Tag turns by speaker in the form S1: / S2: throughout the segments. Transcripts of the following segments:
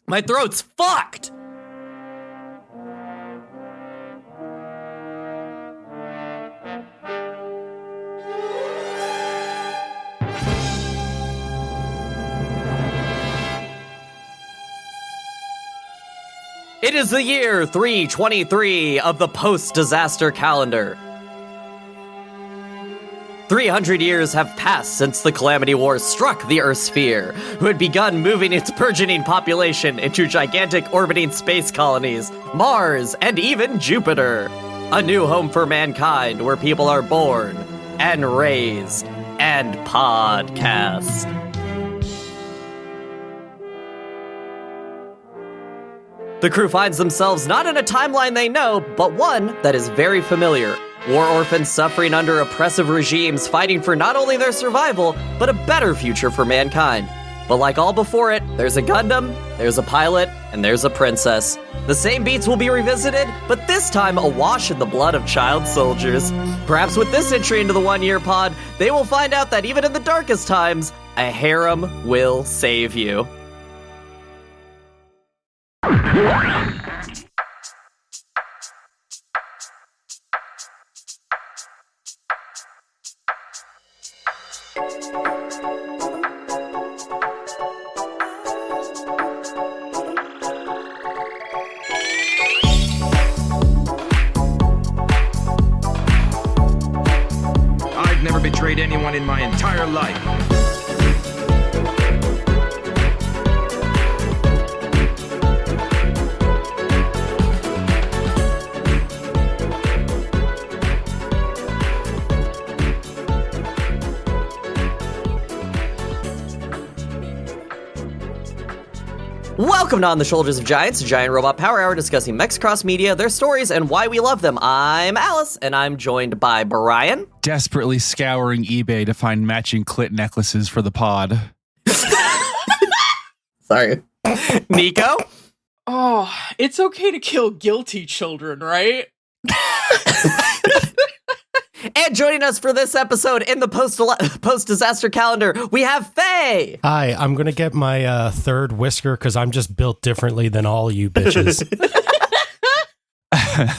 S1: My throat's fucked! It is the year 323 of the post-disaster calendar. 300 years have passed since the Calamity Wars struck the Earth sphere, who had begun moving its burgeoning population into gigantic orbiting space colonies, Mars, and even Jupiter. A new home for mankind where people are born, and raised, and podcast. The crew finds themselves not in a timeline they know, but one that is very familiar. War orphans suffering under oppressive regimes, fighting for not only their survival, but a better future for mankind. But like all before it, there's a Gundam, there's a pilot, and there's a princess. The same beats will be revisited, but this time awash in the blood of child soldiers. Perhaps with this entry into the one-year pod, they will find out that even in the darkest times, a harem will save you.
S2: I've never betrayed anyone in my entire life.
S1: Welcome to On the Shoulders of Giants, a giant robot power hour discussing mechs cross media, their stories, and why we love them. I'm Alice, and I'm joined by Brian.
S3: Desperately scouring eBay to find matching clit necklaces for the pod.
S1: Sorry. Nico.
S4: Oh, it's okay to kill guilty children, right?
S1: And joining us for this episode in the post-disaster calendar, we have Faye.
S5: Hi, I'm going to get my third whisker because I'm just built differently than all you bitches.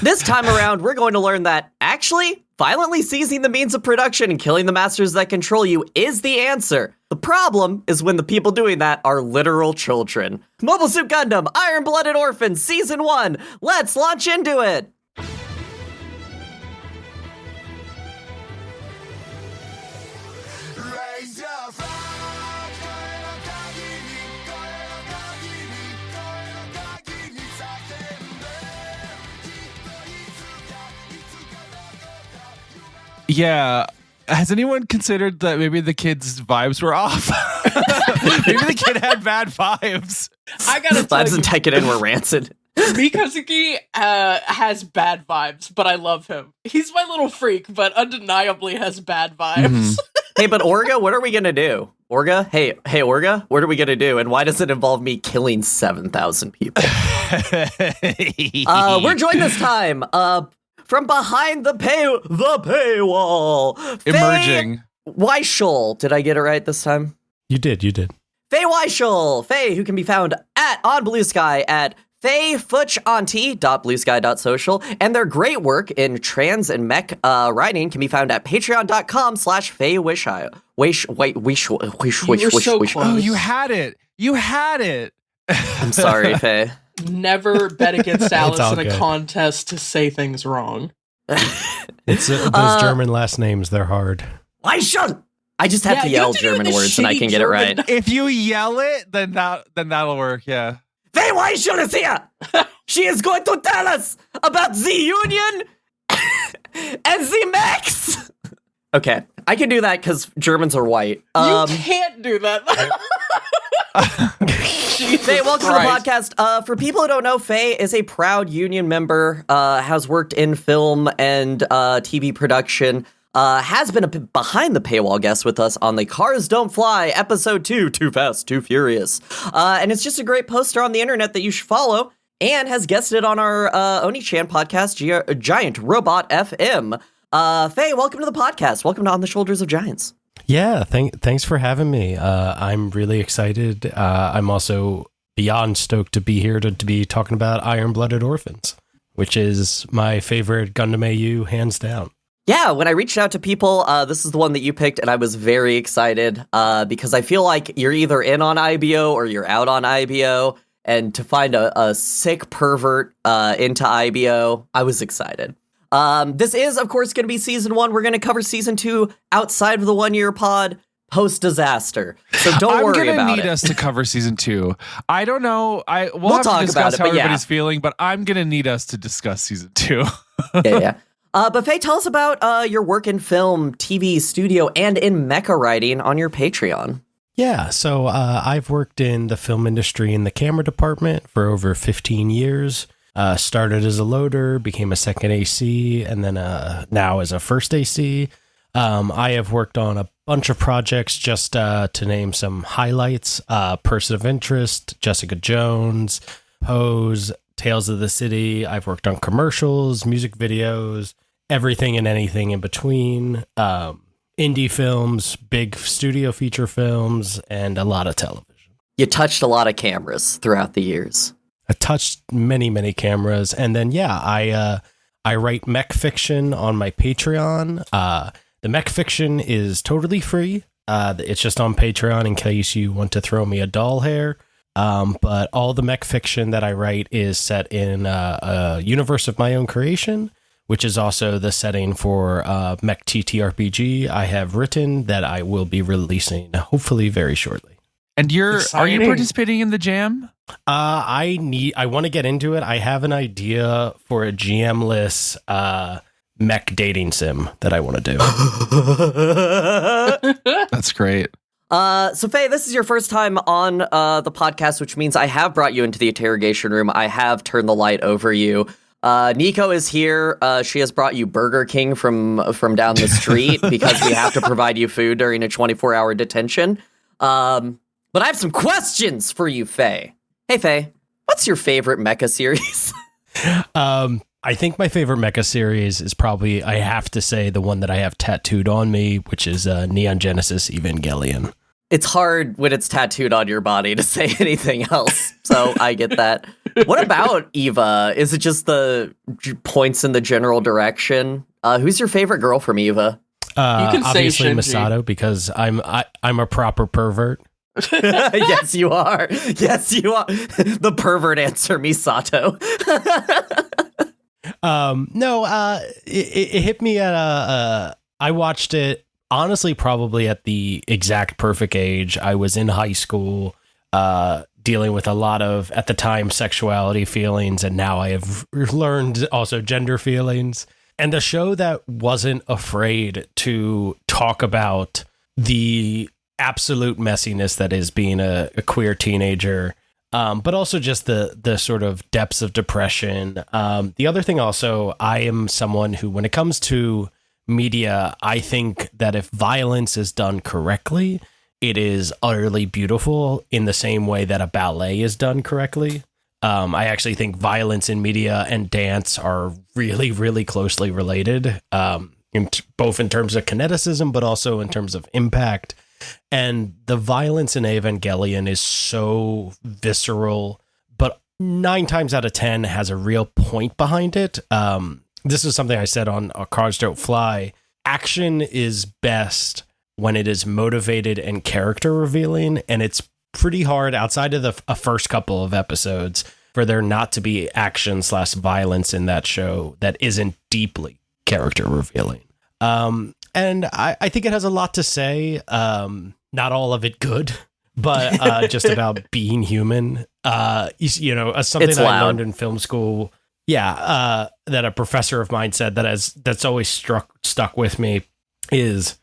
S1: This time around, we're going to learn that, actually, violently seizing the means of production and killing the masters that control you is the answer. The problem is when the people doing that are literal children. Mobile Suit Gundam, Iron-Blooded Orphans, Season 1. Let's launch into it.
S3: Yeah. Has anyone considered that maybe the kid's vibes were off? Maybe the kid had bad vibes.
S4: I gotta tell
S1: Vibes
S4: you,
S1: and Tekinen were rancid.
S4: Mikazuki has bad vibes, but I love him. He's my little freak, but undeniably has bad vibes.
S3: Mhm.
S1: Hey, but Orga, what are we gonna do? Orga? Hey, Orga, what are we gonna do? And why does it involve me killing 7,000 people? We're joined this time, from behind the paywall.
S3: Emerging.
S1: Weichsel. Did I get it right this time?
S5: You did.
S1: Faye Weichsel. Faye, who can be found on Blue Sky at FayeFutchAuntie.bluesky.social, and their great work in trans and mech writing can be found at patreon.com/FayeWishI.
S3: Oh, you had it.
S1: I'm sorry, Faye.
S4: Never bet against Alice
S5: all
S4: in a
S5: good.
S4: contest to say things wrong.
S5: It's those German last names, they're hard.
S1: Weichsel! I just have to
S4: you
S1: yell
S4: have to do
S1: German
S4: the
S1: words and I
S4: shitty
S1: can get it
S4: German.
S1: right.
S3: If you yell it, then that'll work, yeah.
S1: Faye Weichsel is here! She is going to tell us about the Union and the Mechs! Okay, I can do that because Germans are white.
S4: You can't do that.
S1: Faye, welcome to the podcast. For people who don't know, Faye is a proud Union member, has worked in film and TV production, has been a behind the paywall guest with us on the Cars Don't Fly episode 2, Too Fast, Too Furious. And it's just a great poster on the internet that you should follow, and has guested on our Oni-chan podcast, Giant Robot FM. Faye, welcome to the podcast. Welcome to On the Shoulders of Giants.
S5: Yeah, thanks for having me. I'm really excited. I'm also beyond stoked to be here to be talking about Iron-Blooded Orphans, which is my favorite Gundam AU, hands down.
S1: Yeah, when I reached out to people, this is the one that you picked, and I was very excited because I feel like you're either in on IBO or you're out on IBO, and to find a sick pervert into IBO, I was excited. This is, of course, going to be Season 1. We're going to cover Season 2 outside of the one-year pod, post-disaster. So don't worry about it.
S3: I'm going to need us to cover Season 2. I don't know. We'll have
S1: talk
S3: to discuss
S1: about it,
S3: how
S1: but yeah.
S3: everybody's feeling, but I'm going to need us to discuss Season 2.
S1: Yeah. But Faye, tell us about your work in film, TV, studio, and in mecha writing on your Patreon.
S5: Yeah, so I've worked in the film industry in the camera department for over 15 years. Started as a loader, became a second AC, and then now as a first AC. I have worked on a bunch of projects, just to name some highlights. Person of Interest, Jessica Jones, Pose, Tales of the City. I've worked on commercials, music videos, everything and anything in between. Indie films, big studio feature films, and a lot of television.
S1: You touched a lot of cameras throughout the years.
S5: I touched many cameras, and then I write mech fiction on my Patreon. The mech fiction is totally free. It's just on Patreon in case you want to throw me a doll hair. But all the mech fiction that I write is set in a universe of my own creation, which is also the setting for Mech TTRPG I have written that I will be releasing hopefully very shortly.
S3: And are you
S4: Exciting.
S3: participating in the jam?
S5: I want to get into it. I have an idea for a GM-less mech dating sim that I want to do.
S3: That's great.
S1: So Faye, this is your first time on the podcast, which means I have brought you into the interrogation room. I have turned the light over you. Nico is here. She has brought you Burger King from down the street because we have to provide you food during a 24-hour detention. But I have some questions for you, Faye. Hey, Faye, what's your favorite mecha series?
S5: I think my favorite mecha series is probably, I have to say, the one that I have tattooed on me, which is Neon Genesis Evangelion.
S1: It's hard when it's tattooed on your body to say anything else, so I get that. What about Eva? Is it just the points in the general direction? Who's your favorite girl from Eva?
S4: You can say
S5: obviously
S4: Shinji.
S5: Masato, because I'm a proper pervert.
S1: Yes, you are. Yes, you are. The pervert answer, Misato.
S5: It hit me at I watched it honestly probably at the exact perfect age. I was in high school, dealing with a lot of, at the time, sexuality feelings, and now I have learned also gender feelings. And the show that wasn't afraid to talk about the absolute messiness that is being a queer teenager, but also just the sort of depths of depression. The other thing also, I am someone who, when it comes to media, I think that if violence is done correctly, it is utterly beautiful in the same way that a ballet is done correctly. I actually think violence in media and dance are really, really closely related, both in terms of kineticism, but also in terms of impact. And the violence in Evangelion is so visceral, but 9 times out of 10 has a real point behind it. This is something I said on Cars Don't Fly. Action is best when it is motivated and character revealing, and it's pretty hard outside of the first couple of episodes for there not to be action/violence in that show that isn't deeply character revealing. And I think it has a lot to say, not all of it good, but just about being human. Something that I learned in film school. Yeah, that a professor of mine said that's always stuck with me is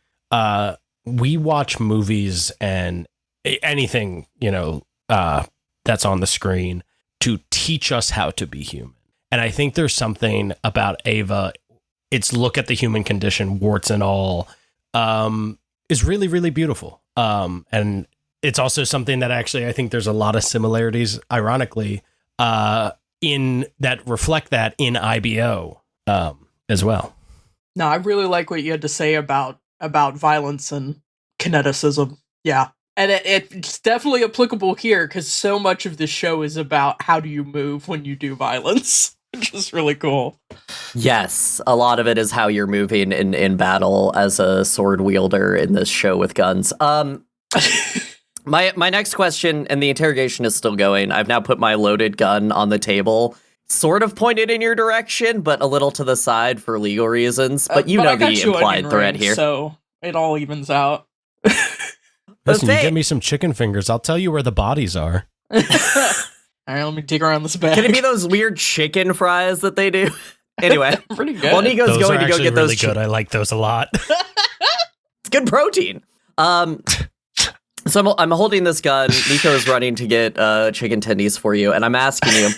S5: we watch movies and anything, that's on the screen to teach us how to be human. And I think there's something about Ava, its look at the human condition, warts and all, is really, really beautiful. And it's also something that actually I think there's a lot of similarities, ironically, in that reflect that in IBO as well.
S4: No, I really like what you had to say about violence and kineticism. Yeah, And it's definitely applicable here because so much of the show is about how do you move when you do violence, which is really cool.
S1: Yes, a lot of it is how you're moving in battle as a sword wielder in this show with guns. My next question, and the interrogation is still going. I've now put my loaded gun on the table, sort of pointed in your direction, but a little to the side for legal reasons. But you know the implied threat here.
S4: So it all evens out.
S5: Listen, you give me some chicken fingers, I'll tell you where the bodies are.
S4: All right, let me dig around this bag.
S1: Can it be those weird chicken fries that they do? Anyway,
S4: pretty good.
S1: Well, Nico's
S5: those
S1: going
S5: are
S1: to go get
S5: really
S1: those.
S5: Good. I like those a lot.
S1: It's good protein. So I'm holding this gun. Nico is running to get chicken tendies for you, and I'm asking you,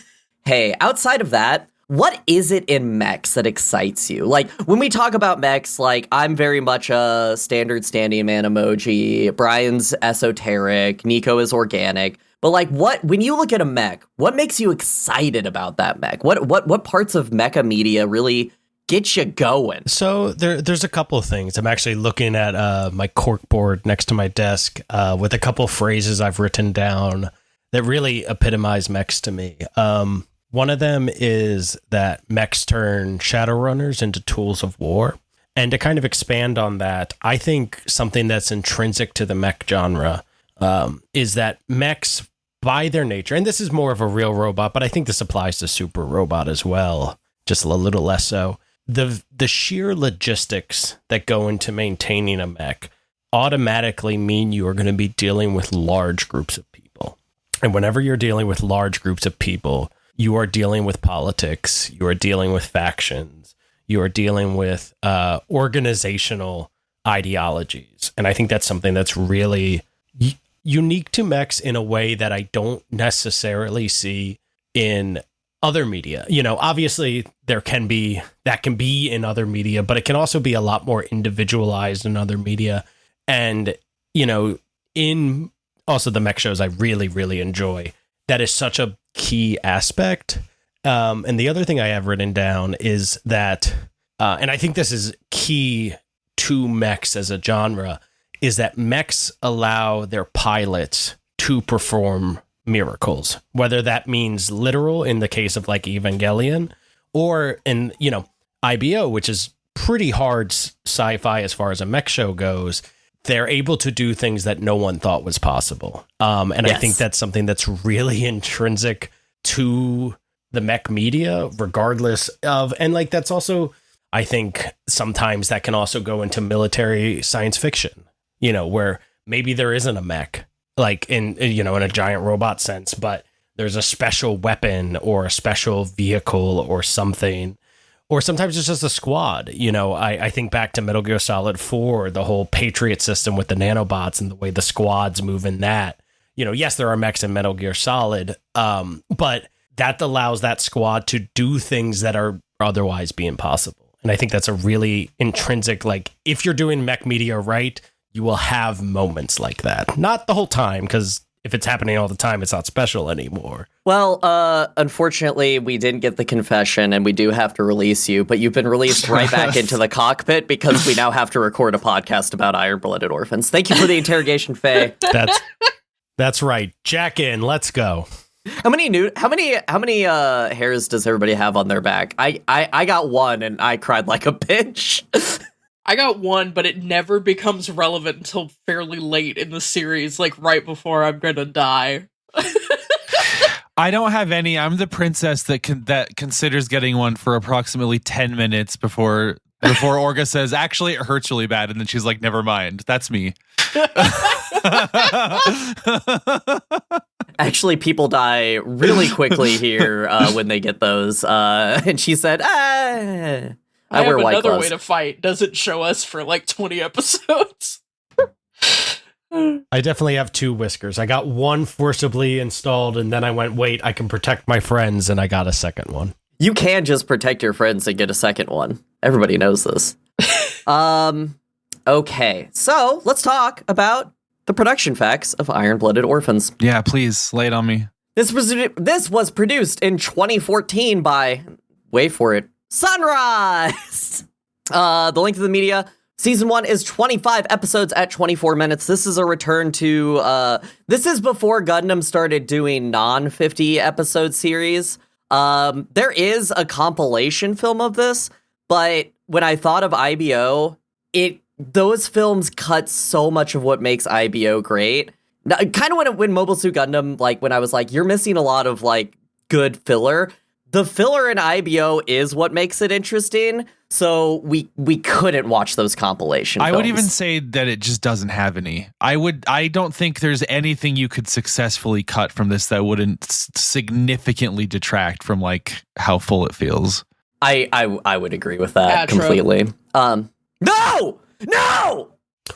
S1: hey, outside of that, what is it in mechs that excites you? Like, when we talk about mechs, like, I'm very much a standard standing man emoji. Brian's esoteric. Nico is organic. But, like, when you look at a mech, what makes you excited about that mech? What parts of mecha media really get you going?
S5: So there's a couple of things. I'm actually looking at my corkboard next to my desk with a couple of phrases I've written down that really epitomize mechs to me. One of them is that mechs turn Shadowrunners into tools of war. And to kind of expand on that, I think something that's intrinsic to the mech genre is that mechs, by their nature, and this is more of a real robot, but I think this applies to Super Robot as well, just a little less so. The sheer logistics that go into maintaining a mech automatically mean you are going to be dealing with large groups of people. And whenever you're dealing with large groups of people, you are dealing with politics, you are dealing with factions, you are dealing with organizational ideologies. And I think that's something that's really unique to mechs in a way that I don't necessarily see in other media. You know, obviously that can be in other media, but it can also be a lot more individualized in other media. And, you know, in also the mech shows I really, really enjoy, that is such a key aspect. And the other thing I have written down is that, and I think this is key to mechs as a genre, is that mechs allow their pilots to perform miracles, whether that means literal in the case of like Evangelion, or in, you know, IBO, which is pretty hard sci-fi as far as a mech show goes. They're able to do things that no one thought was possible. And yes. I think that's something that's really intrinsic to the mech media, regardless of, and like, that's also, I think sometimes that can also go into military science fiction, you know, where maybe there isn't a mech, like in, you know, in a giant robot sense, but there's a special weapon or a special vehicle or something, or sometimes it's just a squad. You know, I think back to Metal Gear Solid 4, the whole Patriot system with the nanobots and the way the squads move in that. You know, yes, there are mechs in Metal Gear Solid, but that allows that squad to do things that are otherwise be impossible. And I think that's a really intrinsic, like, if you're doing mech media right, you will have moments like that. Not the whole time, because if it's happening all the time, it's not special anymore.
S1: Well, unfortunately, we didn't get the confession, and we do have to release you, but you've been released right back into the cockpit because we now have to record a podcast about Iron-Blooded Orphans. Thank you for the interrogation, Faye.
S5: That's right. Jack in. Let's go.
S1: How many hairs does everybody have on their back? I got one, and I cried like a bitch.
S4: I got one, but it never becomes relevant until fairly late in the series, like right before I'm gonna die.
S3: I don't have any. I'm the princess that considers getting one for approximately 10 minutes before Orga says, actually, it hurts really bad. And then she's like, never mind. That's me.
S1: Actually, people die really quickly here when they get those. And she said,
S4: I
S1: wear
S4: have
S1: white
S4: another
S1: gloves.
S4: way to fight. Doesn't show us for like 20 episodes.
S5: I definitely have two whiskers. I got one forcibly installed, and then I went, wait, I can protect my friends, and I got a second one.
S1: You can just protect your friends and get a second one. Everybody knows this. Okay, so let's talk about the production facts of Iron-Blooded Orphans.
S3: Yeah, please, lay it on me.
S1: This was produced in 2014 by, wait for it, Sunrise! The length of the media, Season 1 is 25 episodes at 24 minutes. This is a return to, this is before Gundam started doing non-50 episode series. There is a compilation film of this, but when I thought of IBO, those films cut so much of what makes IBO great. Kind of when Mobile Suit Gundam, like when I was like, you're missing a lot of like good filler. The filler in IBO is what makes it interesting. So we couldn't watch those compilation films.
S3: I would even say that it just doesn't have any. I don't think there's anything you could successfully cut from this that wouldn't significantly detract from like how full it feels.
S1: I would agree with that completely. No!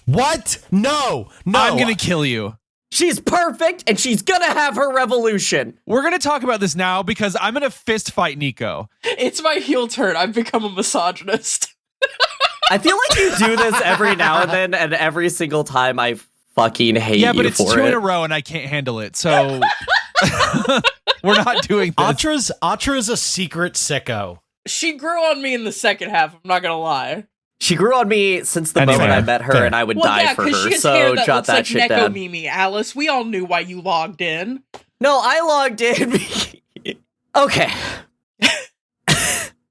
S5: What? No.
S3: I'm gonna kill you.
S1: She's perfect, and she's gonna have her revolution.
S3: We're gonna talk about this now because I'm gonna fist fight Nico.
S4: It's my heel turn. I've become a misogynist.
S1: I feel like you do this every now and then, and every single time I fucking hate you for it.
S3: Yeah, but it's two in a row, and I can't handle it, so we're not doing this.
S5: Atra's a secret sicko.
S4: She grew on me in the second half, I'm not gonna lie.
S1: She grew on me since the moment I met her, and I would die for her.
S4: She has
S1: so
S4: hair that
S1: jot
S4: looks
S1: that
S4: like
S1: shit
S4: Neko
S1: down.
S4: Mimi, Alice. We all knew why you logged in.
S1: No, I logged in. Okay.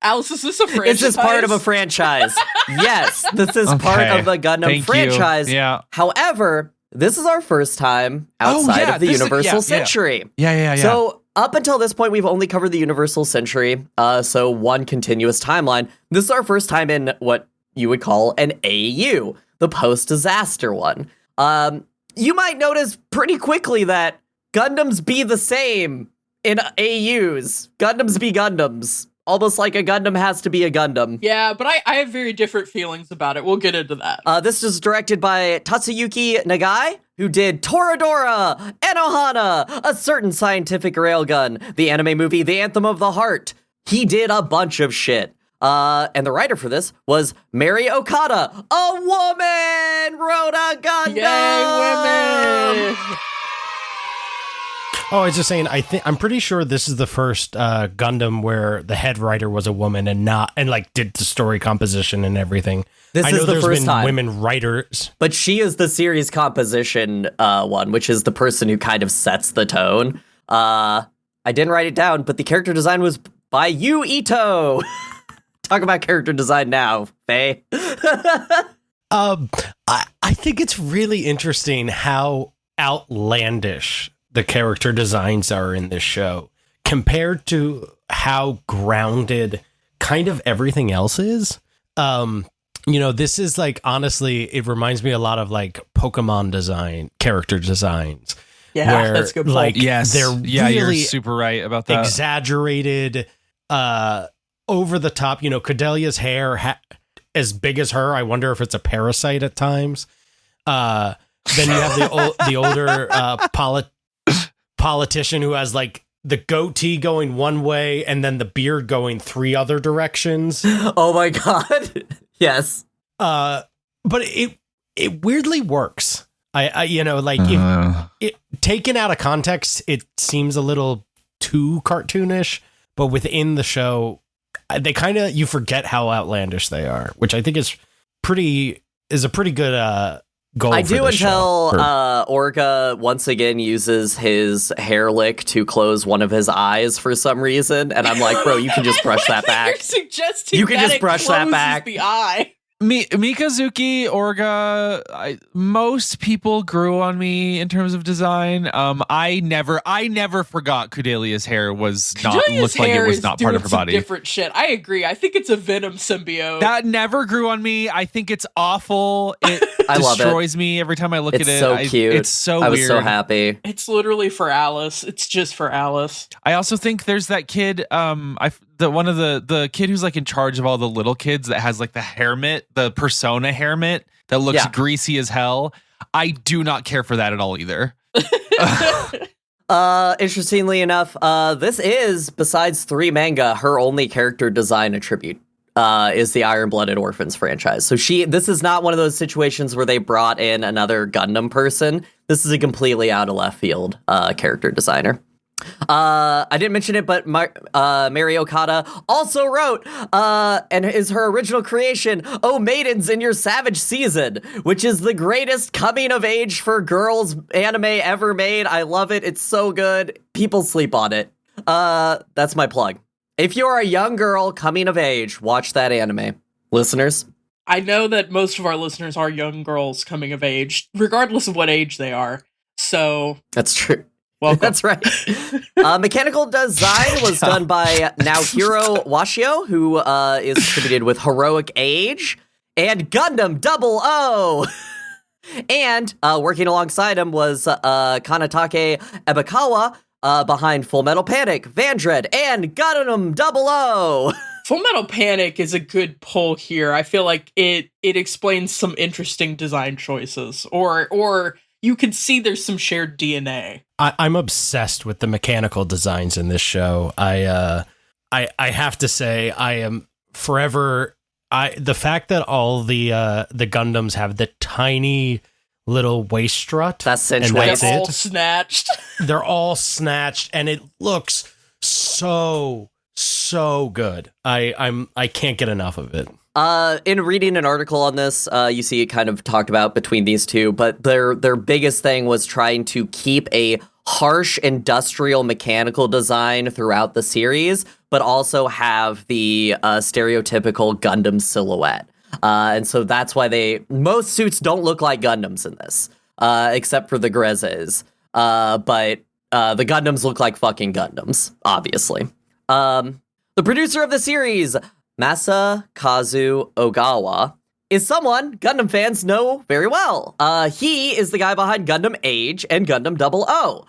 S4: Alice, is this a franchise?
S1: Is this part of a franchise? Yes, this is part of the Gundam franchise.
S3: Yeah.
S1: However, this is our first time outside of the Universal Century.
S3: Yeah.
S1: So up until this point, we've only covered the Universal Century, so one continuous timeline. This is our first time in what you would call an AU, the post-disaster one. You might notice pretty quickly that Gundams be the same in AUs. Gundams be Gundams. Almost like a Gundam has to be a Gundam.
S4: Yeah, but I have very different feelings about it. We'll get into that.
S1: This is directed by Tatsuyuki Nagai, who did Toradora, Enohana, A Certain Scientific Railgun, the anime movie The Anthem of the Heart. He did a bunch of shit. And the writer for this was Mary Okada. A woman wrote a Gundam!
S4: Yay, women!
S5: Oh, I was just saying, I'm pretty sure this is the first Gundam where the head writer was a woman and did the story composition and everything.
S1: This is the first time.
S5: Women writers.
S1: But she is the series composition one, which is the person who kind of sets the tone. I didn't write it down, but the character design was by Yu Ito. Talk about character design now, Faye.
S5: I think it's really interesting how outlandish the character designs are in this show compared to how grounded kind of everything else is. This is like, honestly, it reminds me a lot of like Pokemon character designs.
S4: Yeah,
S5: where,
S4: that's a good point.
S5: Like,
S3: yes.
S5: They're
S3: really
S5: really
S3: you're super right about that.
S5: Exaggerated, over the top. Cordelia's hair as big as her. I wonder if it's a parasite at times. Then you have the older politician who has like the goatee going one way and then the beard going three other directions.
S1: Oh my god. Yes.
S5: But it weirdly works. If it taken out of context, it seems a little too cartoonish, but within the show, they kind of, you forget how outlandish they are, which I think is a pretty good goal.
S1: I
S5: for
S1: do
S5: this
S1: until
S5: show.
S1: Orga once again uses his hair lick to close one of his eyes for some reason, and I'm like, bro, you can just brush that back.
S4: You're suggesting
S1: You can
S4: that
S1: just brush that
S4: closes
S1: back.
S4: the eye.
S3: Mikazuki, Orga, most people grew on me in terms of design. I never forgot Cordelia's hair was looked like it was not part of her body.
S4: Different shit. I agree. I think it's a Venom symbiote.
S3: That never grew on me. I think it's awful. It
S1: I love it.
S3: destroys me every time I look
S1: It's
S3: at it.
S1: so cute.
S3: It's so
S1: I was
S3: weird.
S1: so happy.
S4: It's literally for Alice. It's just for Alice.
S3: I also think there's that kid, the kid who's like in charge of all the little kids that has like the hair mitt, the persona hair mitt that looks greasy as hell. I do not care for that at all either.
S1: Interestingly enough, this is, besides 3 manga, her only character design attribute. Is the Iron-Blooded Orphans franchise. So this is not one of those situations where they brought in another Gundam person. This is a completely out of left field character designer. I didn't mention it, but Mary Okada also wrote, and is her original creation, Oh Maidens in Your Savage Season, which is the greatest coming of age for girls anime ever made. I love it. It's so good. People sleep on it. That's my plug. If you're a young girl coming of age, watch that anime. Listeners?
S4: I know that most of our listeners are young girls coming of age, regardless of what age they are. So
S1: That's true.
S4: welcome.
S1: That's right. Mechanical design was done by Naohiro Washio, who is attributed with Heroic Age and Gundam 00. And working alongside him was Kanatake Ebakawa behind Full Metal Panic, Vandred, and Gundam 00.
S4: Full Metal Panic is a good pull here. I feel like it explains some interesting design choices, or you can see there's some shared DNA.
S5: I'm obsessed with the mechanical designs in this show. I have to say I am forever. The fact that all the Gundams have the tiny little waist strut.
S1: That's cinch
S5: and
S1: waist.
S4: They're all
S5: it.
S4: snatched.
S5: They're all snatched, and it looks so good. I can't get enough of it.
S1: In reading an article on this, you see it kind of talked about between these two, but their biggest thing was trying to keep a harsh industrial mechanical design throughout the series, but also have the stereotypical Gundam silhouette. And so that's why most suits don't look like Gundams in this, except for the Grezes. But the Gundams look like fucking Gundams, obviously. The producer of the series, Masakazu Ogawa, is someone Gundam fans know very well. He is the guy behind Gundam Age and Gundam 00.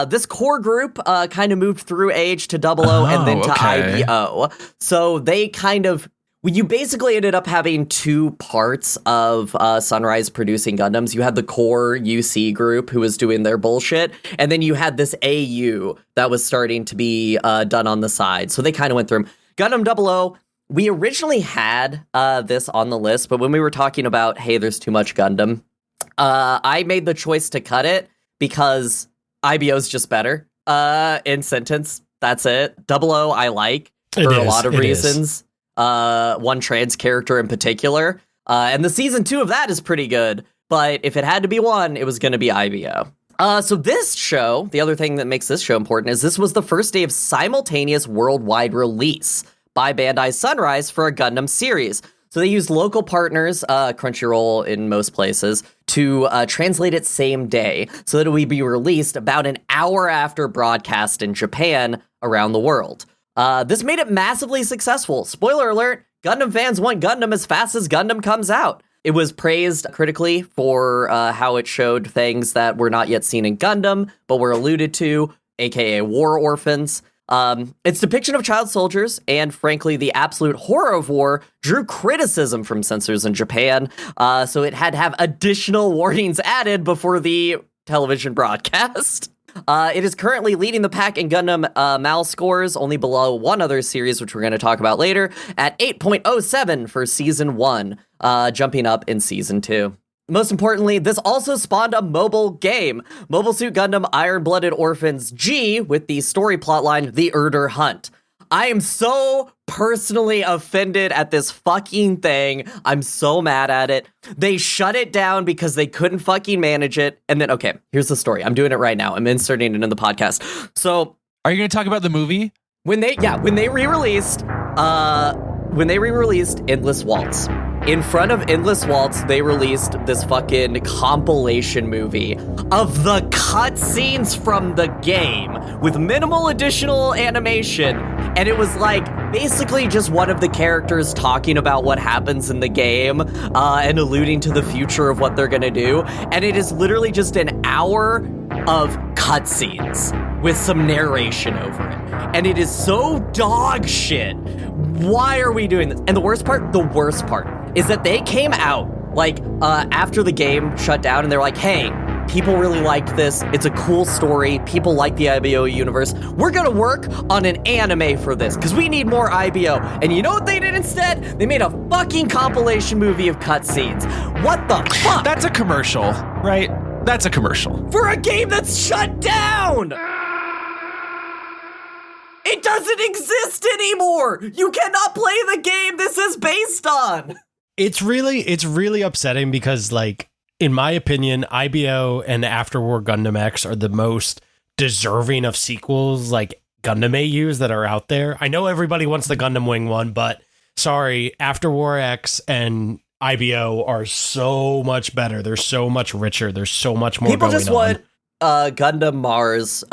S1: This core group kind of moved through Age to 00 and then to IBO. So they kind of... You basically ended up having two parts of Sunrise producing Gundams. You had the core UC group who was doing their bullshit, and then you had this AU that was starting to be done on the side. So they kind of went through them. Gundam 00, we originally had this on the list, but when we were talking about, hey, there's too much Gundam, I made the choice to cut it because IBO's just better. In sentence, that's it. 00 I like for a lot of reasons. One trans character in particular. And the season 2 of that is pretty good. But if it had to be one, it was going to be IBO. So this show, the other thing that makes this show important is this was the first day of simultaneous worldwide release by Bandai Sunrise for a Gundam series. So they used local partners, Crunchyroll in most places, to translate it same day so that it would be released about an hour after broadcast in Japan around the world. This made it massively successful. Spoiler alert, Gundam fans want Gundam as fast as Gundam comes out. It was praised critically for how it showed things that were not yet seen in Gundam, but were alluded to, aka war orphans. Its depiction of child soldiers, and frankly, the absolute horror of war, drew criticism from censors in Japan, so it had to have additional warnings added before the television broadcast. It is currently leading the pack in Gundam MAL scores, only below one other series, which we're going to talk about later, at 8.07 for Season 1, jumping up in Season 2. Most importantly, this also spawned a mobile game, Mobile Suit Gundam Iron-Blooded Orphans G, with the story plotline, The Erder Hunt. I am so personally offended at this fucking thing. I'm so mad at it. They shut it down because they couldn't fucking manage it. And then, okay, here's the story. I'm doing it right now. I'm inserting it in the podcast. So,
S3: are you going to talk about the movie?
S1: When they re-released Endless Waltz. In front of Endless Waltz, they released this fucking compilation movie of the cutscenes from the game with minimal additional animation. And it was like basically just one of the characters talking about what happens in the game and alluding to the future of what they're going to do. And it is literally just an hour of cutscenes with some narration over it. And it is so dog shit. Why are we doing this? And the worst part is that they came out like after the game shut down and they're like, hey, people really liked this. It's a cool story. People like the IBO universe. We're going to work on an anime for this because we need more IBO. And you know what they did instead? They made a fucking compilation movie of cutscenes. What the fuck?
S3: That's a commercial, right? That's a commercial.
S1: For a game that's shut down! It doesn't exist anymore! You cannot play the game this is based on!
S5: It's really upsetting because, like, in my opinion, IBO and After War Gundam X are the most deserving of sequels like Gundam AUs that are out there. I know everybody wants the Gundam Wing one, but sorry, After War X and IBO are so much better. They're so much richer. There's so much more
S1: People
S5: going
S1: just
S5: on.
S1: want Gundam Mars,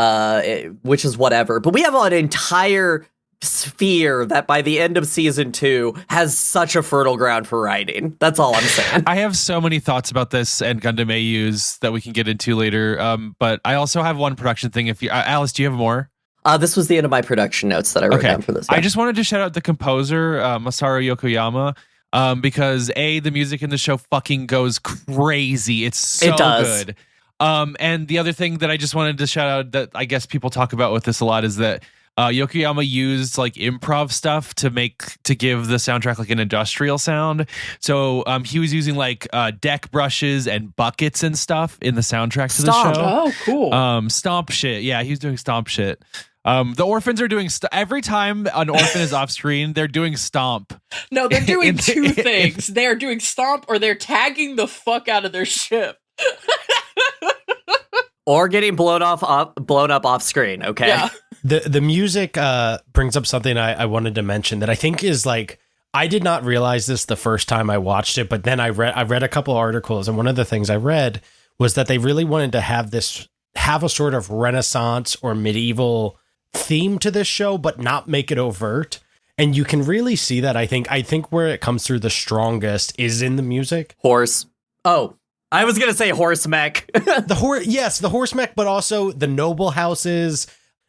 S1: which is whatever, but we have an entire sphere that by the end of season 2 has such a fertile ground for writing. That's all I'm saying.
S3: I have so many thoughts about this and Gundam AUs that we can get into later. But I also have one production thing. If you, Alice, do you have more?
S1: This was the end of my production notes that I wrote down for this.
S3: I just wanted to shout out the composer, Masaru Yokoyama, because the music in the show fucking goes crazy. It's so good. And the other thing that I just wanted to shout out that I guess people talk about with this a lot is that Yokoyama used like improv stuff to give the soundtrack like an industrial sound. So he was using like deck brushes and buckets and stuff in the soundtrack to the show.
S4: Oh, cool.
S3: Stomp shit. Yeah, he was doing stomp shit. The orphans are doing every time an orphan is off screen, they're doing stomp.
S4: No, they're doing two things. They're doing stomp or they're tagging the fuck out of their ship.
S1: Or getting blown up off screen, okay?
S5: Yeah. The music brings up something I wanted to mention that I think is like, I did not realize this the first time I watched it, but then I read a couple articles, and one of the things I read was that they really wanted to have a sort of Renaissance or medieval theme to this show, but not make it overt. And you can really see that. I think where it comes through the strongest is in the music.
S1: Horse. Oh, I was gonna say horse mech.
S5: The horse mech, but also the noble houses.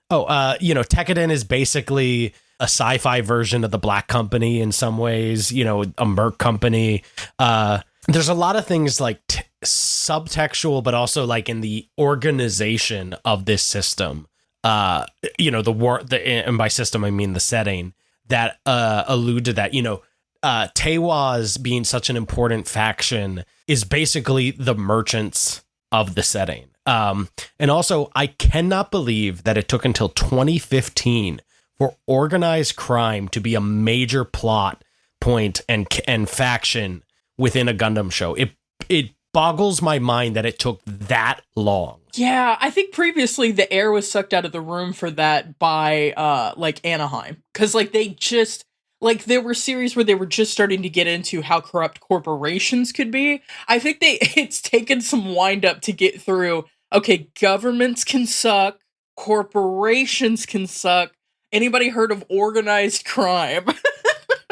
S5: Tekkaden is basically a sci-fi version of the Black Company in some ways, a merc company. There's a lot of things like subtextual, but also like in the organization of this system. The war, and by system, I mean the setting that allude to that, Tewas being such an important faction is basically the merchants of the setting. And also, I cannot believe that it took until 2015 for organized crime to be a major plot point and faction within a Gundam show. It boggles my mind that it took that long.
S4: Yeah, I think previously the air was sucked out of the room for that by Anaheim, because there were series where they were just starting to get into how corrupt corporations could be. I think it's taken some wind up to get through. Okay, governments can suck, corporations can suck. Anybody heard of organized crime?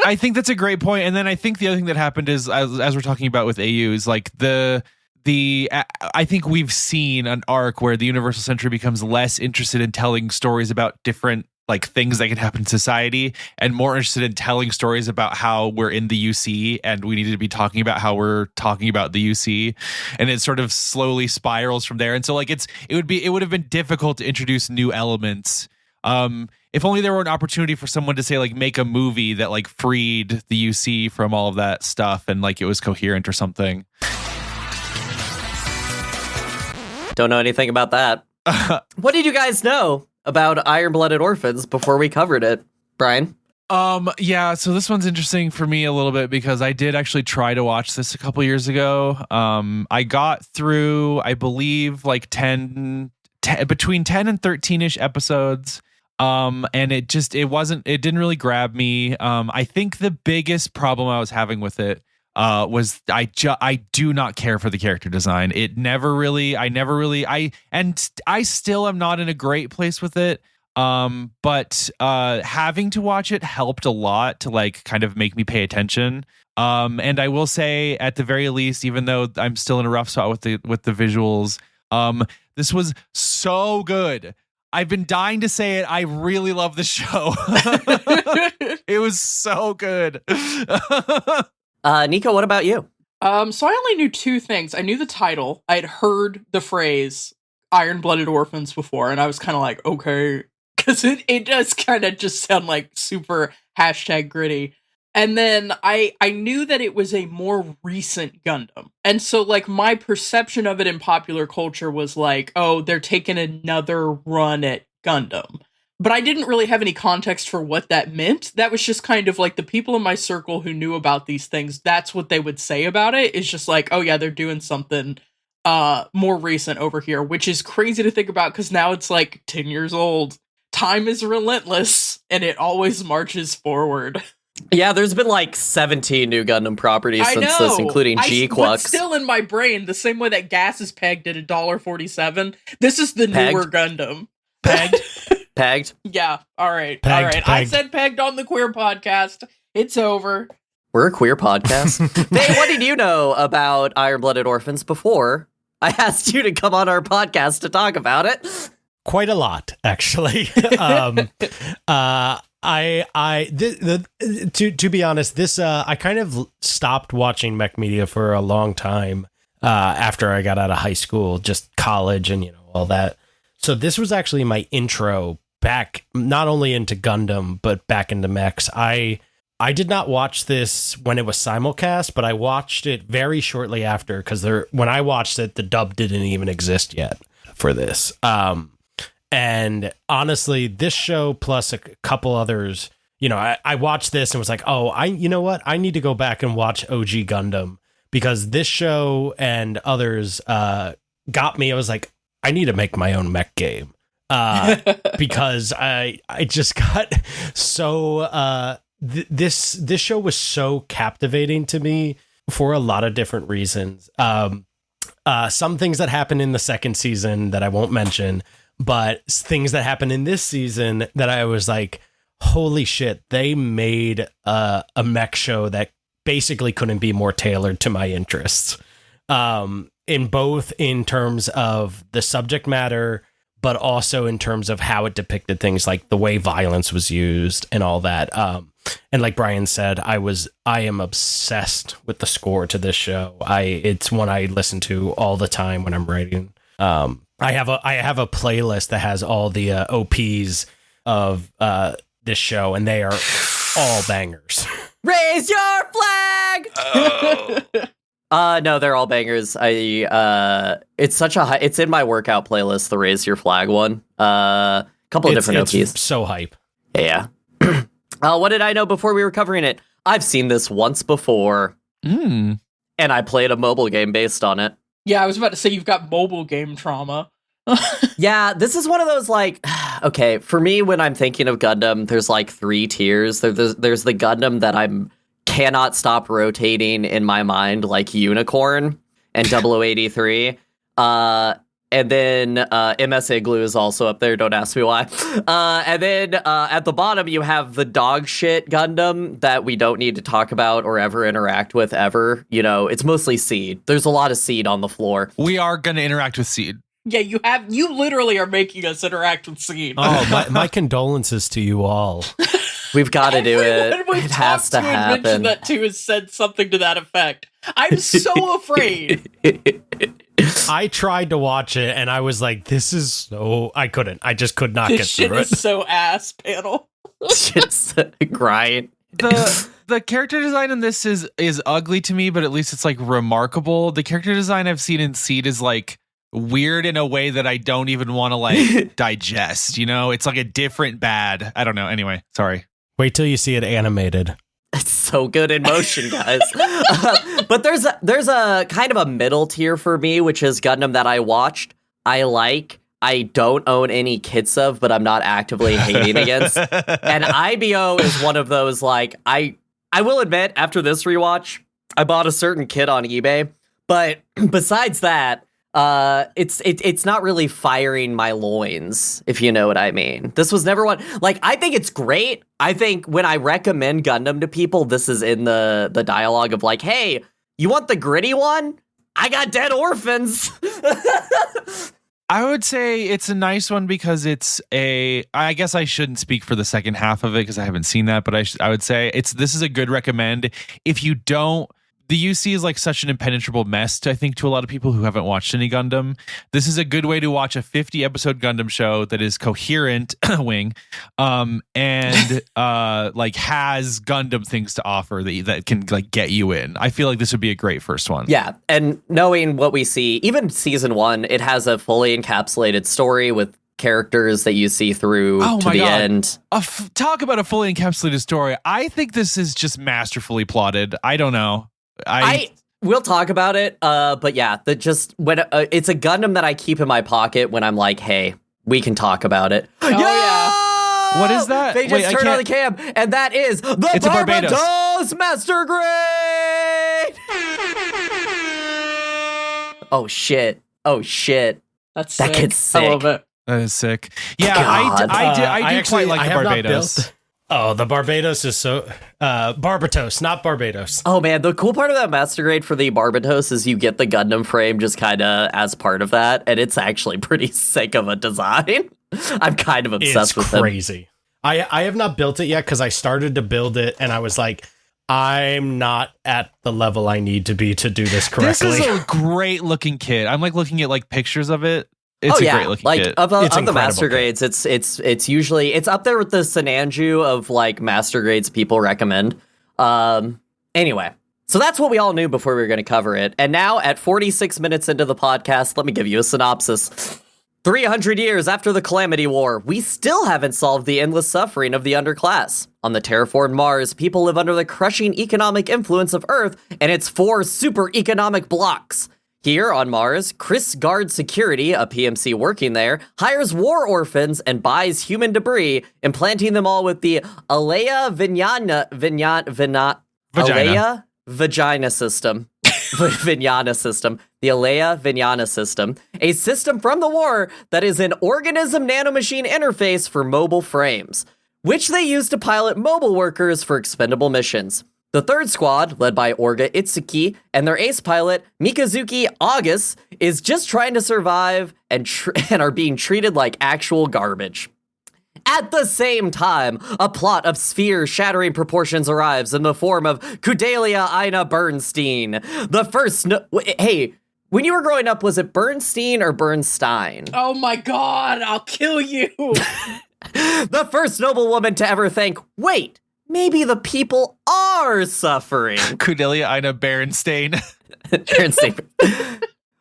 S3: I think that's a great point. And then I think the other thing that happened is, as we're talking about with AUs, like I think we've seen an arc where the Universal Century becomes less interested in telling stories about different like things that can happen in society and more interested in telling stories about how we're in the UC and we need to be talking about how we're talking about the UC, and it sort of slowly spirals from there. And so like it would have been difficult to introduce new elements. If only there were an opportunity for someone to say like make a movie that like freed the UC from all of that stuff and like it was coherent or something.
S1: Don't know anything about that. What did you guys know about Iron-Blooded Orphans before we covered it, Brian?
S3: Yeah, so this one's interesting for me a little bit because I did actually try to watch this a couple years ago. I got through, I believe, like between 10 and 13-ish episodes. And it didn't really grab me. I think the biggest problem I was having with it was I do not care for the character design. I still am not in a great place with it. But having to watch it helped a lot to like kind of make me pay attention. And I will say at the very least, even though I'm still in a rough spot with the visuals, this was so good. I've been dying to say it. I really love the show. It was so good.
S1: Nico, what about you?
S4: So I only knew two things. I knew the title. I had heard the phrase Iron-Blooded Orphans before, and I was kind of like, okay, because it does kind of just sound like super #gritty. And then I knew that it was a more recent Gundam. And so like my perception of it in popular culture was like, oh, they're taking another run at Gundam. but I didn't really have any context for what that meant. That was just kind of like the people in my circle who knew about these things. That's what they would say about it. It's just like, oh yeah, they're doing something more recent over here, which is crazy to think about because now it's like 10 years old. Time is relentless and it always marches forward.
S1: Yeah, there's been like 17 new Gundam properties since this, including G-Quux.
S4: But still in my brain, the same way that gas is pegged at $1.47, this is the
S1: Pegged?
S4: newer Gundam.
S5: Pegged.
S1: Pegged.
S4: Yeah, all right.
S5: Pegged,
S4: all right. I
S5: pegged.
S4: said pegged on the queer podcast. It's over.
S1: We're a queer podcast. Hey, what did you know about Iron-Blooded Orphans before I asked you to come on our podcast to talk about it?
S5: Quite a lot, actually. To be honest, this I kind of stopped watching mech media for a long time after I got out of high school, just college and all that. So this was actually my intro back, not only into Gundam but back into mechs. I did not watch this when it was simulcast, but I watched it very shortly after because when I watched it, the dub didn't even exist yet for this. And honestly, this show plus a couple others, I watched this and was like, oh, you know what? I need to go back and watch OG Gundam because this show and others got me. I was like, I need to make my own mech game because I just got so this show was so captivating to me for a lot of different reasons. Some things that happened in the second season that I won't mention. But things that happened in this season that I was like, holy shit, they made a mech show that basically couldn't be more tailored to my interests. In terms of the subject matter, but also in terms of how it depicted things like the way violence was used and all that. And like Brian said, I am obsessed with the score to this show. It's one I listen to all the time when I'm writing. I have a playlist that has all the OPs of this show, and they are all bangers.
S1: Raise your flag! No, they're all bangers. It's in my workout playlist, the Raise Your Flag one. Couple of different OPs.
S5: It's so hype.
S1: Yeah. What did I know before we were covering it? I've seen this once before, and I played a mobile game based on it.
S4: Yeah, I was about to say you've got mobile game trauma.
S1: Yeah, this is one of those okay, for me when I'm thinking of Gundam, there's like 3 tiers. There's the Gundam that cannot stop rotating in my mind, like Unicorn and 0083. And then MS Igloo is also up there. Don't ask me why. And then at the bottom, you have the dog shit Gundam that we don't need to talk about or ever interact with ever. It's mostly Seed. There's a lot of Seed on the floor.
S3: We are going to interact with Seed.
S4: Yeah, you literally are making us interact with Seed.
S5: Oh, my condolences to you all.
S1: We've got to do it. It has to happen.
S4: Mention that too has said something to that effect. I'm so afraid.
S5: I tried to watch it and I was like, this is so... I couldn't. I just could not get through it.
S4: This shit is so ass, panel.
S1: It's grind.
S3: The character design in this is ugly to me, but at least it's like remarkable. The character design I've seen in Seed is like weird in a way that I don't even want to like digest. It's like a different bad. I don't know. Anyway, sorry.
S5: Wait till you see it animated.
S1: It's so good in motion, guys. But there's a kind of a middle tier for me, which is Gundam that I watched. I don't own any kits of, but I'm not actively hating against. And IBO is one of those, I will admit, after this rewatch, I bought a certain kit on eBay. But besides that, it's not really firing my loins, if you know what I mean. This was never one. I think it's great. I think when I recommend Gundam to people, this is in the dialogue of hey, you want the gritty one? I got Dead Orphans.
S3: I would say it's a nice one because I guess I shouldn't speak for the second half of it because I haven't seen that, but I would say this is a good recommend. If you don't, the UC is like such an impenetrable mess, I think, to a lot of people who haven't watched any Gundam. This is a good way to watch a 50-episode Gundam show that is coherent, wing, and has Gundam things to offer that can get you in. I feel like this would be a great first one.
S1: Yeah, and knowing what we see, even season 1, it has a fully encapsulated story with characters that you see through to the end.
S3: Talk about a fully encapsulated story. I think this is just masterfully plotted. I don't know.
S1: We'll talk about it. But yeah, when it's a Gundam that I keep in my pocket when I'm like, hey, we can talk about it.
S4: Oh, yeah.
S3: What is that?
S1: They just turned on the cam, and that is the Barbatos Master Grade. Oh shit!
S4: That's
S1: that
S4: sick.
S1: kid's sick.
S4: I love it.
S3: That is sick. Yeah,
S1: God.
S3: I do quite like the Barbatos.
S5: Oh, the Barbatos is so Barbatos, not Barbados.
S1: Oh man, the cool part of that master grade for the Barbatos is you get the Gundam frame just kind of as part of that, and it's actually pretty sick of a design. I'm kind of obsessed with it.
S5: It's crazy. I have not built it yet because I started to build it and I was like, I'm not at the level I need to be to do this correctly.
S3: This is a great looking kit. I'm like looking at like pictures of it. It's a great looking kit.
S1: Of the master grades, it's usually it's up there with the Sinanju of like master grades people recommend. Anyway, so that's what we all knew before we were going to cover it. And now at 46 minutes into the podcast, let me give you a synopsis. 300 years after the Calamity War, we still haven't solved the endless suffering of the underclass. On the terraformed Mars, people live under the crushing economic influence of Earth and its 4 super economic blocks. Here on Mars, Chris Guard Security, a PMC working there, hires war orphans and buys human debris, implanting them all with the Alea Vagina system. Vinyana system. The Alea Vinyana system. A system from the war that is an organism nanomachine interface for mobile frames, which they use to pilot mobile workers for expendable missions. The third squad, led by Orga Itsuki and their ace pilot, Mikazuki August, is just trying to survive and are being treated like actual garbage. At the same time, a plot of sphere-shattering proportions arrives in the form of Kudelia Ina Bernstein. The first... Hey, when you were growing up, was it Bernstein or Bernstein?
S4: Oh my god, I'll kill you!
S1: The first noblewoman to ever think, wait, maybe the people are suffering.
S3: Kudelia Ina Berenstain.
S1: Berenstain.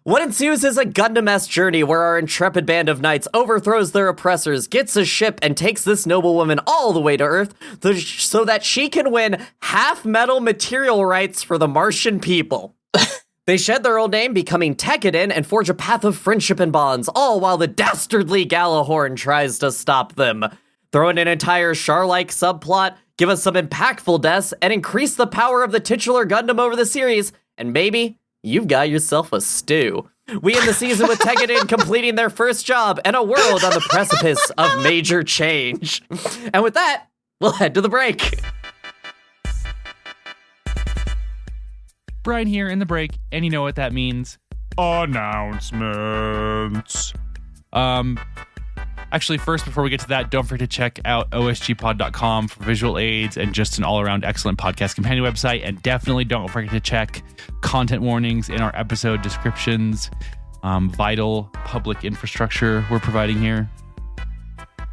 S1: What ensues is a Gundam-esque journey where our intrepid band of knights overthrows their oppressors, gets a ship, and takes this noblewoman all the way to Earth so that she can win half-metal material rights for the Martian people. They shed their old name, becoming Tekkadan, and forge a path of friendship and bonds, all while the dastardly Galahorn tries to stop them. Throw in an entire Char-like subplot, give us some impactful deaths, and increase the power of the titular Gundam over the series, and maybe you've got yourself a stew. We end the season with Tekkadan completing their first job and a world on the precipice of major change. And with that, we'll head to the break.
S3: Brian here in the break, and you know what that means. Announcements. Actually, first, before we get to that, don't forget to check out osgpod.com for visual aids and just an all-around excellent podcast companion website. And definitely don't forget to check content warnings in our episode descriptions. Vital public infrastructure we're providing here.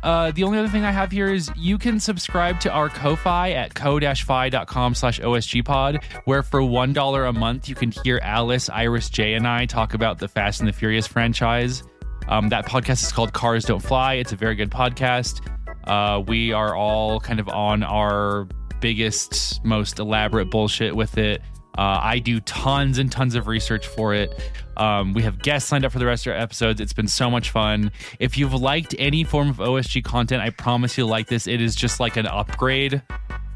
S3: The only other thing I have here is you can subscribe to our Ko-Fi at ko-fi.com/osgpod, where for $1 a month, you can hear Alice, Iris, Jay, and I talk about the Fast and the Furious franchise. That podcast is called Cars Don't Fly. It's a very good podcast. We are all kind of on our biggest, most elaborate bullshit with it. I do tons and tons of research for it. We have guests lined up for the rest of our episodes. It's been so much fun. If you've liked any form of OSG content, I promise you'll like this. It is just like an upgrade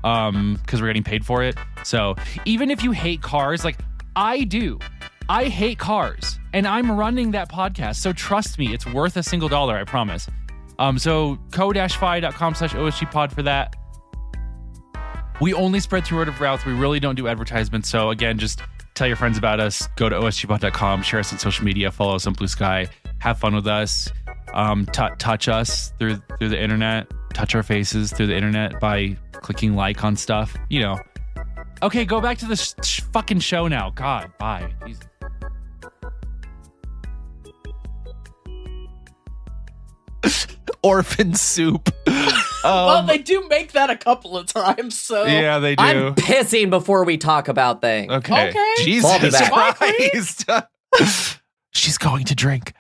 S3: because we're getting paid for it. So even if you hate cars, like I do, I hate cars, and I'm running that podcast. So trust me, it's worth a single $1, I promise. So ko-fi.com/osgpod for that. We only spread through word of mouth. We really don't do advertisements. So again, just tell your friends about us. Go to osgpod.com, share us on social media, follow us on Blue Sky, have fun with us. Touch us through the internet, touch our faces through the internet by clicking like on stuff, you know. Okay, go back to the fucking show now. God, bye. Jesus. Orphan soup.
S4: Well, they do make that a couple of times, so...
S3: Yeah, they do.
S1: I'm pissing before we talk about things.
S3: Okay. Jesus Christ. She's going to drink.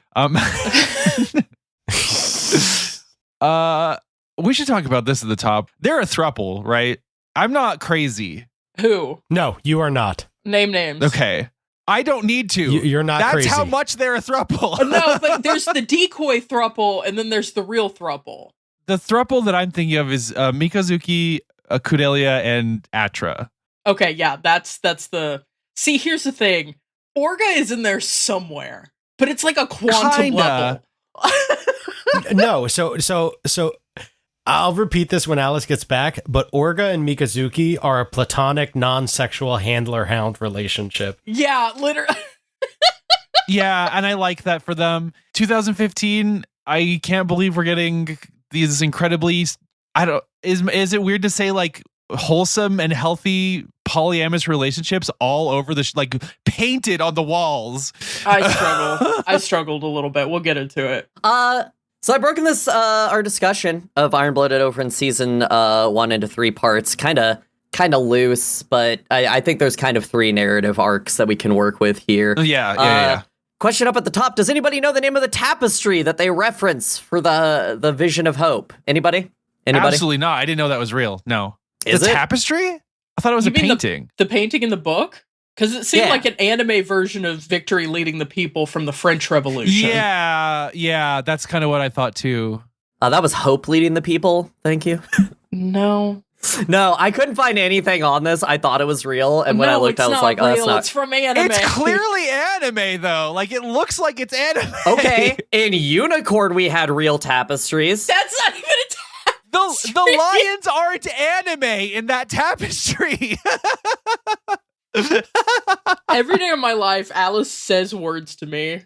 S3: We should talk about this at the top. They're a throuple, right? I'm not crazy.
S4: Who?
S5: No, you are not.
S4: Name names.
S3: Okay. I don't need to.
S5: You're not
S3: That's
S5: crazy.
S3: how much they're a throuple.
S4: No, but there's the decoy thruple, and then there's the real thruple.
S3: The throuple that I'm thinking of is Mikazuki, Kudelia, and Atra.
S4: Okay, yeah, that's the... See, here's the thing. Orga is in there somewhere, but it's like a quantum level.
S5: No, so I'll repeat this when Alice gets back, but Orga and Mikazuki are a platonic, non-sexual handler-hound relationship.
S4: Yeah, literally.
S3: Yeah, and I like that for them. 2015, I can't believe we're getting these incredibly... Is it weird to say, like, wholesome and healthy polyamorous relationships all over the like painted on the walls?
S4: I struggled a little bit. We'll get into it.
S1: So I've broken this our discussion of Iron Blooded over in season 1 into 3 parts, kind of loose, but I think there's kind of 3 narrative arcs that we can work with here.
S3: Yeah.
S1: Question up at the top: does anybody know the name of the tapestry that they reference for the Vision of Hope? Anybody?
S3: Absolutely not. I didn't know that was real. No.
S1: Is
S3: the
S1: it?
S3: Tapestry? I thought it was
S4: You
S3: a
S4: mean
S3: painting.
S4: The painting in the book? Because it seemed
S1: Yeah.
S4: like an anime version of Victory Leading the People from the French Revolution.
S3: Yeah, that's kind of what I thought too.
S1: That was Hope leading the people. Thank you.
S4: No.
S1: No, I couldn't find anything on this. I thought it was real, and when I looked, I was like, "Oh, that's
S4: real.
S1: not."
S4: It's from anime.
S3: It's clearly anime though. Like it looks like it's anime.
S1: Okay, in Unicorn we had real tapestries.
S4: That's not even a
S3: The lions aren't anime in that tapestry.
S4: Every day of my life, Alice says words to me.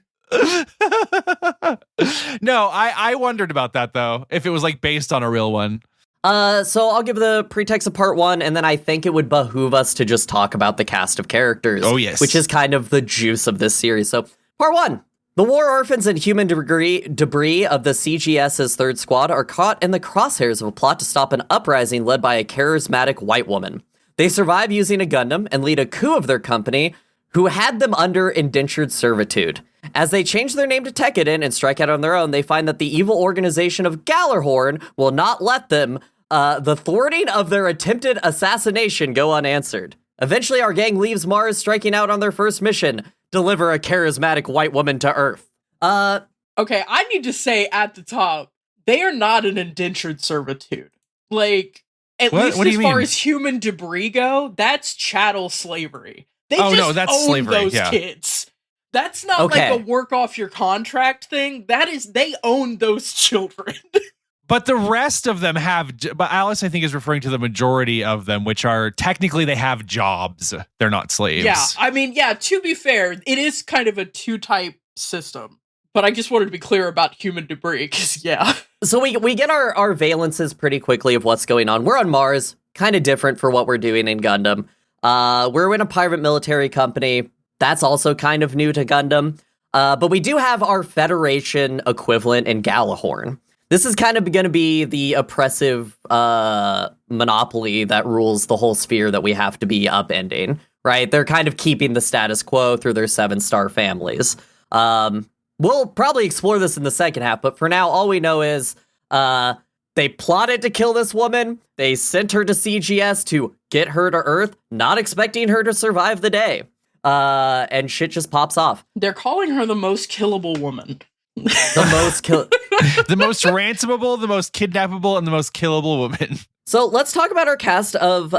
S3: No, I wondered about that though. If it was like based on a real one.
S1: So I'll give the pretext of part 1, and then I think it would behoove us to just talk about the cast of characters.
S3: Oh, yes.
S1: Which is kind of the juice of this series. So, part 1. The war orphans and human debris of the CGS's 3rd Squad are caught in the crosshairs of a plot to stop an uprising led by a charismatic white woman. They survive using a Gundam and lead a coup of their company, who had them under indentured servitude. As they change their name to Tekkadan and strike out on their own, they find that the evil organization of Gallarhorn will not let them, the thwarting of their attempted assassination, go unanswered. Eventually, our gang leaves Mars, striking out on their first mission: deliver a charismatic white woman to Earth.
S4: Okay, I need to say at the top, they are not an indentured servitude. Like, at least
S3: What do
S4: as
S3: you
S4: far
S3: mean?
S4: as human debris go, that's chattel slavery. They
S3: Oh,
S4: just
S3: no, that's
S4: own
S3: slavery,
S4: those
S3: yeah.
S4: kids. That's not
S1: Okay.
S4: like a work off your contract thing. That is, they own those children.
S3: But the rest of them have, but Alice, I think, is referring to the majority of them, which are technically they have jobs. They're not slaves.
S4: Yeah, I mean, yeah, to be fair, it is kind of a 2-type system. But I just wanted to be clear about human debris, because, yeah.
S1: So we get our valences pretty quickly of what's going on. We're on Mars, kind of different for what we're doing in Gundam. We're in a pirate military company. That's also kind of new to Gundam. But we do have our Federation equivalent in Galahorn. This is kind of going to be the oppressive monopoly that rules the whole sphere that we have to be upending, right? They're kind of keeping the status quo through their 7-star families. We'll probably explore this in the second half, but for now, all we know is they plotted to kill this woman. They sent her to CGS to get her to Earth, not expecting her to survive the day. And shit just pops off.
S4: They're calling her the most killable woman.
S1: The most
S3: The most ransomable, the most kidnappable, and the most killable woman.
S1: So let's talk about our cast of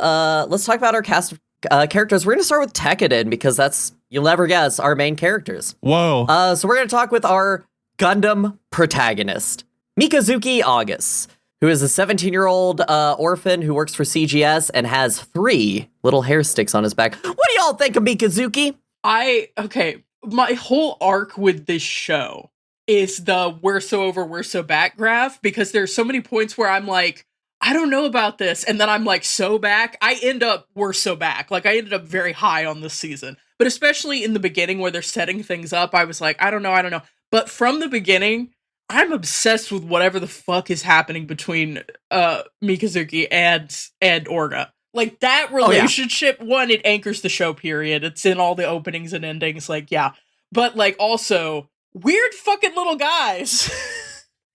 S1: characters. We're gonna start with Tekkadan because that's, you'll never guess, our main characters.
S3: Whoa.
S1: So we're gonna talk with our Gundam protagonist, Mikazuki August, who is a 17-year-old orphan who works for CGS and has 3 little hair sticks on his back. What do y'all think of Mikazuki?
S4: Okay, my whole arc with this show is the we're so over, we're so back graph, because there's so many points where I'm like, I don't know about this, and then I'm like so back. I end up we're so back. Like, I ended up very high on this season. But especially in the beginning where they're setting things up, I was like, I don't know. But from the beginning, I'm obsessed with whatever the fuck is happening between Mikazuki and Orga. Like, that relationship, one, it anchors the show, period. It's in all the openings and endings, like, yeah. But, like, also, weird fucking little guys.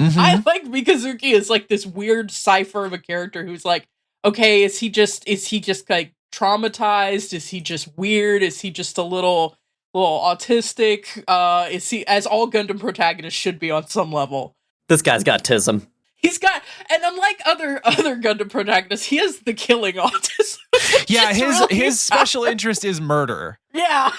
S3: Mhm.
S4: I like Mikazuki as like this weird cipher of a character who's like, okay, is he just like traumatized? Is he just weird? Is he just a little autistic? Is he, as all Gundam protagonists should be on some level?
S1: This guy's got tism.
S4: He's got, and unlike other Gundam protagonists, he has the killing autism.
S3: Yeah,
S4: It's
S3: his special interest is murder.
S4: Yeah.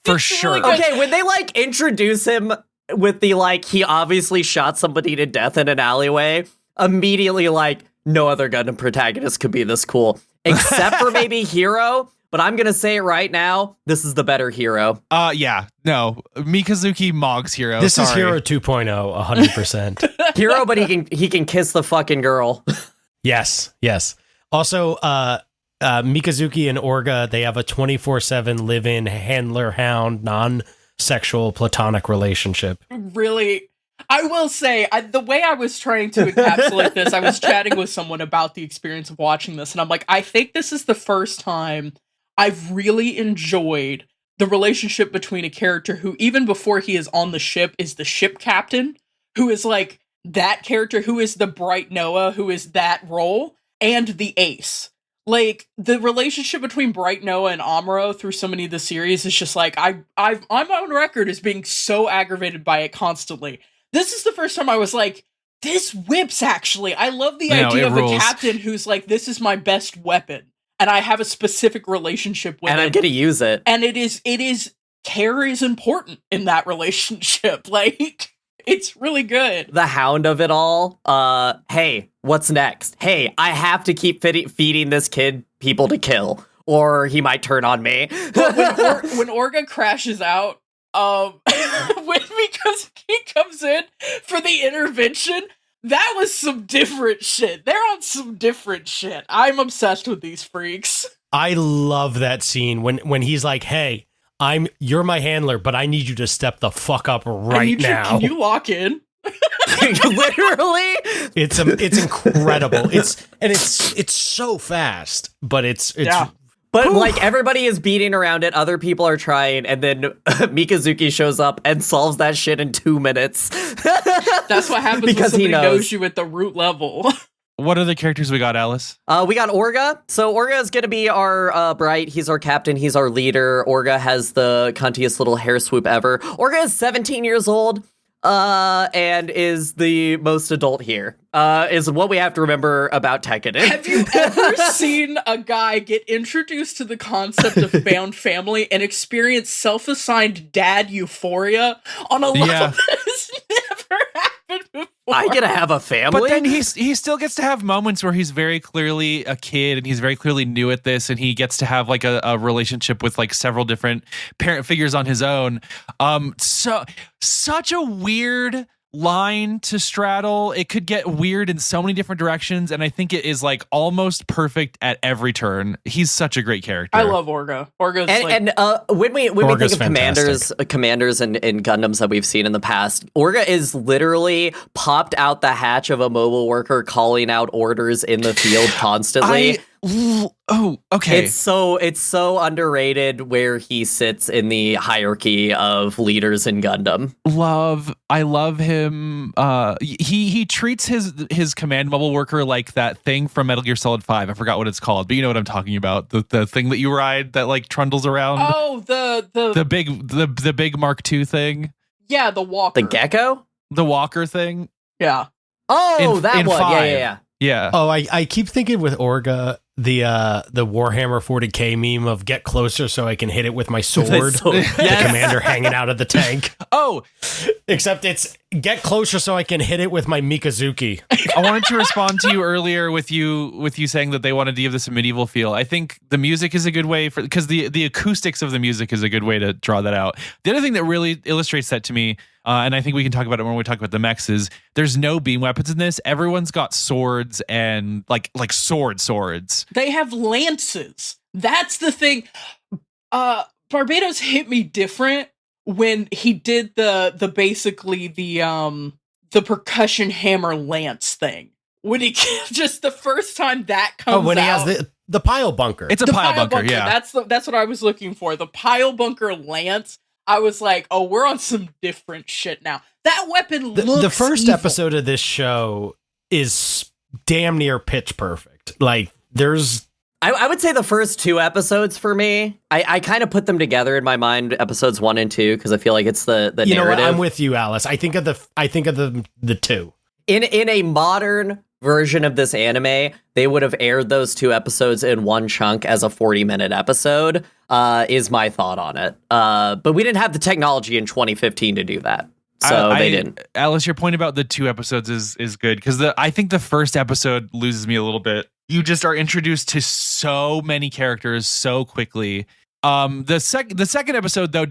S3: For
S4: It's
S3: sure.
S4: really good.
S1: Okay, when they like introduce him with the like, he obviously shot somebody to death in an alleyway, immediately like, no other Gundam protagonist could be this cool, except for maybe Hero. But I'm gonna say it right now, this is the better Hero.
S3: Yeah, no, Mikazuki Mog's Hero.
S5: This is
S3: sorry.
S5: Hero 2.0, 100%.
S1: Hero, but he can kiss the fucking girl.
S5: Yes. Also, Mikazuki and Orga, they have a 24/7 live-in handler-hound, non-sexual platonic relationship.
S4: Really, I will say, the way I was trying to encapsulate this, I was chatting with someone about the experience of watching this, and I'm like, I think this is the first time I've really enjoyed the relationship between a character who, even before he is on the ship, is the ship captain, who is like that character, who is the bright Noah, who is that role, and the ace. Like, the relationship between Bright Noah and Amuro through so many of the series is just like, I'm on record as being so aggravated by it constantly. This is the first time I was like, this whips, actually. I love the idea of
S3: rules.
S4: a captain who's like, this is my best weapon, and I have a specific relationship with
S1: And
S4: it.
S1: I'm gonna use it.
S4: And it is, care is important in that relationship. Like, it's really good.
S1: The hound of it all. Hey, what's next? Hey, I have to keep feeding this kid people to kill, or he might turn on me.
S4: But when Orga crashes out, because he comes in for the intervention, that was some different shit. They're on some different shit. I'm obsessed with these freaks.
S5: I love that scene when he's like, "Hey, you're my handler, but I need you to step the fuck up right now."
S4: Can you lock in?
S1: Literally,
S5: It's incredible. It's so fast, but it's
S4: Yeah.
S1: but like everybody is beating around it. Other people are trying, and then Mikazuki shows up and solves that shit in 2 minutes.
S4: That's what happens
S1: Because
S4: when
S1: he
S4: somebody
S1: knows.
S4: knows you at the root level.
S3: What other characters we got, Alice?
S1: We got Orga. So Orga is going to be our Bright. He's our captain. He's our leader. Orga has the cuntiest little hair swoop ever. Orga is 17 years old and is the most adult here, is what we have to remember about Tekkanen.
S4: Have you ever seen a guy get introduced to the concept of found family and experience self-assigned dad euphoria on a level
S3: Yeah.
S4: that has never happened before?
S1: I get to have a family?
S3: But then he still gets to have moments where he's very clearly a kid and he's very clearly new at this, and he gets to have like a relationship with like several different parent figures on his own. So such a weird line to straddle. It could get weird in so many different directions, and I think it is like almost perfect at every turn. He's such a great character.
S4: I love Orga. Orga's
S1: And when we
S5: Orga's
S1: think of commanders and Gundams that we've seen in the past, Orga is literally popped out the hatch of a mobile worker calling out orders in the field constantly.
S3: Okay.
S1: It's so underrated where he sits in the hierarchy of leaders in Gundam.
S3: I love him. He treats his command mobile worker like that thing from Metal Gear Solid 5. I forgot what it's called, but you know what I'm talking about. The thing that you ride that like trundles around.
S4: Oh, the
S3: big Mark II thing.
S4: yeah, the walker.
S1: The gecko?
S3: The walker thing.
S4: Yeah.
S1: Oh,
S3: In-
S1: that
S3: in
S1: one.
S3: 5.
S1: Yeah.
S3: Yeah.
S5: Oh, I keep thinking with Orga the Warhammer 40K meme of get closer so I can hit it with my sword.
S1: sword.
S5: The
S1: Yes.
S5: commander hanging out of the tank.
S3: Oh,
S5: Except it's get closer so I can hit it with my Mikazuki.
S3: I wanted to respond to you earlier with you saying that they wanted to give this a medieval feel. I think the music is a good way because the acoustics of the music is a good way to draw that out. The other thing that really illustrates that to me, and I think we can talk about it when we talk about the mechs, is there's no beam weapons in this. Everyone's got swords and like swords.
S4: They have lances. That's the thing. Barbatos hit me different when he did the basically the percussion hammer lance thing. When he just the first time that comes out.
S5: When he has the pile bunker.
S3: It's a
S4: The
S3: pile bunker, yeah.
S4: That's what I was looking for. The pile bunker lance. I was like, oh, we're on some different shit now. That weapon looks
S5: The first
S4: evil.
S5: episode of this show is damn near pitch perfect. Like, there's...
S1: I would say the first 2 episodes for me, I kind of put them together in my mind, episodes 1 and 2, because I feel like it's the
S5: You know what?
S1: narrative.
S5: I'm with you, Alice. I think of the 2.
S1: In a modern version of this anime, they would have aired those 2 episodes in one chunk as a 40-minute episode, is my thought on it. But we didn't have the technology in 2015 to do that. So they didn't.
S3: Alice, your point about the 2 episodes is good, because I think the first episode loses me a little bit. You just are introduced to so many characters so quickly. The second episode though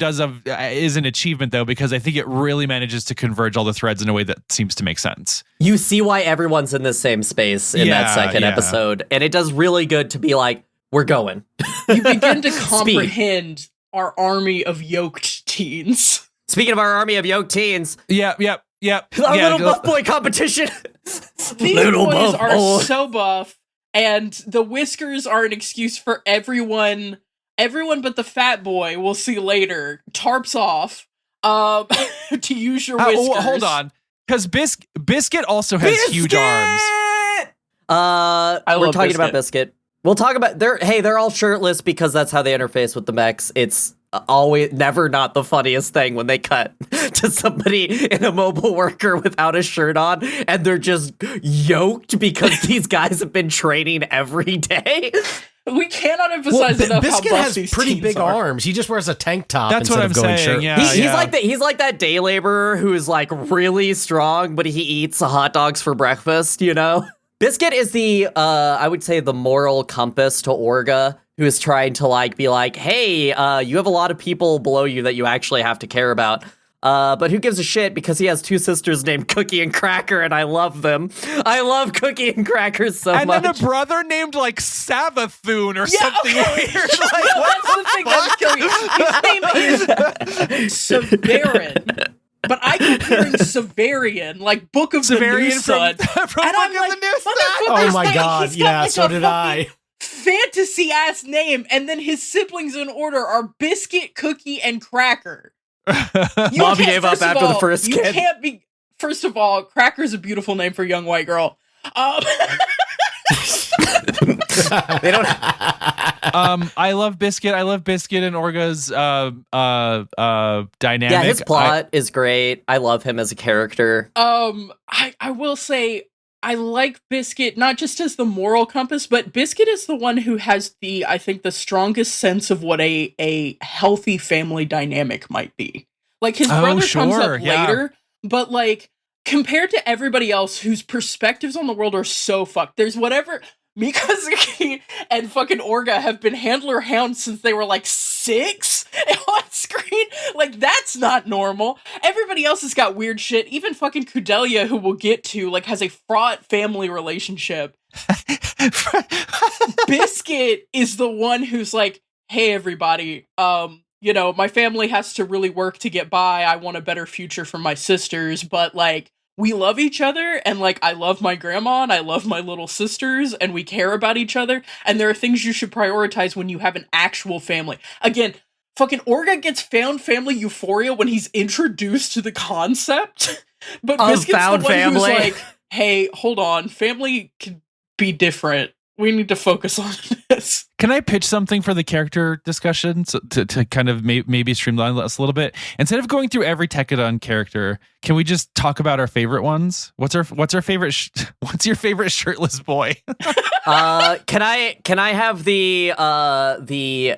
S3: is an achievement though, because I think it really manages to converge all the threads in a way that seems to make sense.
S1: You see why everyone's in the same space in that second episode, and it does really good to be like, we're going.
S4: You begin to comprehend our army of yoked teens.
S1: Speaking of our army of yoked teens,
S3: Yep.
S1: our little buff boy competition.
S4: These
S1: Little
S4: boys
S1: buff
S4: are
S1: boy.
S4: so buff, and the whiskers are an excuse for everyone. Everyone but the fat boy, we'll see later, tarps off to use your whiskers.
S3: Hold on, because Biscuit also has huge arms.
S1: We're
S4: love
S1: talking about
S4: Biscuit.
S1: Biscuit. We'll talk about they're all shirtless because that's how they interface with the mechs. It's always never not the funniest thing when they cut to somebody in a mobile worker without a shirt on and they're just yoked because these guys have been training every day.
S4: We cannot emphasize enough
S5: Biscuit
S4: how buff
S5: has
S4: these
S5: pretty
S4: teens
S5: big
S4: are.
S5: arms. He just wears a tank top.
S3: That's
S5: instead
S3: what
S5: of
S3: I'm
S5: going
S3: saying.
S5: shirt.
S3: Yeah,
S1: He's like that day laborer who's like really strong, but he eats hot dogs for breakfast, you know? Biscuit is the I would say the moral compass to Orga, who is trying to like be like, hey, you have a lot of people below you that you actually have to care about. But who gives a shit, because he has 2 sisters named Cookie and Cracker, and I love them. I love Cookie and Cracker so much.
S3: And then a brother named like Savathoon or something weird. Like,
S4: No, that's the thing that's killing me. His name is Severin. But I keep hearing Severian, like Book of the New
S3: Severian
S4: Sun.
S3: from
S4: And I'm
S3: Book of
S4: like,
S3: the New Sun.
S5: Oh my god!
S4: He's got
S5: Yeah,
S4: like
S5: so
S4: a
S5: did
S4: fucking
S5: I.
S4: fantasy ass name, and then his siblings in order are Biscuit, Cookie, and Cracker. You
S1: Mommy
S4: can't-
S1: gave up
S4: first of
S1: after the
S4: all,
S1: first
S4: you
S1: kid.
S4: can't be. First of all, Cracker's a beautiful name for a young white girl.
S1: They don't.
S3: I love Biscuit. I love Biscuit and Orga's dynamic.
S1: Yeah, his plot is great. I love him as a character.
S4: I will say I like Biscuit not just as the moral compass, but Biscuit is the one who has I think the strongest sense of what a healthy family dynamic might be. Like his brother comes up later, but like compared to everybody else whose perspectives on the world are so fucked, there's whatever Mikazuki and fucking Orga have been handler hounds since they were like 6 on screen. Like, that's not normal. Everybody else has got weird shit. Even fucking Kudelia, who we'll get to, like, has a fraught family relationship. Biscuit is the one who's like, hey, everybody, you know, my family has to really work to get by. I want a better future for my sisters, but, like, we love each other, and, like, I love my grandma, and I love my little sisters, and we care about each other, and there are things you should prioritize when you have an actual family. Again, fucking Orga gets found family euphoria when he's introduced to the concept, but
S1: Of
S4: Biscuit's
S1: found
S4: the one
S1: family.
S4: who's like, hey, hold on, family can be different. We need to focus on this.
S3: Can I pitch something for the character discussion to kind of maybe streamline us a little bit? Instead of going through every Tekadon character, can we just talk about our favorite ones? What's our favorite? What's your favorite shirtless boy?
S1: Can I have the I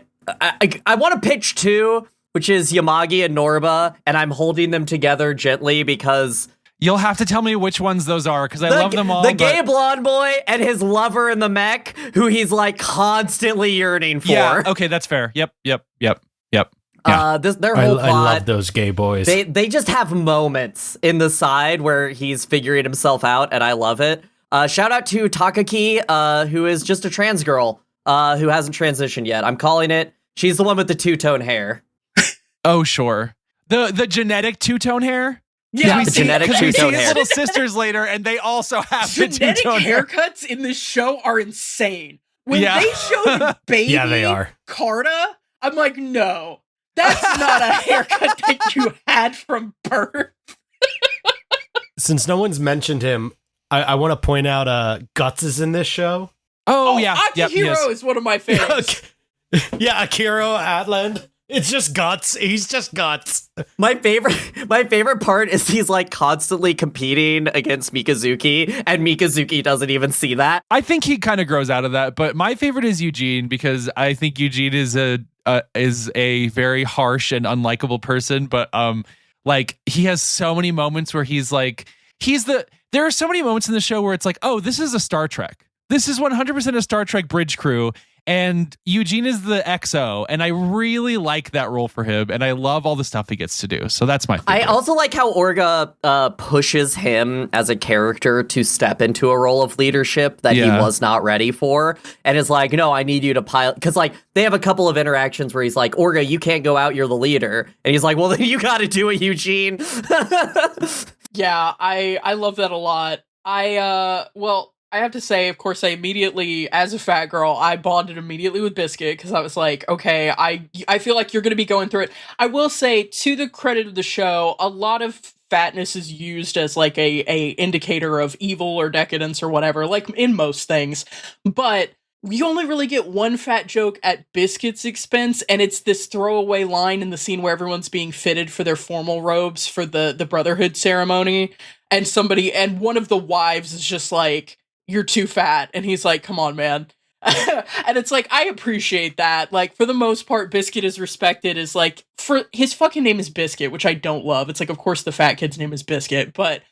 S1: want to pitch 2, which is Yamagi and Norba, and I'm holding them together gently because
S3: You'll have to tell me which ones those are, because I love them all.
S1: The gay blonde boy and his lover in the mech, who he's like constantly yearning for.
S3: Yeah, okay, that's fair. Yep. Yeah.
S1: Their whole
S5: I
S1: plot.
S5: love those gay boys.
S1: They just have moments in the side where he's figuring himself out, and I love it. Shout out to Takaki, who is just a trans girl who hasn't transitioned yet. I'm calling it. She's the one with the 2-tone hair.
S3: Oh, sure. The genetic 2-tone hair?
S1: Yeah, the genetic
S3: we see
S1: 2-tone
S3: his
S1: hair.
S3: little sisters later, and they also have the
S4: Genetic
S3: 2-tone hair.
S4: haircuts in this show are insane. When
S3: Yeah.
S4: they showed baby
S5: Yeah, they are.
S4: Carta, I'm like, no. That's not a haircut that you had from birth.
S5: Since no one's mentioned him, I want to point out Guts is in this show.
S3: Oh yeah,
S4: Akihiro is one of my favorites.
S5: Yeah, Akiro Atland. It's just Guts. He's just Guts.
S1: My favorite part is he's like constantly competing against Mikazuki, and Mikazuki doesn't even see that.
S3: I think he kind of grows out of that, but my favorite is Eugene because I think Eugene is a very harsh and unlikable person, but like he has so many moments where he's like there are so many moments in the show where it's like, oh, this is a Star Trek. This is 100% a Star Trek bridge crew. And Eugene is the XO, and I really like that role for him, and I love all the stuff he gets to do. So that's my favorite.
S1: I also like how Orga pushes him as a character to step into a role of leadership that he was not ready for, and is like, no, I need you to pilot. Because like they have a couple of interactions where he's like, Orga, you can't go out, you're the leader. And he's like, well, then you got to do it, Eugene.
S4: Yeah, I love that a lot. I have to say, of course, I immediately, as a fat girl, I bonded immediately with Biscuit because I was like, okay, I feel like you're going to be going through it. I will say, to the credit of the show, a lot of fatness is used as like a indicator of evil or decadence or whatever, like in most things. But you only really get one fat joke at Biscuit's expense, and it's this throwaway line in the scene where everyone's being fitted for their formal robes for the Brotherhood ceremony, and one of the wives is just like, you're too fat, and he's like, come on, man. And it's like, I appreciate that. Like, for the most part, Biscuit is respected as like, for his fucking name is Biscuit, which I don't love. It's like, of course the fat kid's name is Biscuit, but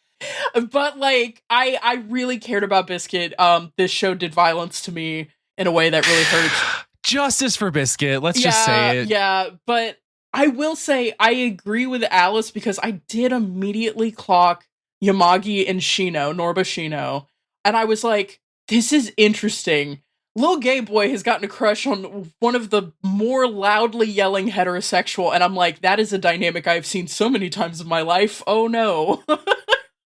S4: like, I really cared about Biscuit. This show did violence to me in a way that really hurts.
S3: Justice for Biscuit, let's just say it.
S4: Yeah, but I will say I agree with Alice because I did immediately clock Yamagi and Norba Shino. And I was like, this is interesting. Little gay boy has gotten a crush on one of the more loudly yelling heterosexual. And I'm like, that is a dynamic I've seen so many times in my life. Oh no.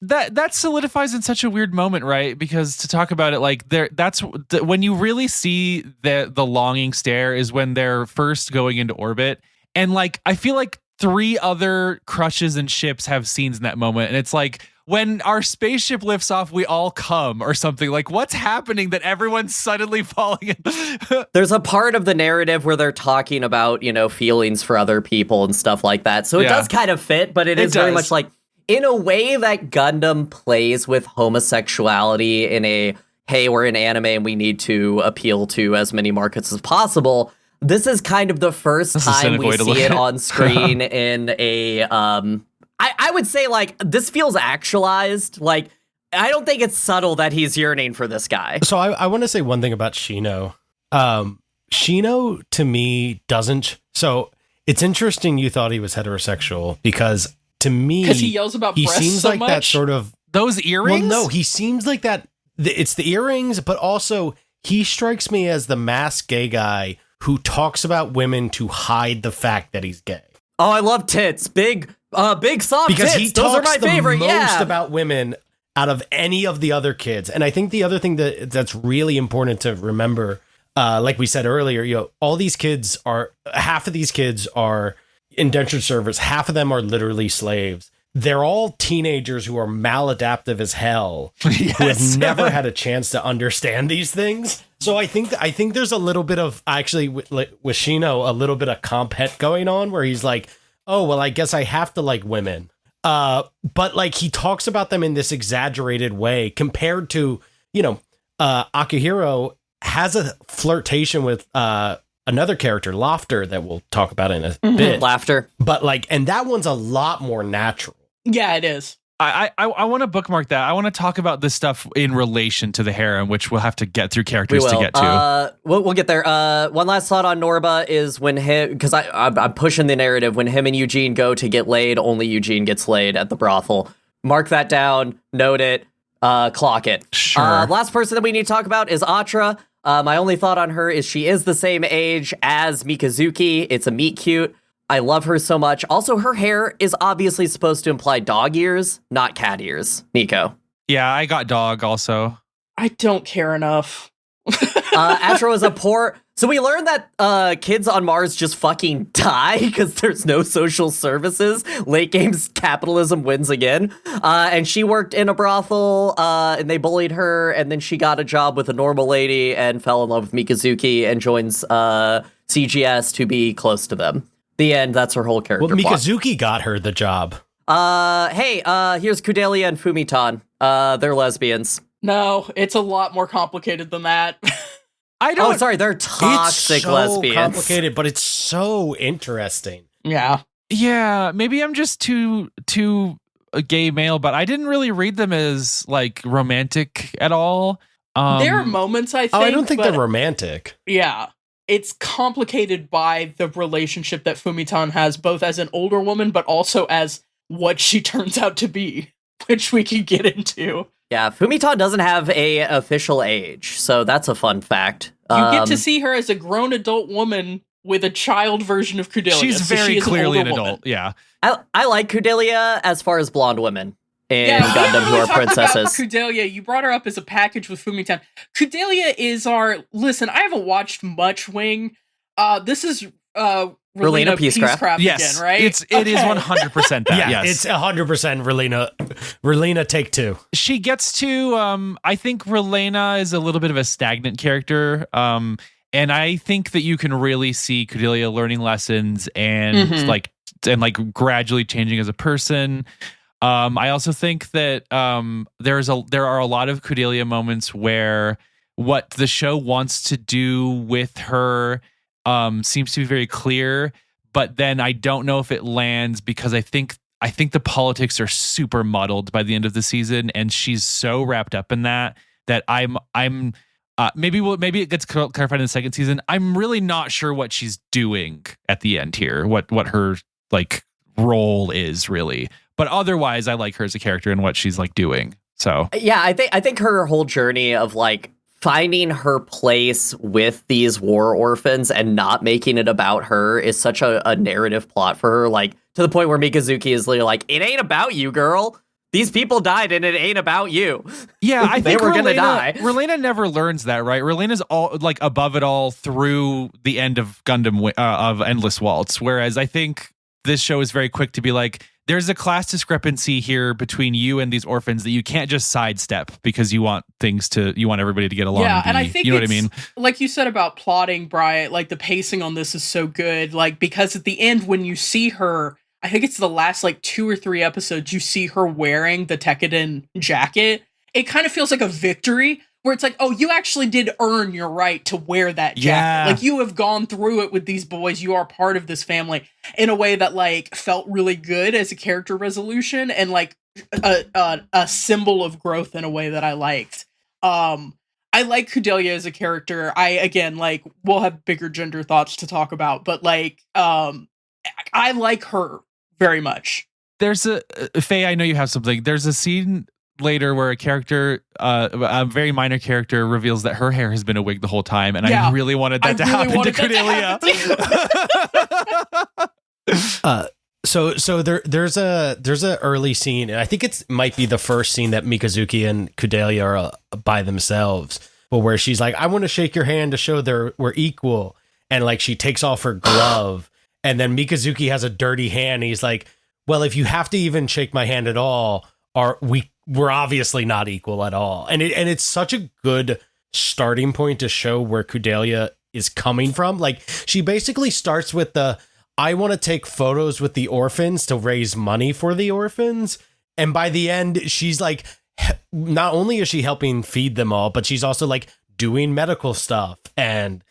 S3: That solidifies in such a weird moment, right? Because to talk about it, like when you really see the longing stare is when they're first going into orbit. And like, I feel like 3 other crushes and ships have scenes in that moment. And it's like, when our spaceship lifts off, we all come or something. Like, what's happening that everyone's suddenly falling in?
S1: There's a part of the narrative where they're talking about, feelings for other people and stuff like that. So it does kind of fit, but it is very much like, in a way that Gundam plays with homosexuality in a, hey, we're in anime and we need to appeal to as many markets as possible. This is kind of the first time we see it on screen in a... I would say, like, this feels actualized. Like, I don't think it's subtle that he's yearning for this guy.
S5: So I want to say one thing about Shino. Shino, to me, doesn't... So, it's interesting you thought he was heterosexual, because, to me...
S4: Because he yells about breasts
S5: seems
S4: so
S5: like
S4: much?
S5: that sort of...
S3: Those earrings?
S5: Well, no, he seems like that... It's the earrings, but also, he strikes me as the masked gay guy who talks about women to hide the fact that he's gay.
S1: Oh, I love tits. Big soft
S5: because
S1: tits.
S5: He
S1: Those are my
S5: the
S1: favorite.
S5: Most about women out of any of the other kids. And I think the other thing that's really important to remember, like we said earlier, all these kids half of these kids are indentured servants. Half of them are literally slaves. They're all teenagers who are maladaptive as hell,
S3: yes.
S5: who have never had a chance to understand these things. So I think there's a little bit of, actually, with Shino, a little bit of comp het going on where he's like, oh, well, I guess I have to like women. But like he talks about them in this exaggerated way compared to, Akihiro has a flirtation with another character, Laughter, that we'll talk about in a bit.
S1: Laughter.
S5: But like, and that one's a lot more natural.
S4: Yeah, it is.
S3: I want to bookmark that. I want to talk about this stuff in relation to the harem, which we'll have to get through characters to get to.
S1: We'll get there. One last thought on Norba is when because I'm pushing the narrative. When him and Eugene go to get laid, only Eugene gets laid at the brothel. Mark that down. Note it. Clock it.
S3: Sure.
S1: Last person that we need to talk about is Atra. My only thought on her is she is the same age as Mikazuki. It's a meet cute. I love her so much. Also, her hair is obviously supposed to imply dog ears, not cat ears. Nico.
S3: Yeah, I got dog also.
S4: I don't care enough.
S1: Atra was a poor... So we learned that kids on Mars just fucking die because there's no social services. Late game's capitalism wins again. And she worked in a brothel, and they bullied her, and then she got a job with a normal lady and fell in love with Mikazuki and joins CGS to be close to them. The end, that's her whole character
S5: Well,
S1: plot.
S5: Mikazuki got her the job.
S1: Here's Kudelia and Fumitan. They're lesbians.
S4: No, it's a lot more complicated than that.
S3: I don't.
S1: Oh, sorry, they're toxic
S5: It's so
S1: lesbians.
S5: complicated, but it's so interesting.
S4: Yeah.
S3: Yeah, maybe I'm just too a gay male, but I didn't really read them as like romantic at all.
S4: There are moments, I think.
S5: Oh, I don't think
S4: but
S5: they're romantic.
S4: yeah. It's complicated by the relationship that Fumitan has, both as an older woman, but also as what she turns out to be, which we can get into.
S1: Yeah, Fumitan doesn't have a official age, so that's a fun fact.
S4: You get to see her as a grown adult woman with a child version of Kudelia.
S3: She's
S4: so
S3: very
S4: she is
S3: clearly an
S4: older
S3: adult.
S4: woman.
S3: Yeah.
S1: I like Kudelia as far as blonde women in
S4: Yeah,
S1: Gundam who are princesses.
S4: Kudelia, you brought her up as a package with Fumitan. Kudelia is our... Listen, I haven't watched much Wing. This is Relina Peacecraft
S3: Yes,
S4: again, right?
S3: it is 100% that.
S5: Yeah,
S3: yes.
S5: it's 100% Relina take two.
S3: She gets to I think Relena is a little bit of a stagnant character, and I think that you can really see Cordelia learning lessons and like gradually changing as a person. I also think that there are a lot of Cordelia moments where what the show wants to do with her seems to be very clear, but then I don't know if it lands because I think the politics are super muddled by the end of the season, and she's so wrapped up in that I'm maybe it gets clarified in the second season. I'm really not sure what she's doing at the end here, what her like role is really. But otherwise, I like her as a character and what she's like doing. So
S1: Yeah, I think her whole journey of like finding her place with these war orphans and not making it about her is such a narrative plot for her. Like to the point where Mikazuki is literally like, "It ain't about you, girl. These people died and it ain't about you."
S3: yeah, I
S1: They
S3: think
S1: were gonna die.
S3: Relena never learns that, right? Relena's all like above it all through the end of Gundam of Endless Waltz, whereas I think this show is very quick to be like, there's a class discrepancy here between you and these orphans that you can't just sidestep because you want everybody to get along.
S4: Yeah, and I think
S3: you know what I mean?
S4: Like you said about plotting, Brian, like the pacing on this is so good. Like, because at the end, when you see her, I think it's the last like 2 or 3 episodes, you see her wearing the Tekkaden jacket. It kind of feels like a victory where it's like, oh, you actually did earn your right to wear that jacket.
S3: Yeah.
S4: Like, you have gone through it with these boys. You are part of this family in a way that like felt really good as a character resolution and like a symbol of growth in a way that I liked. I like Kudelia as a character. We'll have bigger gender thoughts to talk about, but like, I like her very much.
S3: There's Faye, I know you have something. There's a scene later where a character, a very minor character, reveals that her hair has been a wig the whole time, and I really wanted that to happen to Cordelia.
S5: So there's a early scene, and I think it might be the first scene that Mikazuki and Kudelia are by themselves, but where she's like, "I want to shake your hand to show we're equal," and like she takes off her glove, and then Mikazuki has a dirty hand. And he's like, "Well, if you have to even shake my hand at all, we're obviously not equal at all." And it's such a good starting point to show where Kudelia is coming from. Like, she basically starts with I want to take photos with the orphans to raise money for the orphans. And by the end, she's like, not only is she helping feed them all, but she's also like doing medical stuff and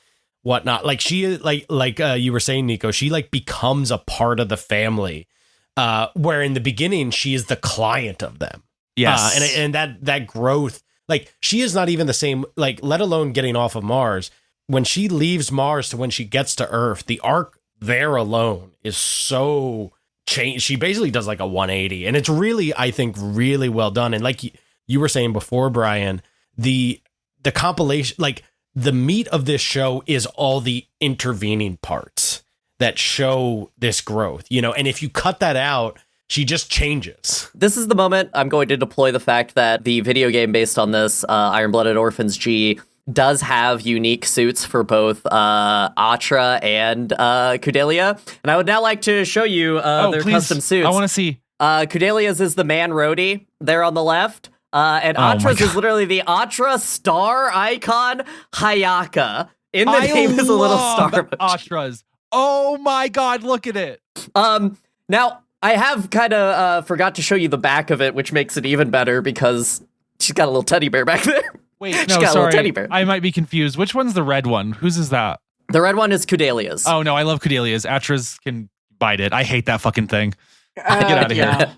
S5: whatnot. Like, she like you were saying, Nico, she like becomes a part of the family. Where in the beginning she is the client of them.
S3: Yes.
S5: And that growth, like, she is not even the same, like, let alone getting off of Mars. When she leaves Mars to when she gets to Earth, the arc there alone is so changed. She basically does like a 180, and it's really, I think, really well done. And like you were saying before, Brian, the compilation, like the meat of this show is all the intervening parts that show this growth, and if you cut that out, she just changes.
S1: This is the moment I'm going to deploy the fact that the video game based on this, Iron-Blooded Orphans G, does have unique suits for both Atra and Kudelia. And I would now like to show you their
S3: please.
S1: custom suits.
S3: I want to see.
S1: Kudelia's is the man roadie there on the left. And Atra's is literally the Atra star icon Hayaka. In the name is a little star emoji.
S3: Atra's. Oh my god, look at it.
S1: Now, I have kind of forgot to show you the back of it, which makes it even better because she's got a little teddy bear back there.
S3: Wait,
S1: She's
S3: no,
S1: got a little teddy
S3: sorry.
S1: bear.
S3: I might be confused. Which one's the red one? Whose is that?
S1: The red one is Kudelia's.
S3: Oh no, I love Kudelia's. Atra's can bite it. I hate that fucking thing. Get out of here.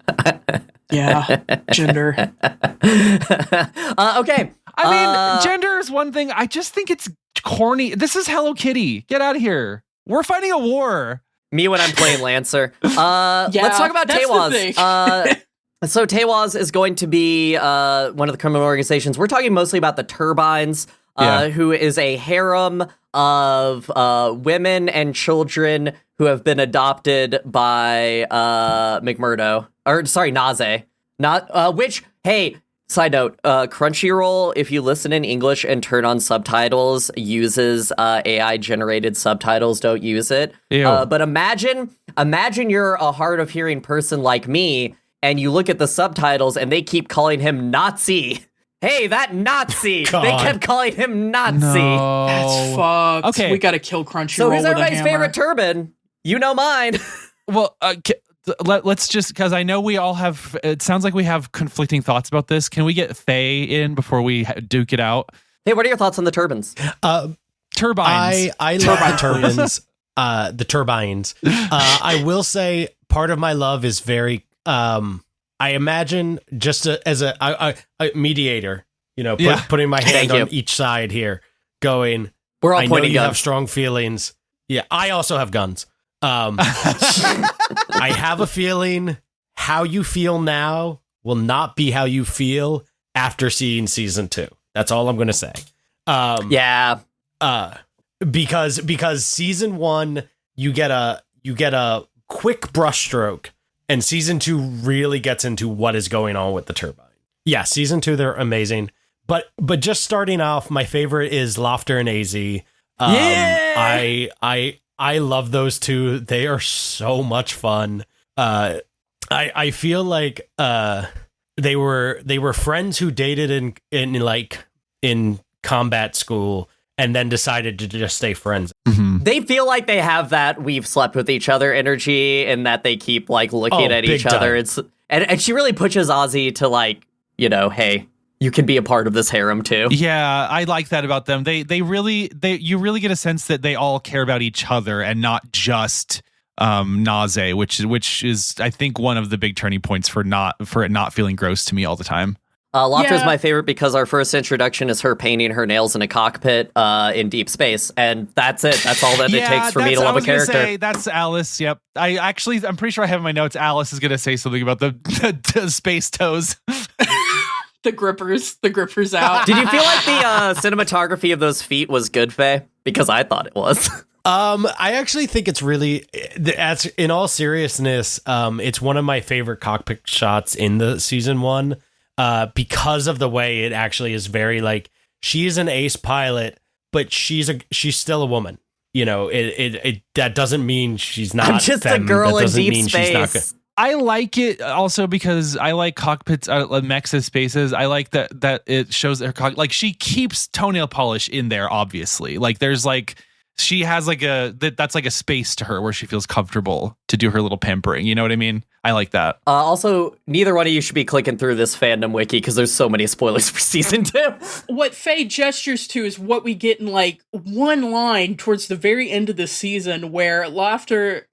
S4: Yeah, gender.
S1: Okay.
S3: I mean, gender is one thing. I just think it's corny. This is Hello Kitty. Get out of here. We're fighting a war.
S1: Me when I'm playing Lancer. Let's talk about
S4: that's the
S1: Tewaz. So Tewaz is going to be one of the criminal organizations. We're talking mostly about the Turbines, who is a harem of women and children who have been adopted by McMurdo. Or, sorry, Naze. Which, hey, side note, Crunchyroll, if you listen in English and turn on subtitles, uses AI-generated subtitles. Don't use it. But imagine you're a hard-of-hearing person like me, and you look at the subtitles, and they keep calling him Nazi. Hey, that Nazi!
S5: God.
S1: They kept calling him Nazi.
S3: No.
S4: That's fucked.
S3: Okay.
S4: We gotta kill Crunchyroll.
S1: So who's
S4: with a
S1: everybody's
S4: hammer.
S1: favorite turban? You know mine.
S3: Well, let's just, because I know we all have, it sounds like we have conflicting thoughts about this. Can we get Faye in before we duke it out?
S1: Hey, what are your thoughts on the turbans?
S3: Turbines.
S5: I love the turbines. The turbines. I will say part of my love is very. I imagine just as a mediator, putting my hand on each side here, going.
S1: We're all
S5: I know
S1: pointing
S5: you
S1: guns.
S5: have strong feelings. Yeah, I also have guns. I have a feeling how you feel now will not be how you feel after seeing season 2. That's all I'm going to say.
S1: Yeah.
S5: Because season 1 you get a quick brushstroke, and season 2 really gets into what is going on with the turbine. Yeah, season 2 they're amazing, but just starting off, my favorite is Lofter and AZ. I love those two. They are so much fun. I feel like they were friends who dated in combat school and then decided to just stay friends.
S3: Mm-hmm.
S1: They feel like they have that we've slept with each other energy, and that they keep looking at each other. It's and she really pushes Ozzy to hey, you can be a part of this harem too.
S3: Yeah, I like that about them. You really get a sense that they all care about each other and not just Naze, which is I think one of the big turning points for it not feeling gross to me all the time.
S1: Lofter's my favorite because our first introduction is her painting her nails in a cockpit in deep space, and that's it. That's all that it takes for me to love a character.
S3: That's Alice. Yep. I'm pretty sure I have in my notes. Alice is going to say something about the space toes.
S4: The grippers out.
S1: Did you feel like the cinematography of those feet was good, Faye? Because I thought it was.
S5: I actually think it's really, in all seriousness, it's one of my favorite cockpit shots in the season 1. Because of the way it actually is very she is an ace pilot, but she's still a woman. That doesn't mean she's not.
S1: I'm just a girl in deep space.
S3: I like it also because I like cockpits, mechs as spaces. I like that it shows her she keeps toenail polish in there. Obviously, there's she has that's a space to her where she feels comfortable to do her little pampering. You know what I mean? I like that.
S1: Also, neither one of you should be clicking through this fandom wiki because there's so many spoilers for season 2.
S4: What Faye gestures to is what we get in one line towards the very end of the season where Laughter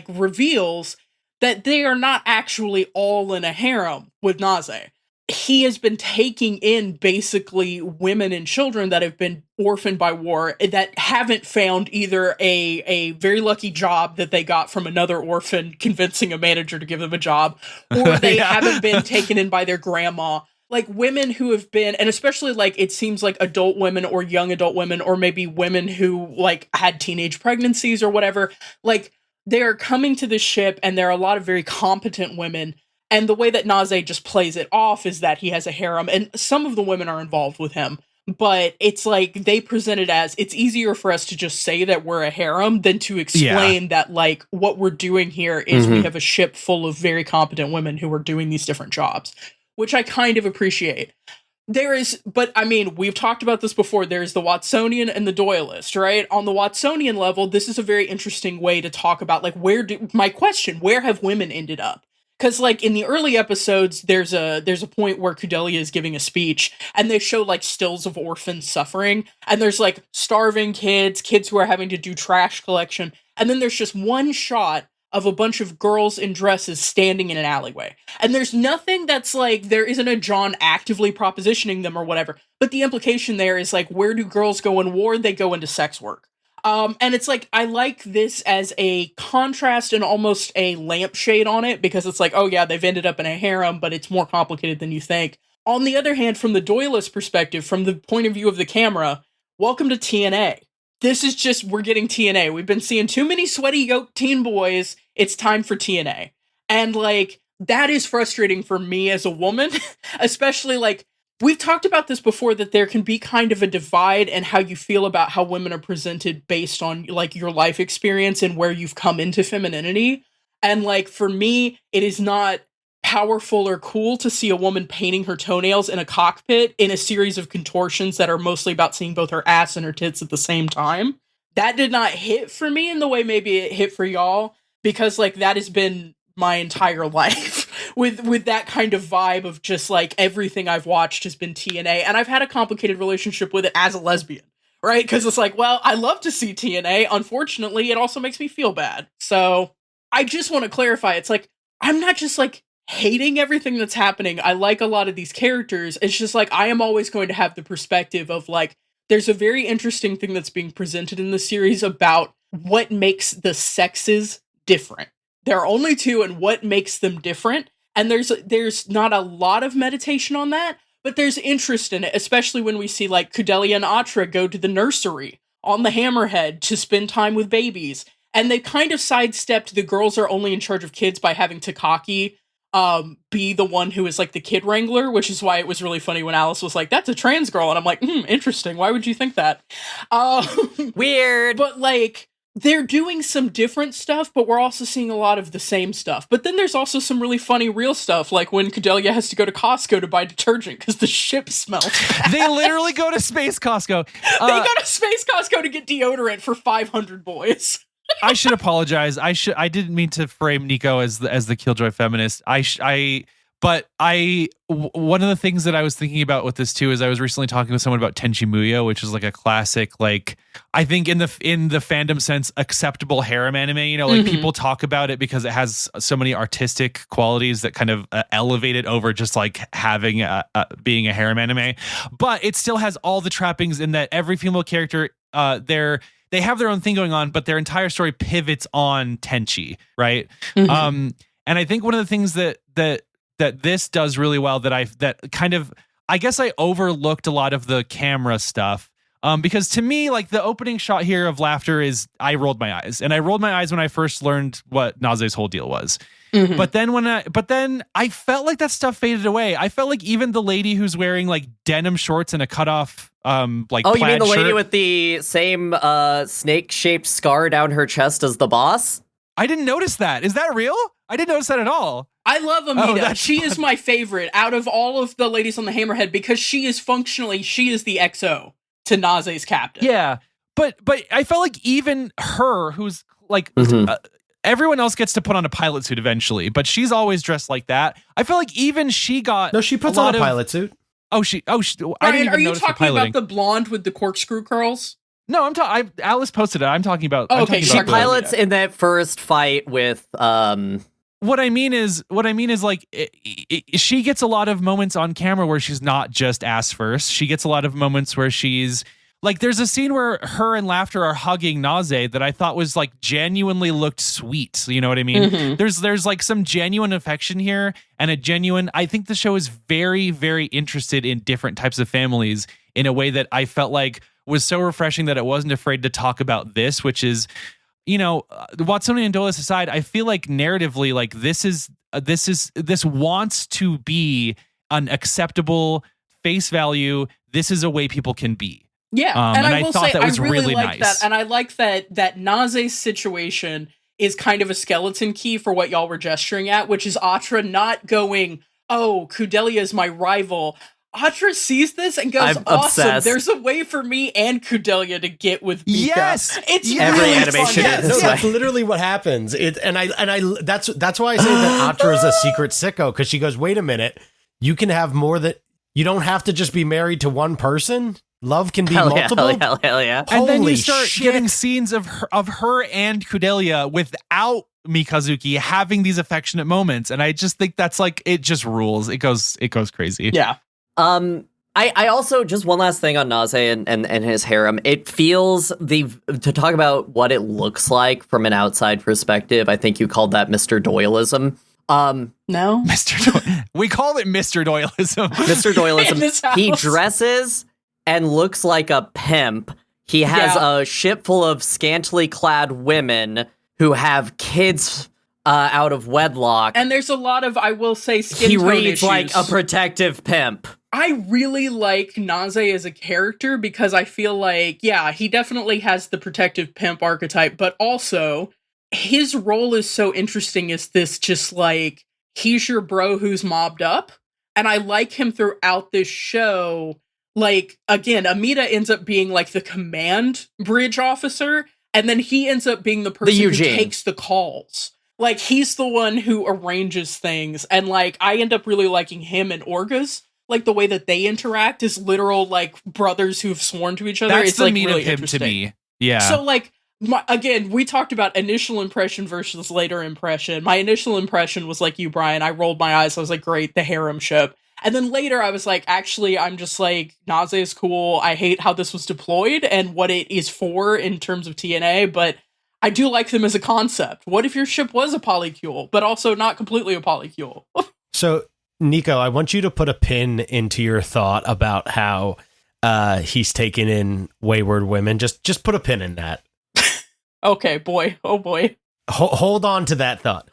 S4: reveals that they are not actually all in a harem with Naze. He has been taking in basically women and children that have been orphaned by war that haven't found either a very lucky job that they got from another orphan convincing a manager to give them a job, or they haven't been taken in by their grandma. Women who have been, and especially it seems like adult women or young adult women, or maybe women who had teenage pregnancies or whatever, they are coming to this ship, and there are a lot of very competent women. And the way that Naze just plays it off is that he has a harem, and some of the women are involved with him. but it's like they present it as it's easier for us to just say that we're a harem than to explain that like what we're doing here is we have a ship full of very competent women who are doing these different jobs, which I kind of appreciate. But I mean, we've talked about this before. There's the Watsonian and the Doyleist, right? On the Watsonian level, this is a very interesting way to talk about like where have women ended up? Because like in the early episodes, there's a point where Kudelia is giving a speech and they show like stills of orphans suffering, and there's like starving kids who are having to do trash collection, and then there's just one shot of a bunch of girls in dresses standing in an alleyway. And there's nothing that's like, there isn't a John actively propositioning them or whatever, but the implication there is like, where do girls go in war? They go into sex work. And it's like, I like this as a contrast and almost a lampshade on it, because it's like, oh yeah, they've ended up in a harem, but it's more complicated than you think. On the other hand, from the Doyleist perspective, from the point of view of the camera, welcome to TNA. This is just, we're getting TNA. We've been seeing too many sweaty yoked teen boys. It's time for TNA. And like, that is frustrating for me as a woman, especially like, we've talked about this before, that there can be kind of a divide in how you feel about how women are presented based on like your life experience and where you've come into femininity. And like, for me, it is not powerful or cool to see a woman painting her toenails in a cockpit in a series of contortions that are mostly about seeing both her ass and her tits at the same time. That did not hit for me in the way maybe it hit for y'all, because like that has been my entire life with that kind of vibe of just like everything I've watched has been TNA, and I've had a complicated relationship with it as a lesbian, right? Because it's like, well, I love to see TNA. Unfortunately, it also makes me feel bad. So I just want to clarify, it's like, I'm not just like hating everything that's happening. I like a lot of these characters. It's just like, I am always going to have the perspective of like, there's a very interesting thing that's being presented in the series about what makes the sexes different. There are only two, and what makes them different. And there's not a lot of meditation on that, but there's interest in it, especially when we see like Kudelia and Atra go to the nursery on the Hammerhead to spend time with babies. And they kind of sidestepped the girls are only in charge of kids by having Takaki be the one who is like the kid wrangler, which is why it was really funny when Alice was like, that's a trans girl. And I'm like, interesting. Why would you think that?
S1: Weird.
S4: But like, they're doing some different stuff, but we're also seeing a lot of the same stuff. But then there's also some really funny real stuff, like when Kudelia has to go to Costco to buy detergent because the ship smells bad.
S3: They literally go to Space Costco.
S4: They go to Space Costco to get deodorant for 500 boys.
S3: I should apologize. I didn't mean to frame Nico as the Killjoy feminist. One of the things that I was thinking about with this too is I was recently talking with someone about Tenchi Muyo, which is like a classic, like I think in the fandom sense, acceptable harem anime. You know, like people talk about it because it has so many artistic qualities that kind of elevate it over just like having being a harem anime. But it still has all the trappings in that every female character, they have their own thing going on, but their entire story pivots on Tenchi, right? And I think one of the things that this does really well I guess I overlooked a lot of the camera stuff. Because to me, like the opening shot here of Laughter is, I rolled my eyes, and I rolled my eyes when I first learned what Naze's whole deal was. But then I felt like that stuff faded away. I felt like even the lady who's wearing like denim shorts and a cutoff, like,
S1: oh, you mean the lady
S3: shirt,
S1: with the same snake-shaped scar down her chest as the boss?
S3: I didn't notice that. Is that real? I didn't notice that at all.
S4: I love Amita.
S3: Oh,
S4: she is my favorite out of all of the ladies on the Hammerhead, because she is the XO to Naze's captain.
S3: Yeah, but I felt like even her, who's like everyone else gets to put on a pilot suit eventually, but she's always dressed like that. I feel like even she got
S5: she puts on a pilot suit.
S3: I didn't even
S4: are you
S3: notice
S4: talking
S3: the
S4: about the blonde with the corkscrew curls?
S3: No, Alice posted it. I'm talking about.
S1: She pilots in that first fight with.
S3: What I mean is like she gets a lot of moments on camera where she's not just ass first. She gets a lot of moments where she's like, there's a scene where her and Laughter are hugging Naze that I thought was like genuinely looked sweet. You know what I mean? There's like some genuine affection here, and I think the show is very, very interested in different types of families in a way that I felt like was so refreshing that it wasn't afraid to talk about this, which is, you know, Watsoni and Doyleist aside, I feel like narratively, like this wants to be an acceptable face value this is a way people can be.
S4: Yeah,
S3: And
S4: and
S3: I
S4: will
S3: thought
S4: say
S3: that was
S4: I really
S3: really
S4: like
S3: nice.
S4: that, and I like that Naze's situation is kind of a skeleton key for what y'all were gesturing at, which is Atra not going, "Oh, Kudelia is my rival." Atra sees this and goes,
S1: I'm
S4: "Awesome!
S1: obsessed.
S4: There's a way for me and Kudelia to get with Mika."
S3: Yes!
S4: It's
S1: Every
S4: really
S1: animation
S4: fun.
S1: is.
S5: No,
S1: This
S5: that's
S1: way.
S5: literally what happens. That's why I say that Atra is a secret sicko, because she goes, wait a minute, you can have more than, you don't have to just be married to one person. Love can be
S1: Hell yeah,
S5: multiple.
S1: hell yeah.
S3: And then you
S5: Holy
S3: start
S5: shit.
S3: getting scenes of her and Kudelia without Mikazuki having these affectionate moments, and I just think that's like, it just rules. It goes crazy.
S4: Yeah.
S1: I also, just one last thing on Naze and his harem. It feels to talk about what it looks like from an outside perspective. I think you called that Mr. Doyleism.
S4: No.
S3: Mr. We call it Mr. Doyleism.
S1: Mr.
S4: In
S1: Doyleism.
S4: this
S1: He
S4: house.
S1: dresses and looks like a pimp. He has
S4: Yeah.
S1: a ship full of scantily clad women who have kids out of wedlock.
S4: And there's a lot of, I will say, skin
S1: He
S4: tone
S1: reads like a
S4: issues.
S1: protective pimp.
S4: I really like Naze as a character because I feel like, yeah, he definitely has the protective pimp archetype, but also his role is so interesting as this just like, he's your bro who's mobbed up. And I like him throughout this show. Like, again, Amita ends up being like the command bridge officer, and then he ends up being the person who
S1: Eugene.
S4: takes the calls. Like, he's the one who arranges things. And like, I end up really liking him and Orga's. Like, the way that they interact is literal, like, brothers who've sworn to each other.
S3: That's
S4: It's
S3: the
S4: like
S3: meat
S4: really
S3: of him to
S4: interesting.
S3: me. Yeah.
S4: So, like, again, we talked about initial impression versus later impression. My initial impression was like you, Brian. I rolled my eyes. I was like, great, the harem ship. And then later I was like, actually, I'm just like, Naze is cool. I hate how this was deployed and what it is for in terms of TNA, but I do like them as a concept. What if your ship was a polycule, but also not completely a polycule?
S5: So, Nico, I want you to put a pin into your thought about how he's taken in wayward women. Just put a pin in that.
S4: Okay, boy. Oh, boy.
S5: Hold on to that thought.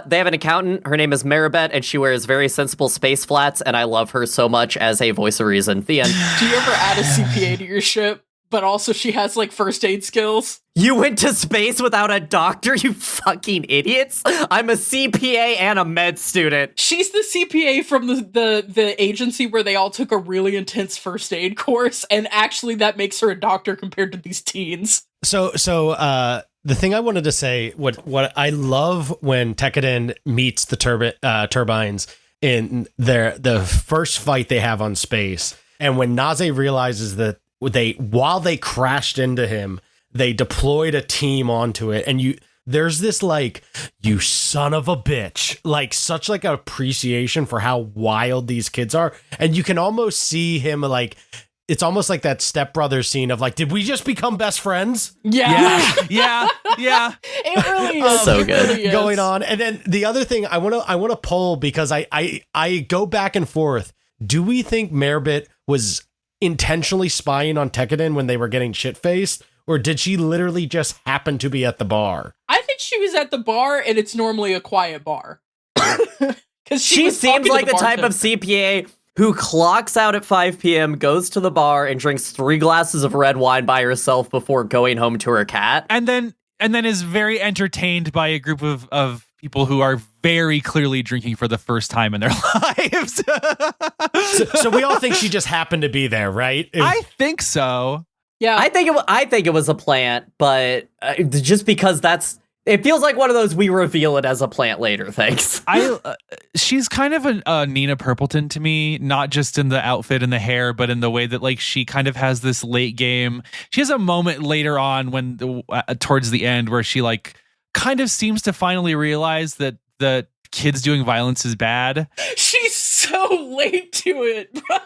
S1: They have an accountant. Her name is Maribet, and she wears very sensible space flats, and I love her so much as a voice of reason. The end.
S4: Do you ever add a CPA to your ship, but also she has, like, first aid skills?
S1: You went to space without a doctor, you fucking idiots? I'm a CPA and a med student.
S4: She's the CPA from the agency where they all took a really intense first aid course, and actually that makes her a doctor compared to these teens.
S5: So the thing I wanted to say, what I love when Tekkadan meets the turbines in the first fight they have on space, and when Naze realizes that while they crashed into him, they deployed a team onto it, and there's this like, you son of a bitch, like such like appreciation for how wild these kids are, and you can almost see him like. It's almost like that Step Brothers scene of like, did we just become best friends?
S4: Yeah.
S3: yeah.
S4: It really is.
S1: So
S4: It
S1: good.
S4: really is.
S5: Going on. And then the other thing I want to poll, because I go back and forth. Do we think Maribet was intentionally spying on Tekkadan when they were getting shit-faced? Or did she literally just happen to be at the bar?
S4: I think she was at the bar, and it's normally a quiet bar. Because
S1: She seems like the type of CPA who clocks out at 5 p.m., goes to the bar, and drinks 3 glasses of red wine by herself before going home to her cat.
S3: And then is very entertained by a group of people who are very clearly drinking for the first time in their lives.
S5: So we all think she just happened to be there, right?
S3: I think so.
S4: Yeah.
S1: I think it was a plant, but just because it feels like one of those we reveal it as a plant later things.
S3: She's kind of a Nina Purpleton to me, not just in the outfit and the hair, but in the way that like she kind of has this late game. She has a moment later on when towards the end where she like kind of seems to finally realize that the kids doing violence is bad.
S4: She's so late to it, brother.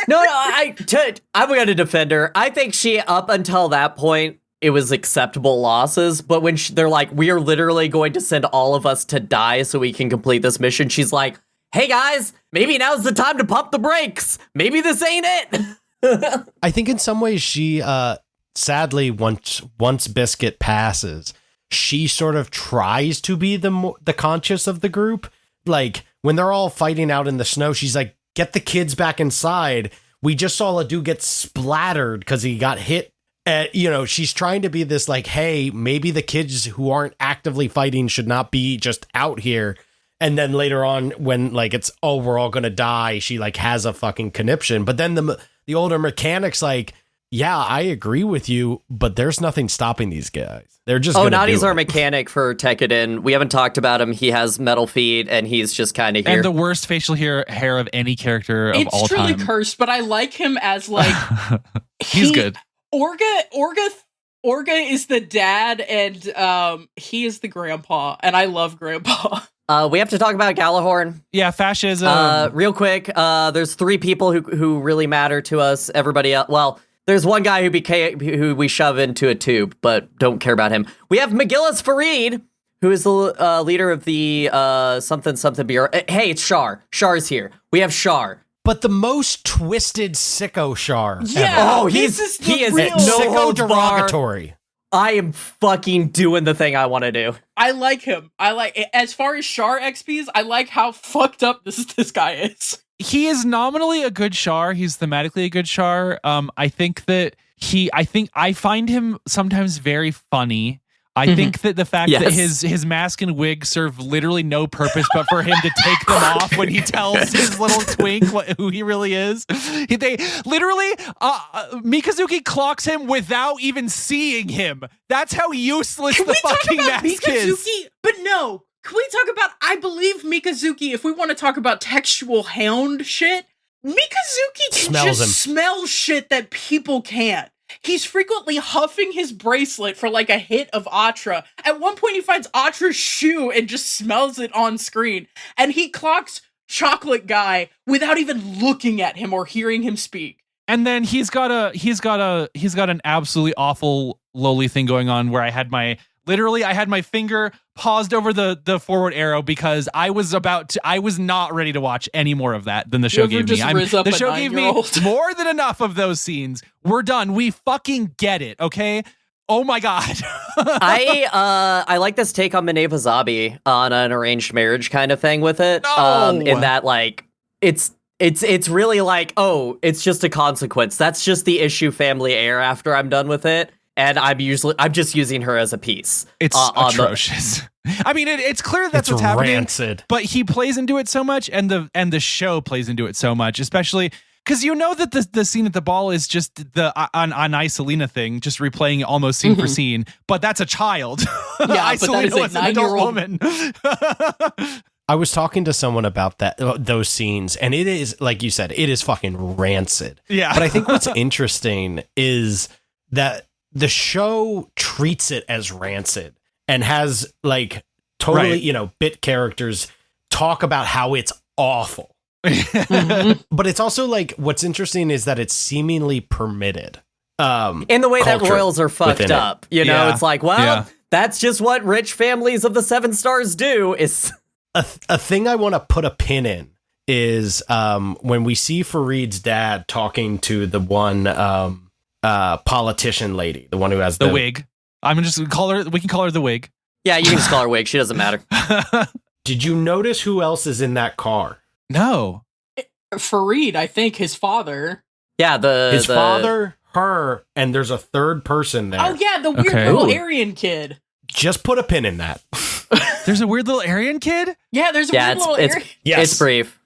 S1: No, I'm going to defend her. I think she, up until that point, it was acceptable losses, but when they're like, we are literally going to send all of us to die so we can complete this mission, she's like, hey guys, maybe now's the time to pump the brakes. Maybe this ain't it.
S5: I think in some ways she, sadly, once Biscuit passes, she sort of tries to be the conscious of the group. Like when they're all fighting out in the snow, she's like, get the kids back inside. we just saw a dude get splattered because he got hit. She's trying to be this like, hey, maybe the kids who aren't actively fighting should not be just out here. And then later on, when like it's, oh, we're all going to die, she like has a fucking conniption. But then the older mechanic's like, yeah, I agree with you, but there's nothing stopping these guys. They're just
S1: Nadi's our mechanic for Tekkadan. We haven't talked about him. He has metal feet, and he's just kind of here.
S3: And the worst facial hair of any character of all time.
S4: It's truly cursed, but I like him as like...
S3: He's good.
S4: Orga is the dad, and he is the grandpa, and I love grandpa.
S1: We have to talk about Galahorn.
S3: Yeah, fascism.
S1: Real quick, there's 3 people who really matter to us. Everybody else, well, there's one guy who we shove into a tube, but don't care about him. We have McGillis Farid, who is the leader of the something Bureau. Hey, it's Shar. Shar's here. We have Shar.
S5: But the most twisted sicko Shar.
S4: Yeah.
S5: Ever.
S1: Oh, he is no
S5: sicko
S1: holds
S5: derogatory.
S1: I am fucking doing the thing I want to do.
S4: I like him. As far as Shar XPs, I like how fucked up this guy is.
S3: He is nominally a good Char. He's thematically a good Char. I think I find him sometimes very funny. I think that the fact that his mask and wig serve literally no purpose but for him to take them off when he tells his little twink who he really is. They literally, Mikazuki clocks him without even seeing him. That's how useless the fucking mask is.
S4: But no, can we talk about, I believe Mikazuki, if we want to talk about textual hound shit, Mikazuki can just smell shit that people can't. He's frequently huffing his bracelet for like a hit of Atra. At one point he finds Atra's shoe and just smells it on screen. And he clocks Chocolate Guy without even looking at him or hearing him speak.
S3: And then he's got an absolutely awful lowly thing going on where I had my finger paused over the forward arrow because I was not ready to watch any more of that than the show gave me. The show gave me more than enough of those scenes. We're done. We fucking get it. Okay. Oh my God.
S1: I like this take on Mineva Zabi on an arranged marriage kind of thing with it.
S3: No.
S1: In that like it's really like, oh, it's just a consequence. That's just the issue family heir after I'm done with it. And I'm just using her as a piece.
S3: It's atrocious. I mean, it's clear that's what's happening.
S5: Rancid.
S3: But he plays into it so much, and the show plays into it so much, especially because you know that the scene at the ball is just the on Isolina thing, just replaying almost scene for scene. But that's a child.
S4: Yeah, but that is
S3: was an adult woman.
S5: I was talking to someone about those scenes, and it is, like you said, it is fucking rancid.
S3: Yeah.
S5: But I think what's interesting is that the show treats it as rancid and has like totally, bit characters talk about how it's awful. But it's also like, what's interesting is that it's seemingly permitted.
S1: In the way that royals are fucked up. It's like, that's just what rich families of the 7 stars do. Is
S5: a thing I want to put a pin in is when we see Farid's dad talking to the one politician lady, the one who has the
S3: wig. I'm just we can call her the wig.
S1: Yeah, you can just call her wig. She doesn't matter.
S5: Did you notice who else is in that car?
S3: No.
S4: Farid, I think his father.
S1: Yeah,
S5: his father, her, and there's a third person there.
S4: Oh yeah, the weird little Aryan kid.
S5: Just put a pin in that.
S3: There's a weird little Aryan kid?
S4: Yeah, there's a weird little Aryan.
S1: It's brief.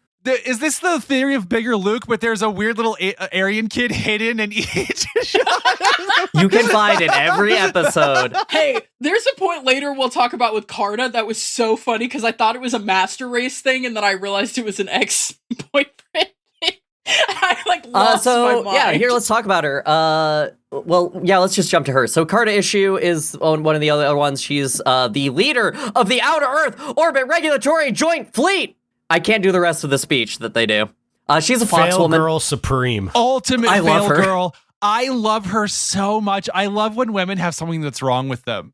S3: Is this the theory of Bigger Luke, but there's a weird little Aryan kid hidden in each shot?
S1: You can find it every episode.
S4: Hey, there's a point later we'll talk about with Carta that was so funny because I thought it was a master race thing and then I realized it was an ex-boyfriend. I lost my mind.
S1: Yeah, here, let's talk about her. Let's just jump to her. So Carta Issue is one of the other ones. She's the leader of the Outer Earth Orbit Regulatory Joint Fleet. I can't do the rest of the speech that they do. She's a fox woman.
S5: Girl supreme.
S3: Ultimate
S1: love
S3: fail
S1: her.
S3: girl. I love her so much. I love when women have something that's wrong with them.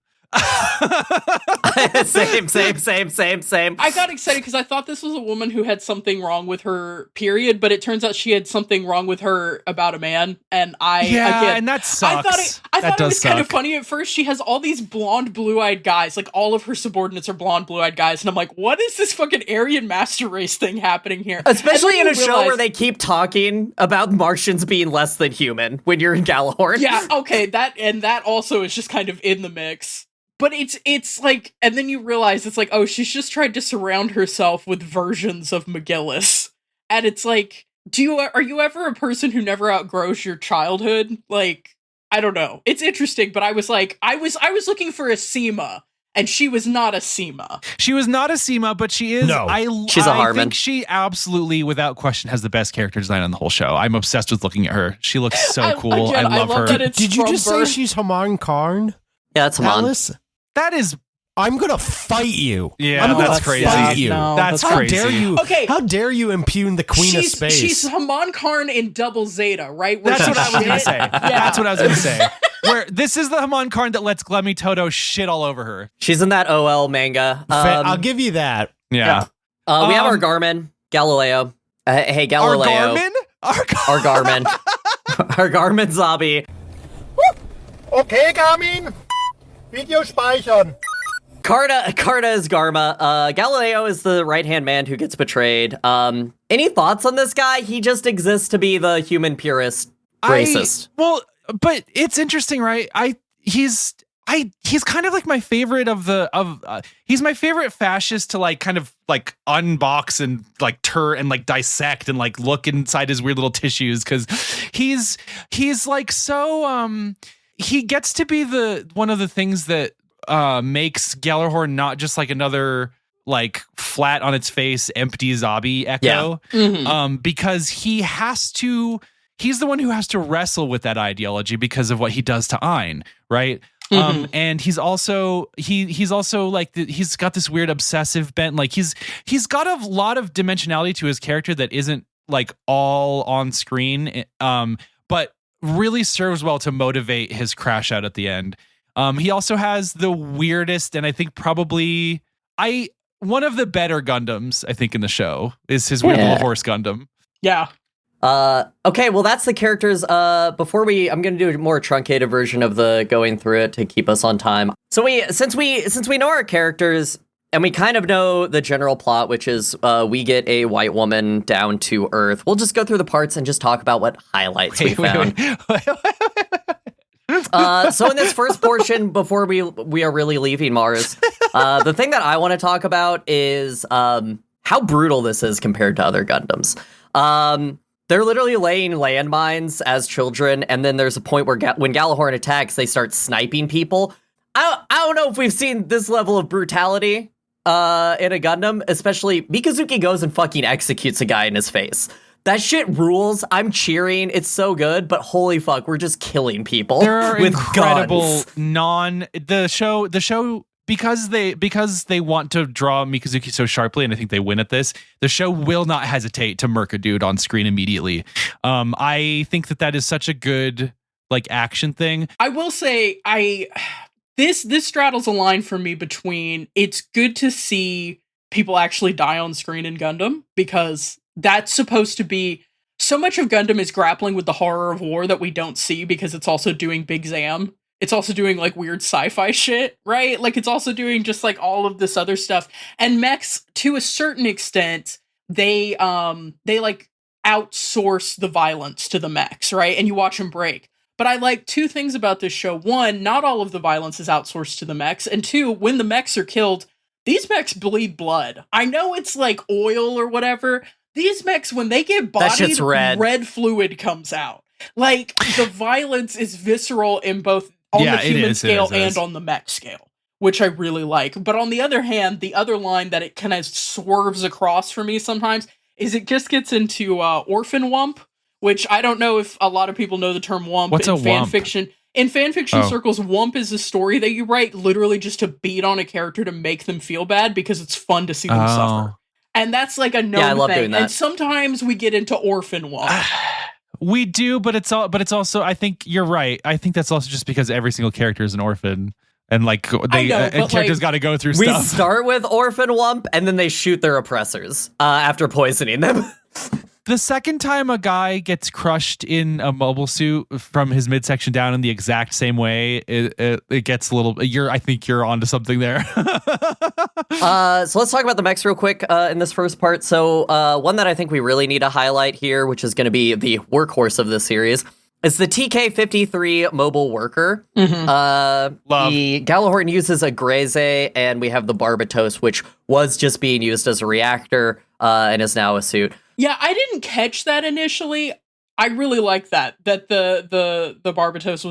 S1: Same.
S4: I got excited because I thought this was a woman who had something wrong with her period, but it turns out she had something wrong with her about a man. And
S3: and that sucks.
S4: I thought it was kind of
S3: suck.
S4: funny at first. She has all these blonde, blue-eyed guys. Like, all of her subordinates are blonde, blue-eyed guys. And I'm like, what is this fucking Aryan master race thing happening here?
S1: Especially in a show where they keep talking about Martians being less than human when you're in Galahorn.
S4: Yeah, okay, that also is just kind of in the mix. But it's like, and then you realize it's like, oh, she's just tried to surround herself with versions of McGillis. And it's like, are you ever a person who never outgrows your childhood? Like, I don't know. It's interesting, but I was like, I was looking for a Seema, and she was not a Seema.
S3: She was not a Seema, but she is.
S5: No.
S1: She's a Harmon.
S3: I think she absolutely, without question, has the best character design on the whole show. I'm obsessed with looking at her. She looks so cool.
S4: Again,
S3: I love her.
S4: that it's
S5: Did you
S4: from
S5: just
S4: birth.
S5: say she's Haman Karn?
S1: Yeah, that's Haman.
S5: Alice?
S3: That is,
S5: I'm gonna fight you.
S3: yeah,
S5: I'm gonna
S3: that's crazy.
S5: fight you.
S4: No,
S3: That's
S5: How
S3: crazy.
S5: dare you?
S4: Okay.
S5: How dare you impugn the Queen of Space?
S4: She's Haman Karn in Double Zeta, right? Where
S3: That's
S4: she's
S3: what I was gonna
S4: shit.
S3: say.
S4: Yeah.
S3: That's what I was gonna say. Where this is the Haman Karn that lets Glemmy Toto shit all over her.
S1: She's in that OL manga.
S5: I'll give you that.
S3: Yeah.
S1: We have our Garmin, Galileo. Hey,
S3: Our
S1: Galileo.
S3: Garmin?
S1: Our Garmin. Our Garmin Zabi.
S6: Okay, Garmin. Video speichern.
S1: Carta is Garma. Galileo is the right-hand man who gets betrayed. Any thoughts on this guy? He just exists to be the human purist racist.
S3: Well, but it's interesting, right? He's kind of like my favorite he's my favorite fascist to like kind of like unbox and like and like dissect and like look inside his weird little tissues, because he's like so he gets to be one of the things that makes Gjallarhorn not just like another like flat on its face empty zombie echo.
S1: Yeah.
S4: Mm-hmm.
S3: Because he's the one who has to wrestle with that ideology because of what he does to Ein, right?
S4: Mm-hmm.
S3: And he's also he's also like he's got this weird obsessive bent. Like he's got a lot of dimensionality to his character that isn't like all on screen, but really serves well to motivate his crash out at the end. He also has the weirdest, and I think probably one of the better Gundams, I think, in the show is his weird little horse Gundam.
S4: Yeah.
S1: Okay, well, that's the characters. I'm going to do a more truncated version of the going through it to keep us on time. So since we know our characters and we kind of know the general plot, which is we get a white woman down to Earth, we'll just go through the parts and just talk about what highlights we found. So in this first portion, before we are really leaving Mars, the thing that I want to talk about is how brutal this is compared to other Gundams. They're literally laying landmines as children, and then there's a point where when Gjallarhorn attacks, they start sniping people. I don't know if we've seen this level of brutality in a Gundam, especially Mikazuki goes and fucking executes a guy in his face. That shit rules. I'm cheering. It's so good, but holy fuck, we're just killing people.
S3: There are
S1: with
S3: incredible
S1: guns.
S3: the show because they want to draw Mikazuki so sharply, and I think they win at this. The show will not hesitate to murk a dude on screen immediately. I think that is such a good like action thing.
S4: I will say this straddles a line for me between it's good to see people actually die on screen in Gundam, because that's supposed to be so much of Gundam is grappling with the horror of war that we don't see, because it's also doing Big Zam. It's also doing like weird sci-fi shit, right? Like it's also doing just like all of this other stuff. And Mechs, to a certain extent, they like outsource the violence to the Mechs, right? And you watch them break. But I like two things about this show. One, not all of the violence is outsourced to the Mechs. And two, when the Mechs are killed, these Mechs bleed blood. I know it's like oil or whatever. These Mechs, when they get bodied, red fluid comes out. Like, the violence is visceral in both on the human scale and on the Mech scale, which I really like. But on the other hand, the other line that it kind of swerves across for me sometimes is it just gets into orphan wump, which I don't know if a lot of people know the term wump.
S3: What's
S4: in
S3: a
S4: fan
S3: wump?
S4: fiction. In fanfiction circles, wump is a story that you write literally just to beat on a character to make them feel bad because it's fun to see them suffer. And that's like a known
S1: I love
S4: thing.
S1: doing that.
S4: And sometimes we get into orphan wump.
S3: We do, but it's also, I think you're right. I think that's also just because every single character is an orphan. And like characters got to go through
S1: We
S3: stuff.
S1: start with Orphan Wump, and then they shoot their oppressors after poisoning them.
S3: The second time a guy gets crushed in a mobile suit from his midsection down in the exact same way, it gets a little. I think you're onto something there.
S1: So let's talk about the mechs real quick in this first part. So one that I think we really need to highlight here, which is going to be the workhorse of this series, is the TK-53 mobile worker.
S3: Love.
S1: The Galahorn uses a Graze, and we have the Barbatos, which was just being used as a reactor and is now a suit.
S4: Yeah, I didn't catch that initially. I really like that the Barbatos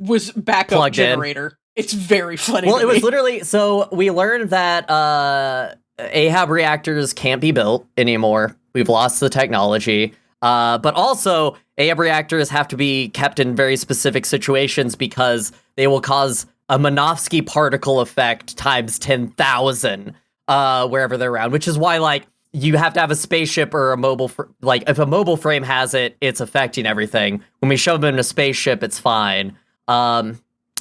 S4: was backup
S1: Plugged
S4: generator. In. It's very funny.
S1: Well, it was literally, so we learned that Ahab reactors can't be built anymore. We've lost the technology. But also, Ahab reactors have to be kept in very specific situations because they will cause a Minovsky particle effect times 10,000 wherever they're around, which is why, like, you have to have a spaceship or a mobile, if a mobile frame has it, it's affecting everything. When we show them in a spaceship, it's fine. But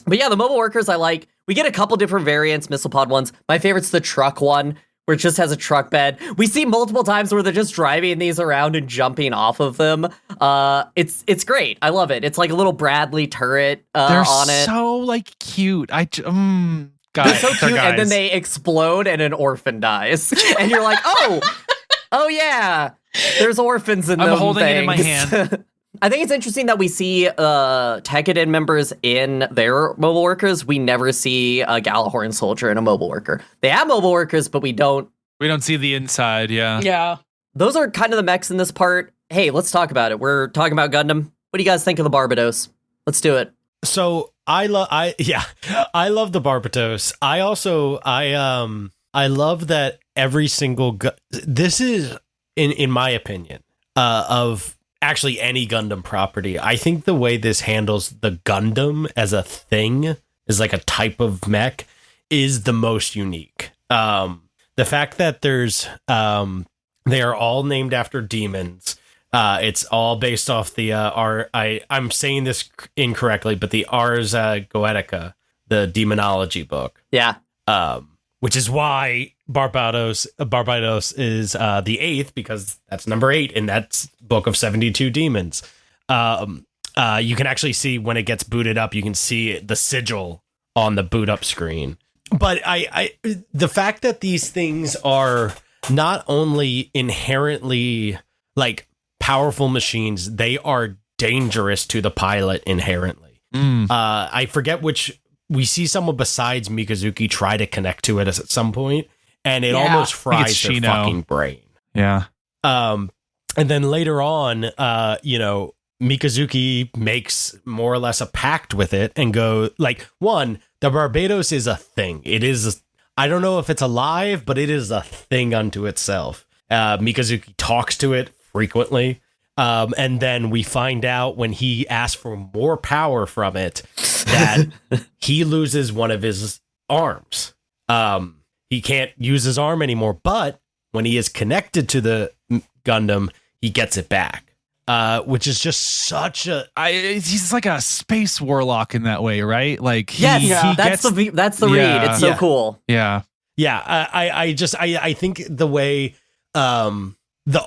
S1: yeah, the mobile workers I like. We get a couple different variants, missile pod ones. My favorite's the truck one, where it just has a truck bed. We see multiple times where they're just driving these around and jumping off of them. It's great. I love it. It's like a little Bradley turret on it.
S3: They're so like cute.
S1: They're so cute, and then they explode and an orphan dies. And you're like, oh yeah, there's orphans in them.
S3: I'm holding it in my hand.
S1: I think it's interesting that we see Tekkadan members in their mobile workers. We never see a Galahorn soldier in a mobile worker. They have mobile workers, but we don't
S3: see the inside, yeah.
S4: Yeah.
S1: Those are kind of the mechs in this part. Hey, let's talk about it. We're talking about Gundam. What do you guys think of the Barbatos? Let's do it.
S5: So I love the Barbatos. I love that every single this is in my opinion of actually any Gundam property. I think the way this handles the Gundam as a thing, is like a type of mech, is the most unique. The fact that there's they are all named after demons. It's all based off the I'm saying this incorrectly, but the Ars Goetica, the demonology book.
S1: Yeah.
S5: Which is why Barbatos is the 8th, because that's number 8 in that book of 72 demons. You can actually see when it gets booted up, you can see the sigil on the boot up screen. But the fact that these things are not only inherently like powerful machines, they are dangerous to the pilot inherently. I forget which. We see someone besides Mikazuki try to connect to it at some point, and it almost fries their fucking brain.
S3: Yeah.
S5: And then later on, Mikazuki makes more or less a pact with it and go like, one, the Barbatos is a thing. It is. I don't know if it's alive, but it is a thing unto itself. Mikazuki talks to it frequently. And then we find out when he asks for more power from it that he loses one of his arms. He can't use his arm anymore, but when he is connected to the Gundam, he gets it back. Which is just such a...
S3: he's like a space warlock in that way, right? Like
S1: that's the read. It's so cool.
S3: Yeah.
S5: Yeah. I think the way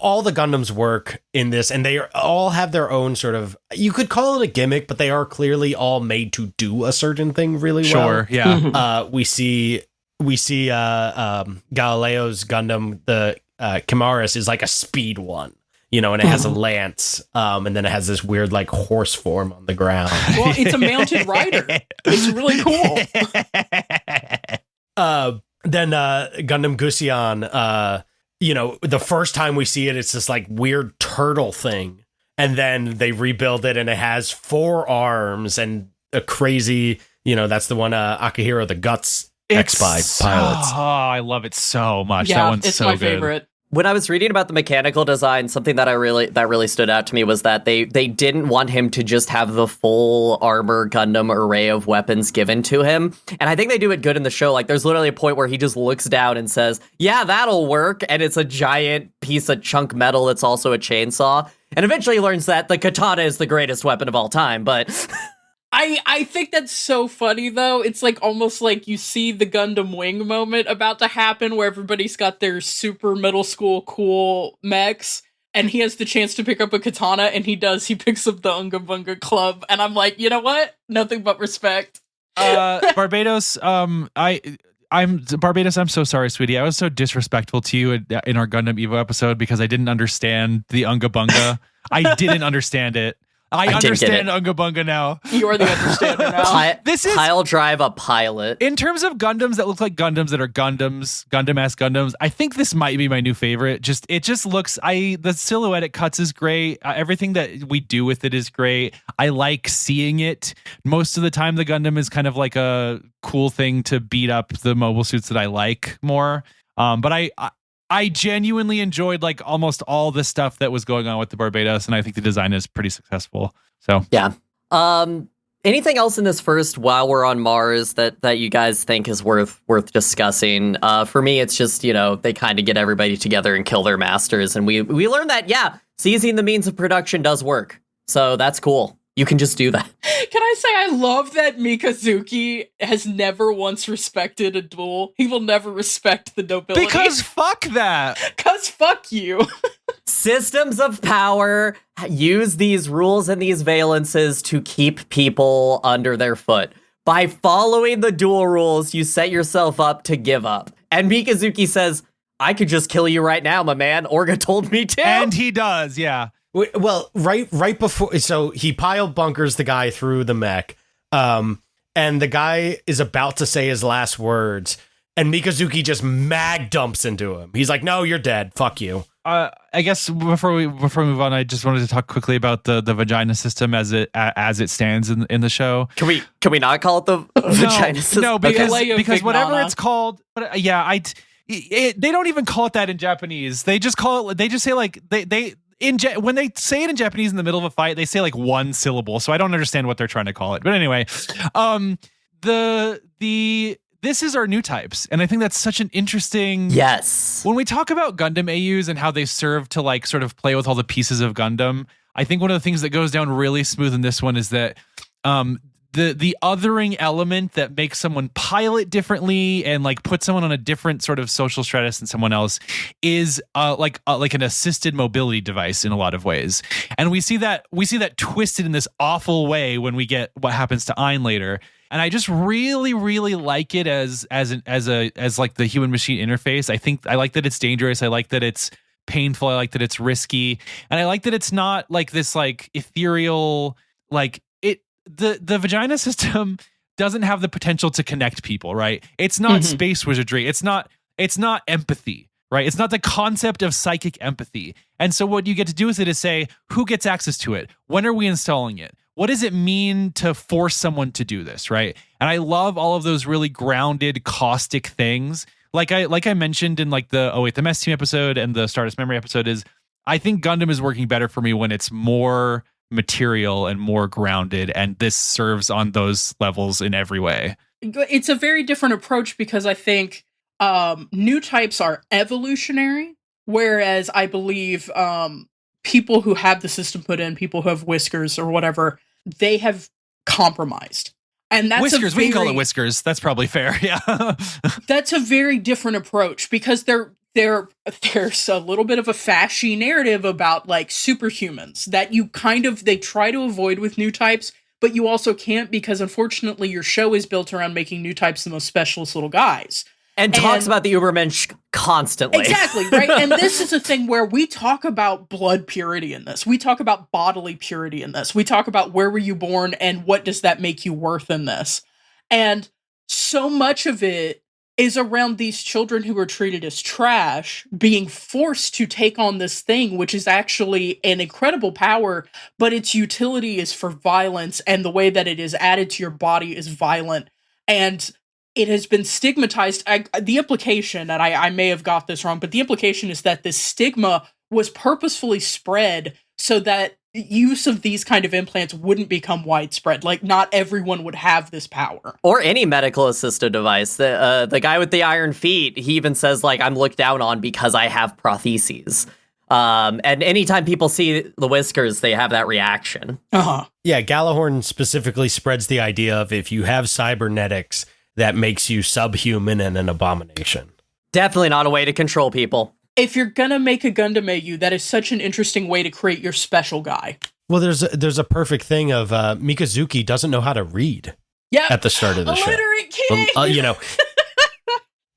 S5: all the Gundams work in this, and they all have their own sort of, you could call it a gimmick, but they are clearly all made to do a certain thing really well.
S3: Sure, yeah.
S5: We see Galileo's Gundam, the Chimaris, is like a speed one, and it has a lance, and then it has this weird like horse form on the ground.
S4: Well, it's a mounted rider. It's really cool.
S5: Then Gundam Gusion, the first time we see it, it's this like weird turtle thing. And then they rebuild it and it has 4 arms and a crazy, that's the one Akihiro the Guts X-Spy pilots.
S3: Oh, I love it so much.
S4: Yeah,
S3: that one's
S4: it's
S3: so
S4: my
S3: good.
S4: favorite.
S1: When I was reading about the mechanical design, something that really stood out to me was that they didn't want him to just have the full armor Gundam array of weapons given to him. And I think they do it good in the show. Like, there's literally a point where he just looks down and says, yeah, that'll work. And it's a giant piece of chunk metal that's also a chainsaw. And eventually he learns that the katana is the greatest weapon of all time. But
S4: I think that's so funny though. It's like almost like you see the Gundam Wing moment about to happen where everybody's got their super middle school cool mechs and he has the chance to pick up a katana and he picks up the Unga Bunga club and I'm like, you know what? Nothing but respect.
S3: Barbatos, Barbatos, I'm so sorry, sweetie. I was so disrespectful to you in our Gundam Evo episode because I didn't understand the Unga Bunga. I didn't understand it. I understand Unga Bunga now.
S4: You are the understander now.
S1: This is pile drive a pilot.
S3: In terms of Gundams that look like Gundams that are Gundam-esque Gundams, I think this might be my new favorite. It just looks, the silhouette it cuts is great. Everything that we do with it is great. I like seeing it. Most of the time, the Gundam is kind of like a cool thing to beat up the mobile suits that I like more. But I genuinely enjoyed like almost all the stuff that was going on with the Barbatos, and I think the design is pretty successful. So
S1: yeah. Anything else in this first while we're on Mars that you guys think is worth discussing? For me, it's just, they kind of get everybody together and kill their masters, and we learn that seizing the means of production does work. So that's cool. You can just do that.
S4: Can I say I love that Mikazuki has never once respected a duel. He will never respect the nobility.
S3: Because fuck that.
S4: Because fuck you.
S1: Systems of power use these rules and these valences to keep people under their foot. By following the duel rules, you set yourself up to give up. And Mikazuki says, I could just kill you right now, my man. Orga told me to.
S3: And he does, yeah.
S5: Well, right before, so he pile bunkers the guy through the mech, and the guy is about to say his last words, and Mikazuki just mag dumps into him. He's like, "No, you're dead. Fuck you."
S3: I guess before we move on, I just wanted to talk quickly about the vagina system as it stands in the show.
S1: Can we not call it the vagina system?
S3: No, because whatever it's called, but they don't even call it that in Japanese. They just call it. They just say like when they say it in Japanese in the middle of a fight, they say like one syllable. So I don't understand what they're trying to call it. But anyway, this is our new types. And I think that's such an interesting.
S1: Yes.
S3: When we talk about Gundam AUs and how they serve to like sort of play with all the pieces of Gundam, I think one of the things that goes down really smooth in this one is that the othering element that makes someone pilot differently and like put someone on a different sort of social stratus than someone else is like an assisted mobility device in a lot of ways. And we see that twisted in this awful way when we get what happens to Ein later. And I just really, really like it as like the human machine interface. I like that it's dangerous. I like that it's painful. I like that it's risky. And I like that it's not like this like ethereal, like the vagina system doesn't have the potential to connect people, right? It's not space wizardry. It's not empathy, right? It's not the concept of psychic empathy. And so what you get to do with it is say, who gets access to it? When are we installing it? What does it mean to force someone to do this, right? And I love all of those really grounded, caustic things. Like I mentioned in like the the Mess Team episode and the Stardust Memory episode is, I think Gundam is working better for me when it's more material and more grounded, and this serves on those levels in every way.
S4: It's a very different approach because I think new types are evolutionary, whereas I believe people who have the system put in, people who have whiskers or whatever, they have compromised. And that's
S3: whiskers. We can call it whiskers. That's probably fair. Yeah.
S4: That's a very different approach because there's a little bit of a fashy narrative about like superhumans that they try to avoid with new types, but you also can't because unfortunately your show is built around making new types the most specialist little guys.
S1: And talks about the Ubermensch constantly.
S4: Exactly, right? And this is a thing where we talk about blood purity in this. We talk about bodily purity in this. We talk about where were you born and what does that make you worth in this. And so much of it is around these children who are treated as trash being forced to take on this thing, which is actually an incredible power, but its utility is for violence, and the way that it is added to your body is violent. And it has been stigmatized. The implication, and I may have got this wrong, but the implication is that this stigma was purposefully spread so that use of these kind of implants wouldn't become widespread. Like, not everyone would have this power.
S1: Or any medical assisted device. The guy with the iron feet, he even says, like, I'm looked down on because I have prostheses. And anytime people see the whiskers, they have that reaction.
S4: Uh-huh.
S5: Yeah, Gallahorn specifically spreads the idea of if you have cybernetics, that makes you subhuman and an abomination.
S1: Definitely not a way to control people.
S4: If you're gonna make a Gundam AU, that is such an interesting way to create your special guy.
S5: Well, there's a perfect thing of Mikazuki doesn't know how to read at the start of the show.
S4: Illiterate kid!
S5: You know.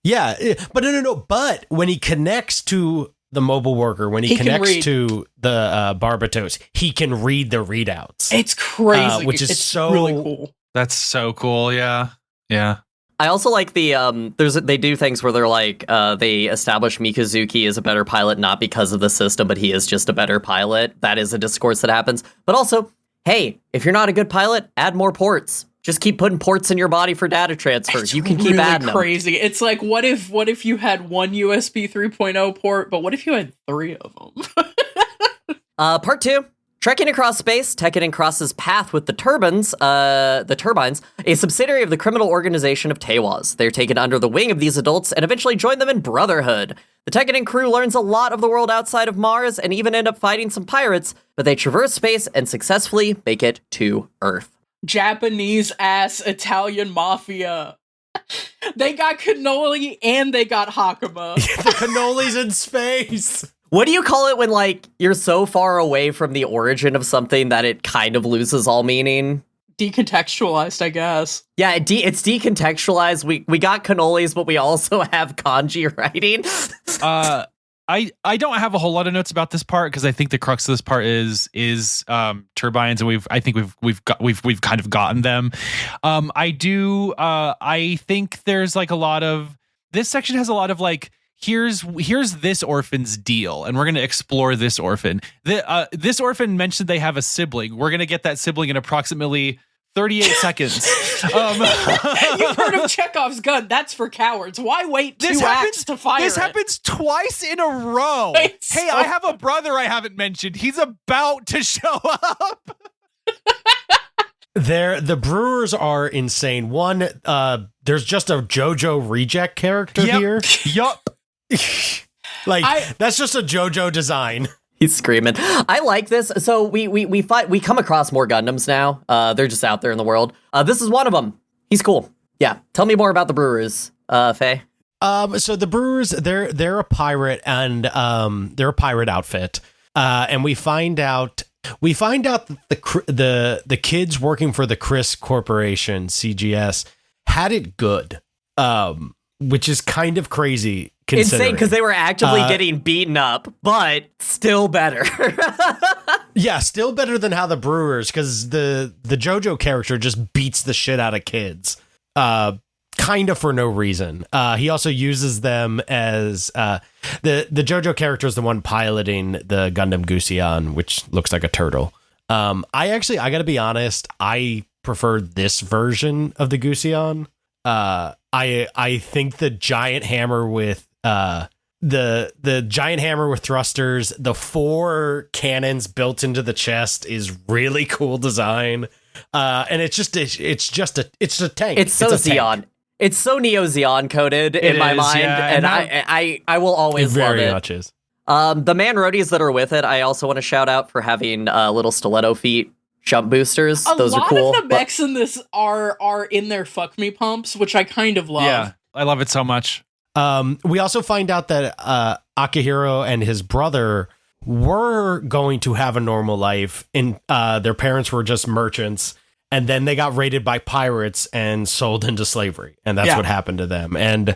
S5: Yeah, but no. But when he connects to the mobile worker, when he connects to the Barbatos, he can read the readouts.
S4: It's crazy.
S5: Which is
S4: it's
S5: so
S4: really cool.
S3: That's so cool. Yeah. Yeah.
S1: I also like the they do things where they're like they establish Mikazuki as a better pilot not because of the system, but he is just a better pilot. That is a discourse that happens. But also, hey, if you're not a good pilot, add more ports. Just keep putting ports in your body for data transfer. You can keep adding them.
S4: Crazy. It's like what if you had one USB 3.0 port, but what if you had 3 of them?
S1: Part 2. Trekking across space, Tekkanen crosses path with the Turbines, a subsidiary of the criminal organization of Tewaz. They're taken under the wing of these adults and eventually join them in brotherhood. The Tekkanen crew learns a lot of the world outside of Mars and even end up fighting some pirates, but they traverse space and successfully make it to Earth.
S4: Japanese-ass Italian mafia. They got cannoli and they got Hakama.
S5: The cannolis in space.
S1: What do you call it when, like, you're so far away from the origin of something that it kind of loses all meaning?
S4: Decontextualized, I guess.
S1: Yeah, it's decontextualized. We got cannolis, but we also have kanji writing.
S3: I don't have a whole lot of notes about this part because I think the crux of this part is turbines, and we've kind of gotten them. I think there's like a lot of this section has a lot of like here's this orphan's deal, and we're going to explore this orphan. This orphan mentioned they have a sibling. We're going to get that sibling in approximately 38 seconds.
S4: You've heard of Chekhov's gun. That's for cowards. Why wait two acts to fire
S3: This happens twice in a row. Hey, I have a brother I haven't mentioned. He's about to show up.
S5: The Brewers are insane. One, there's just a JoJo reject character here.
S3: Yup.
S5: That's just a JoJo design.
S1: He's screaming. I like this. So we come across more Gundams now. They're just out there in the world. This is one of them. He's cool. Yeah. Tell me more about the Brewers, Faye.
S5: So the Brewers, they're a pirate and they're a pirate outfit. And we find out that the kids working for the Chris Corporation, CGS, had it good. Which is kind of crazy.
S1: Insane because they were actively getting beaten up, but still better.
S5: Yeah, still better than how the Brewers, because the JoJo character just beats the shit out of kids, kind of for no reason. He also uses them as the JoJo character is the one piloting the Gundam Gusion, which looks like a turtle. I gotta be honest, I prefer this version of the Gusion. I think the giant hammer with the giant hammer with thrusters, the 4 cannons built into the chest is really cool design. And it's a tank.
S1: It's so Xeon. Tank. It's so Neo Xeon coded in my mind, yeah, and I will always love it.
S5: Very much is.
S1: The man roadies that are with it, I also want to shout out for having little stiletto feet. Jump boosters, those are cool.
S4: A lot of the mechs in this are in their fuck me pumps, which I kind of love.
S3: Yeah, I love it so much.
S5: We also find out that Akihiro and his brother were going to have a normal life, and their parents were just merchants, and then they got raided by pirates and sold into slavery, and that's what happened to them. And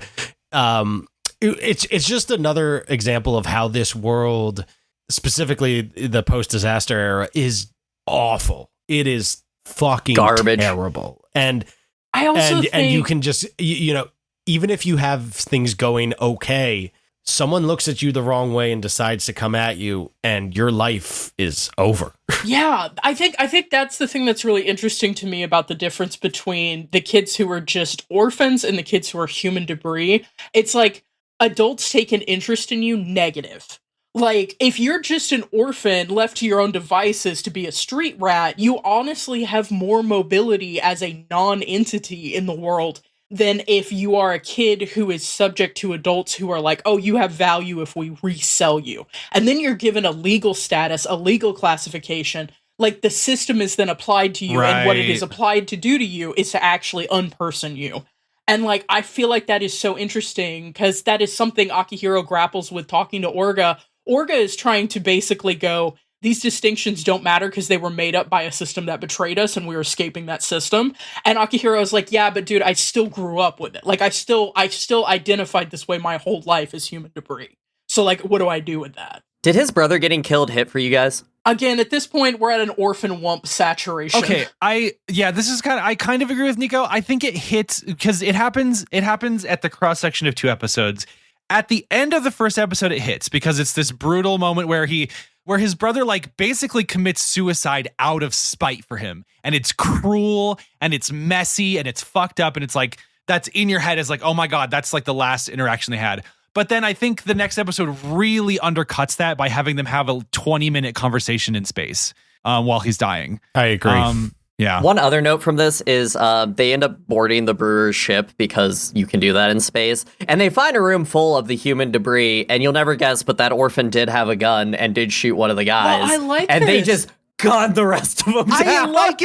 S5: it's just another example of how this world, specifically the post-disaster era, is awful. It is fucking
S1: garbage,
S5: terrible. And
S4: I also think,
S5: and you can just even if you have things going okay, someone looks at you the wrong way and decides to come at you, and your life is over.
S4: Yeah, I think that's the thing that's really interesting to me about the difference between the kids who are just orphans and the kids who are human debris. It's like adults take an interest in you negative. Like, if you're just an orphan left to your own devices to be a street rat, you honestly have more mobility as a non-entity in the world than if you are a kid who is subject to adults who are like, oh, you have value if we resell you. And then you're given a legal status, a legal classification. Like, the system is then applied to you, and what it is applied to do to you is to actually unperson you. And, like, I feel like that is so interesting, because that is something Akihiro grapples with talking to Orga. Orga is trying to basically go, these distinctions don't matter because they were made up by a system that betrayed us and we were escaping that system. And Akihiro is like, yeah, but dude, I still grew up with it. Like, I still identified this way my whole life as human debris. So, like, what do I do with that?
S1: Did his brother getting killed hit for you guys?
S4: Again, at this point, we're at an orphan wump saturation.
S3: Okay, this is I kind of agree with Nico. I think it hits because it happens at the cross section of 2 episodes. At the end of the first episode, it hits because it's this brutal moment where his brother like basically commits suicide out of spite for him, and it's cruel and it's messy and it's fucked up, and it's like that's in your head as like, oh my god, that's like the last interaction they had. But then I think the next episode really undercuts that by having them have a 20-minute conversation in space while he's dying.
S5: I agree.
S3: Yeah.
S1: One other note from this is they end up boarding the brewer's ship because you can do that in space. And they find a room full of the human debris. And you'll never guess, but that orphan did have a gun and did shoot one of the guys.
S4: Well, I like
S1: and
S4: this.
S1: they just gunned the rest of them down.
S3: I like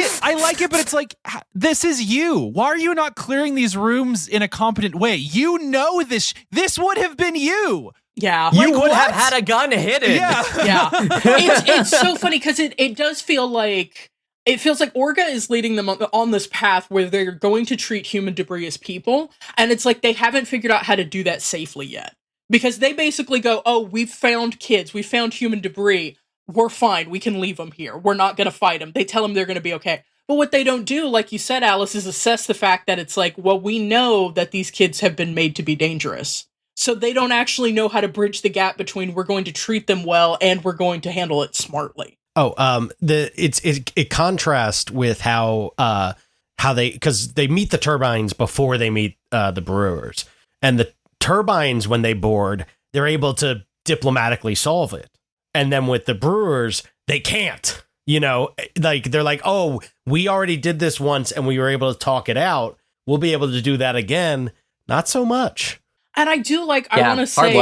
S3: it, but it's like, this is you. Why are you not clearing these rooms in a competent way? You know this would have been you.
S4: Yeah.
S1: You
S4: Like,
S1: would
S4: what?
S1: have had a gun hidden.
S3: Yeah.
S4: Yeah. It's so funny because it does feel like, it feels like Orga is leading them on this path where they're going to treat human debris as people. And it's like they haven't figured out how to do that safely yet. Because they basically go, oh, we've found kids. We found human debris. We're fine. We can leave them here. We're not going to fight them. They tell them they're going to be okay. But what they don't do, like you said, Alice, is assess the fact that it's like, well, we know that these kids have been made to be dangerous. So they don't actually know how to bridge the gap between we're going to treat them well and we're going to handle it smartly.
S5: Oh, it contrasts with how because they meet the turbines before they meet the brewers, and the turbines, when they board, they're able to diplomatically solve it, and then with the brewers they can't. You know, like they're like, oh, we already did this once and we were able to talk it out. We'll be able to do that again. Not so much.
S4: And I do like, I want to say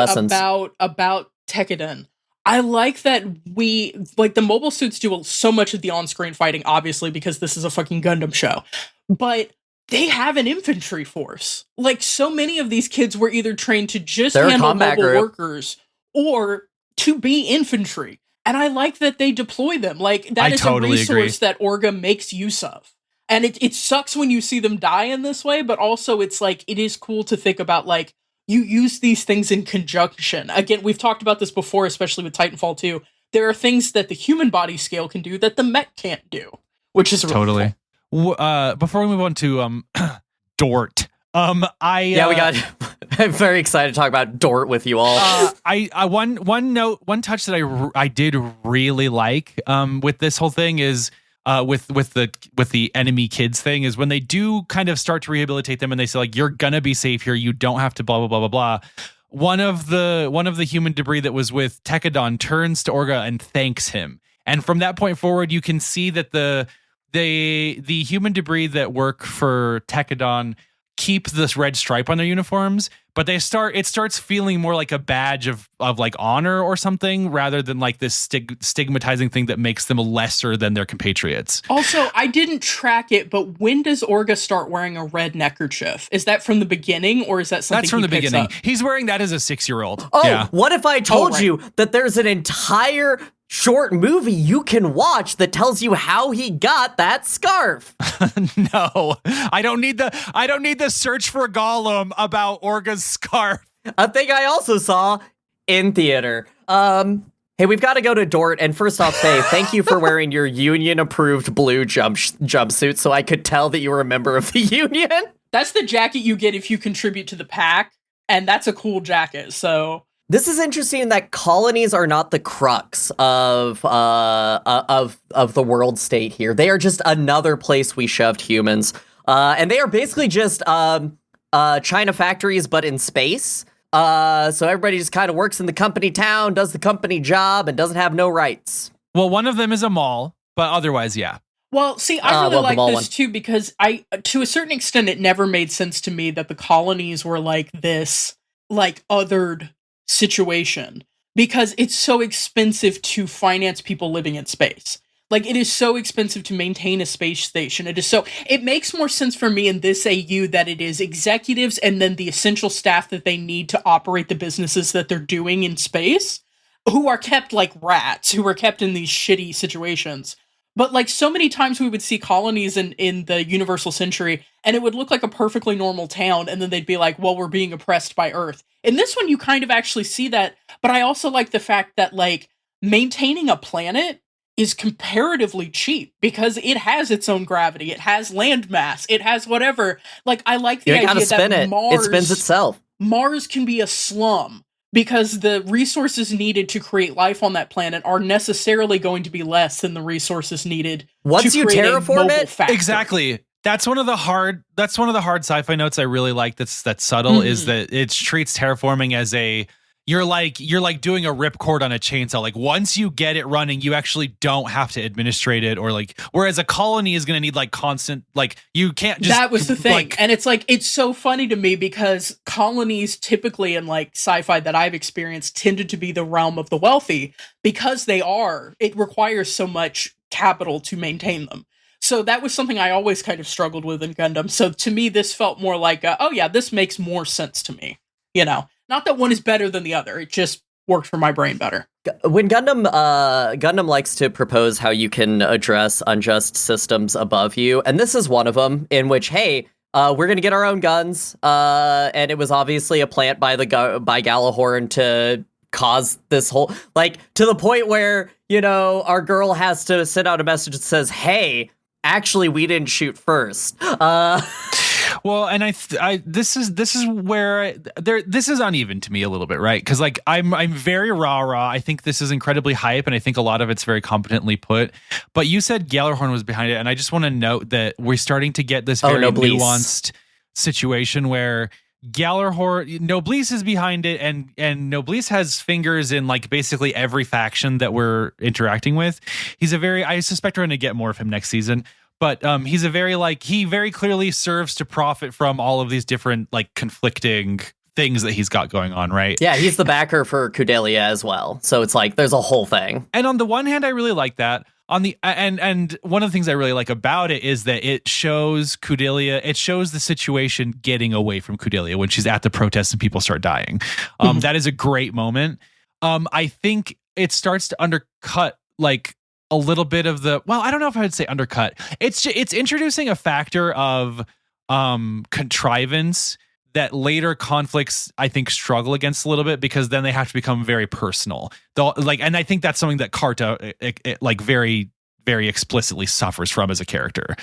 S4: about Tekkadan. I like that the mobile suits do so much of the on-screen fighting, obviously, because this is a fucking Gundam show. But they have an infantry force. Like, so many of these kids were either trained to just handle mobile workers or to be infantry. And I like that they deploy them. Like, that is totally a resource that Orga makes use of. And it sucks when you see them die in this way, but also it's like, it is cool to think about, like, you use these things in conjunction. Again, we've talked about this before, especially with Titanfall 2. There are things that the human body scale can do that the mech can't do, which is really
S3: cool. Before we move on to Dort, I'm
S1: very excited to talk about Dort with you all.
S3: One touch that I did really like with this whole thing is with the enemy kids thing is when they do kind of start to rehabilitate them and they say like, you're gonna be safe here, you don't have to blah blah blah blah blah. One of the human debris that was with Tekkadan turns to Orga and thanks him, and from that point forward you can see that the human debris that work for Tekkadan keep this red stripe on their uniforms, but it starts feeling more like a badge of like honor or something rather than like this stigmatizing thing that makes them lesser than their compatriots.
S4: Also, I didn't track it, but when does Orga start wearing a red neckerchief? Is that from the beginning or is that something
S3: That's from
S4: he
S3: the beginning.
S4: Up?
S3: He's wearing that as a 6-year-old.
S1: Oh,
S3: yeah.
S1: What if I told you that there's an entire short movie you can watch that tells you how he got that scarf?
S3: No, I don't need the search for Gollum about Orga's scarf.
S1: A thing I also saw in theater. Hey, we've got to go to Dort, and first off, say thank you for wearing your union-approved blue jumpsuit, so I could tell that you were a member of the union.
S4: That's the jacket you get if you contribute to the pack, and that's a cool jacket. So
S1: this is interesting that colonies are not the crux of the world state here. They are just another place we shoved humans, and they are basically just China factories, but in space. So everybody just kind of works in the company town, does the company job, and doesn't have no rights.
S3: Well, one of them is a mall, but otherwise, yeah.
S4: Well, see, I really
S1: well, the
S4: like
S1: mall
S4: this
S1: one.
S4: too because to a certain extent, it never made sense to me that the colonies were like this, like othered situation because it's so expensive to finance people living in space. Like it is so expensive to maintain a space station. It makes more sense for me in this AU that it is executives and then the essential staff that they need to operate the businesses that they're doing in space who are kept like rats, who are kept in these shitty situations. But like so many times we would see colonies in the Universal Century and it would look like a perfectly normal town and then they'd be like, well, we're being oppressed by Earth. In this one, you kind of actually see that. But I also like the fact that like maintaining a planet is comparatively cheap because it has its own gravity. It has land mass. It has whatever. Like I like the
S1: You gotta
S4: idea
S1: spin
S4: that
S1: it.
S4: Mars,
S1: It spins itself.
S4: Mars can be a slum. Because the resources needed to create life on that planet are necessarily going to be less than the resources needed
S1: Once
S4: to
S1: you
S4: create a
S1: terraform
S4: mobile
S1: it,
S4: factory.
S3: Exactly. That's one of the hard sci-fi notes I really like that's subtle is that it treats terraforming as you're like doing a ripcord on a chainsaw. Like once you get it running, you actually don't have to administrate it or like whereas a colony is going to need like constant like you can't just
S4: That was the thing.
S3: like,
S4: And it's so funny to me because colonies typically in like sci-fi that I've experienced tended to be the realm of the wealthy because it requires so much capital to maintain them. So that was something I always kind of struggled with in Gundam. So to me, this felt more like, oh yeah, this makes more sense to me. You know, not that one is better than the other. It just worked for my brain better.
S1: When Gundam likes to propose how you can address unjust systems above you, and this is one of them, in which, hey, we're gonna get our own guns, and it was obviously a plant by Galahorn to cause this whole, like, to the point where, you know, our girl has to send out a message that says, hey, actually, we didn't shoot first.
S3: Well, and this is where this is uneven to me a little bit, right? Because like I'm very rah. I think this is incredibly hype, and I think a lot of it's very competently put. But you said Galahorn was behind it, and I just want to note that we're starting to get this very nuanced situation where Noblesse is behind it, and Noblesse has fingers in like basically every faction that we're interacting with. I suspect we're going to get more of him next season. But he's he very clearly serves to profit from all of these different like conflicting things that he's got going on, right?
S1: Yeah, he's the backer for Kudelia as well. So it's like there's a whole thing.
S3: And on the one hand, I really like that. On the and one of the things I really like about it is that it shows Kudelia, it shows the situation getting away from Kudelia when she's at the protest and people start dying. That is a great moment. I think it starts to undercut like a little bit of I don't know if I would say undercut. It's introducing a factor of contrivance that later conflicts I think struggle against a little bit because then they have to become very personal. And I think that's something that Karta like very, very explicitly suffers from as a character.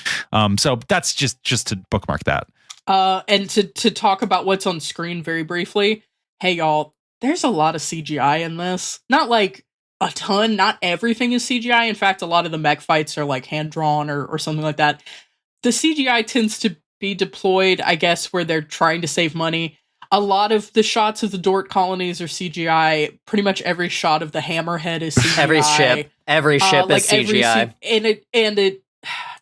S3: So that's just to bookmark that.
S4: And to talk about what's on screen very briefly. Hey y'all, there's a lot of CGI in this. Not like a ton, not everything is CGI. In fact, a lot of the mech fights are like hand-drawn or something like that. The CGI tends to be deployed, I guess, where they're trying to save money. A lot of the shots of the Dort colonies are CGI. Pretty much every shot of the Hammerhead is CGI.
S1: Every ship is CGI.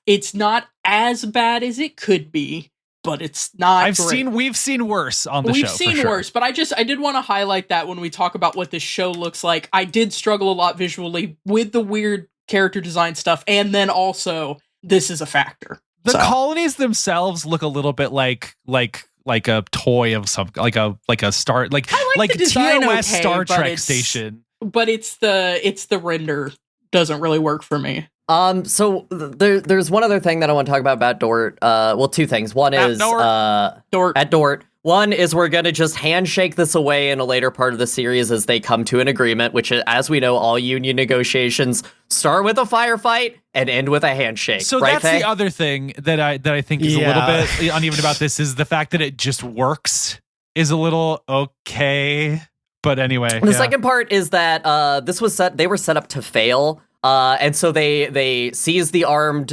S4: It's not as bad as it could be, but it's not.
S3: We've seen worse on the show.
S4: We've seen worse, but I did want to highlight that when we talk about what this show looks like. I did struggle a lot visually with the weird character design stuff, and then also this is a factor.
S3: The colonies themselves look a little bit like a toy of some like a star like
S4: the design
S3: TOS
S4: okay,
S3: Star Trek station.
S4: But it's the render doesn't really work for me.
S1: So there's one other thing that I want to talk about Dort. Well, two things. One is
S4: Dort.
S1: At Dort. One is we're going to just handshake this away in a later part of the series as they come to an agreement, which, as we know, all union negotiations start with a firefight and end with a handshake.
S3: So
S1: right,
S3: that's
S1: Faye?
S3: the other thing that I think is a little bit uneven about this is the fact that it just works is a little okay. But anyway.
S1: The second part is that they were set up to fail. And so they seize the armed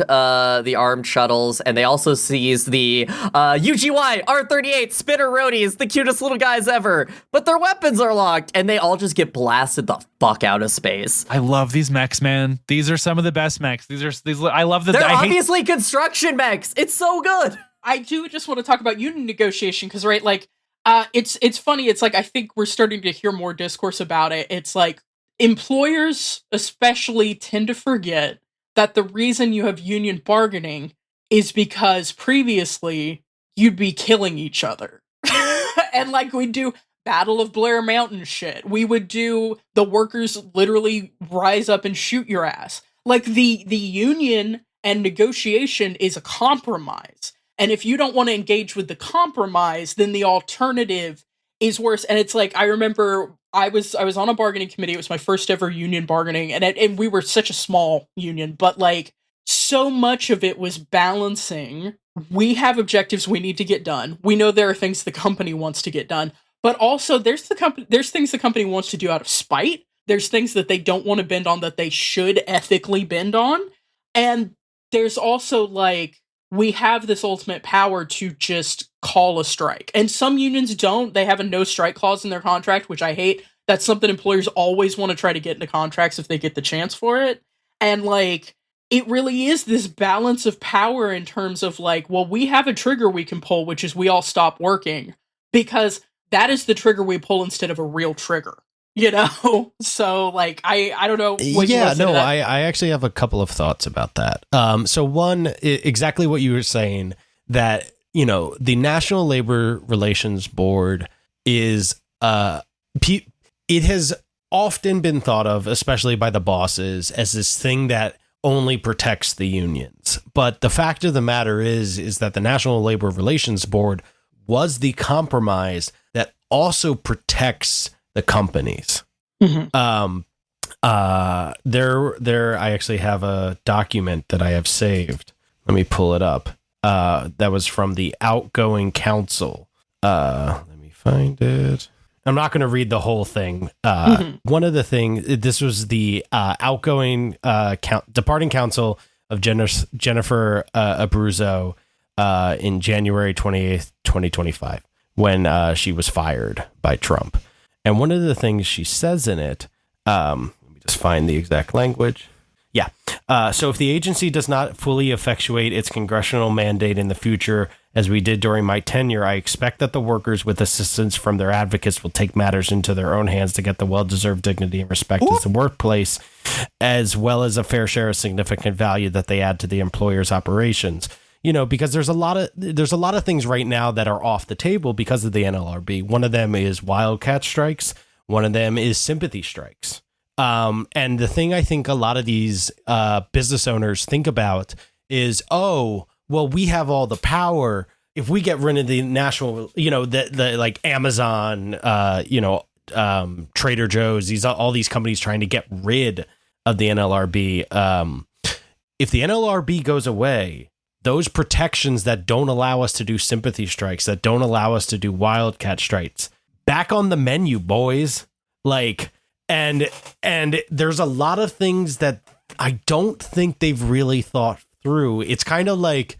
S1: shuttles, and they also seize the UGY R-38 spinner roadies, the cutest little guys ever. But their weapons are locked, and they all just get blasted the fuck out of space.
S3: I love these mechs, man. These are some of the best mechs. I love that.
S1: They're obviously construction mechs. It's so good.
S4: I do just want to talk about union negotiation because, right, like, it's funny. It's like I think we're starting to hear more discourse about it. It's like employers, especially, tend to forget that the reason you have union bargaining is because previously you'd be killing each other, and like we do Battle of Blair Mountain shit. We would do the workers literally rise up and shoot your ass. Like the union and negotiation is a compromise. And if you don't want to engage with the compromise, then the alternative is worse. And it's like, I remember I was on a bargaining committee. It was my first ever union bargaining. And we were such a small union, but like so much of it was balancing. We have objectives we need to get done. We know there are things the company wants to get done, but also there's things the company wants to do out of spite. There's things that they don't want to bend on that they should ethically bend on. And there's also like, we have this ultimate power to just call a strike. And some unions don't. They have a no strike clause in their contract, which I hate. That's something employers always want to try to get into contracts if they get the chance for it. And like, it really is this balance of power in terms of like, well, we have a trigger we can pull, which is we all stop working, because that is the trigger we pull instead of a real trigger. You know, so like I don't know. What
S5: I actually have a couple of thoughts about that. So one, exactly what you were saying, that you know the National Labor Relations Board is it has often been thought of, especially by the bosses, as this thing that only protects the unions. But the fact of the matter is that the National Labor Relations Board was the compromise that also protects the companies.
S4: Mm-hmm.
S5: I actually have a document that I have saved. Let me pull it up. That was from the outgoing council. Let me find it. I'm not going to read the whole thing. One of the things, this was the outgoing departing council of Jennifer Abruzzo in January 28th, 2025, when she was fired by Trump. And one of the things she says in it, let me just find the exact language. Yeah. So if the agency does not fully effectuate its congressional mandate in the future, as we did during my tenure, I expect that the workers, with assistance from their advocates, will take matters into their own hands to get the well-deserved dignity and respect as the workplace, as well as a fair share of significant value that they add to the employer's operations. You know, because there's a lot of things right now that are off the table because of the NLRB. One of them is wildcat strikes. One of them is sympathy strikes. And the thing I think a lot of these business owners think about is, oh, well, we have all the power. If we get rid of the national, you know, the like Amazon, Trader Joe's, all these companies trying to get rid of the NLRB. If the NLRB goes away, those protections that don't allow us to do sympathy strikes, that don't allow us to do wildcat strikes, back on the menu, boys. Like, and there's a lot of things that I don't think they've really thought through. It's kind of like,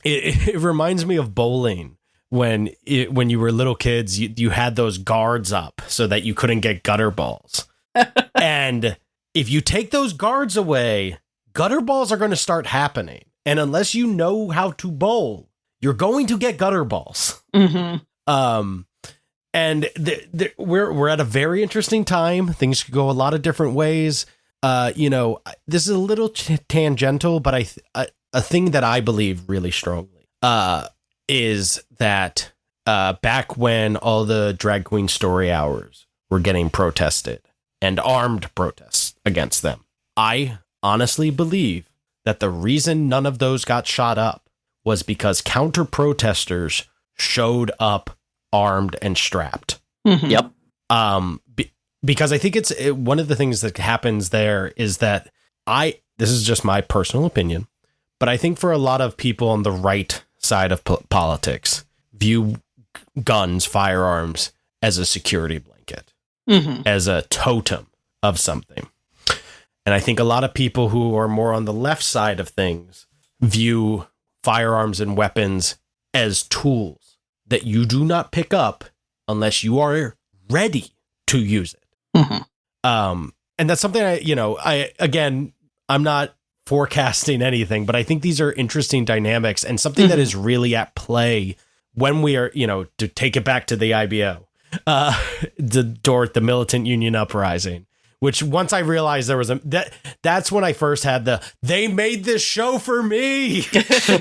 S5: it reminds me of bowling when you were little kids, you had those guards up so that you couldn't get gutter balls. And if you take those guards away, gutter balls are going to start happening. And unless you know how to bowl, you're going to get gutter balls.
S4: Mm-hmm.
S5: And we're at a very interesting time. Things could go a lot of different ways. This is a little tangential, but a thing that I believe really strongly is that back when all the drag queen story hours were getting protested and armed protests against them, I honestly believe that the reason none of those got shot up was because counter protesters showed up armed and strapped.
S4: Mm-hmm.
S1: Yep.
S5: Because I think it's one of the things that happens there is that this is just my personal opinion, but I think for a lot of people on the right side of politics view guns, firearms as a security blanket, as a totem of something. And I think a lot of people who are more on the left side of things view firearms and weapons as tools that you do not pick up unless you are ready to use it. And that's something I'm not forecasting anything, but I think these are interesting dynamics and something that is really at play when we are, to take it back to the IBO, the Militant Union Uprising, which once I realized there was that's when I first had they made this show for me.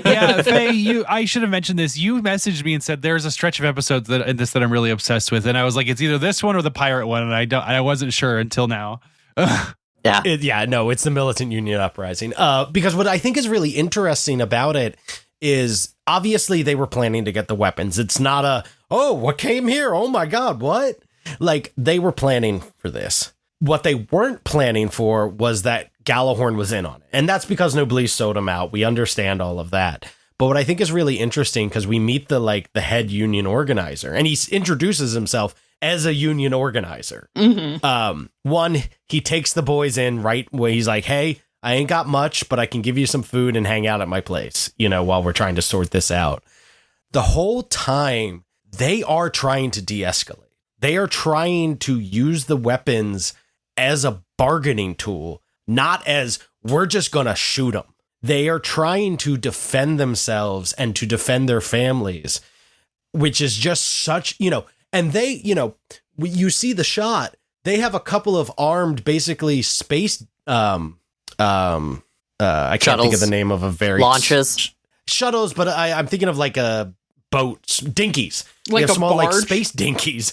S3: Yeah, Faye, I should have mentioned this. You messaged me and said there's a stretch of episodes that I'm really obsessed with, and I was like, it's either this one or the pirate one, and I wasn't sure until now.
S5: It's the Militant Union Uprising. Because what I think is really interesting about it is obviously they were planning to get the weapons. It's not what came here? Oh my God, what? Like, they were planning for this. What they weren't planning for was that Gjallarhorn was in on it. And that's because Noblesse sold him out. We understand all of that. But what I think is really interesting, because we meet the head union organizer, and he introduces himself as a union organizer. One, he takes the boys in right where he's like, hey, I ain't got much, but I can give you some food and hang out at my place, while we're trying to sort this out. The whole time, they are trying to de-escalate. They are trying to use the weapons as a bargaining tool, not as we're just going to shoot them. They are trying to defend themselves and to defend their families, which is just such, and they, you see the shot, they have a couple of armed, basically space, I can't think of the name of a very
S1: launches
S5: shuttles, but I'm thinking of like a boats, dinkies,
S4: like a
S5: small,
S4: barge?
S5: like space dinkies.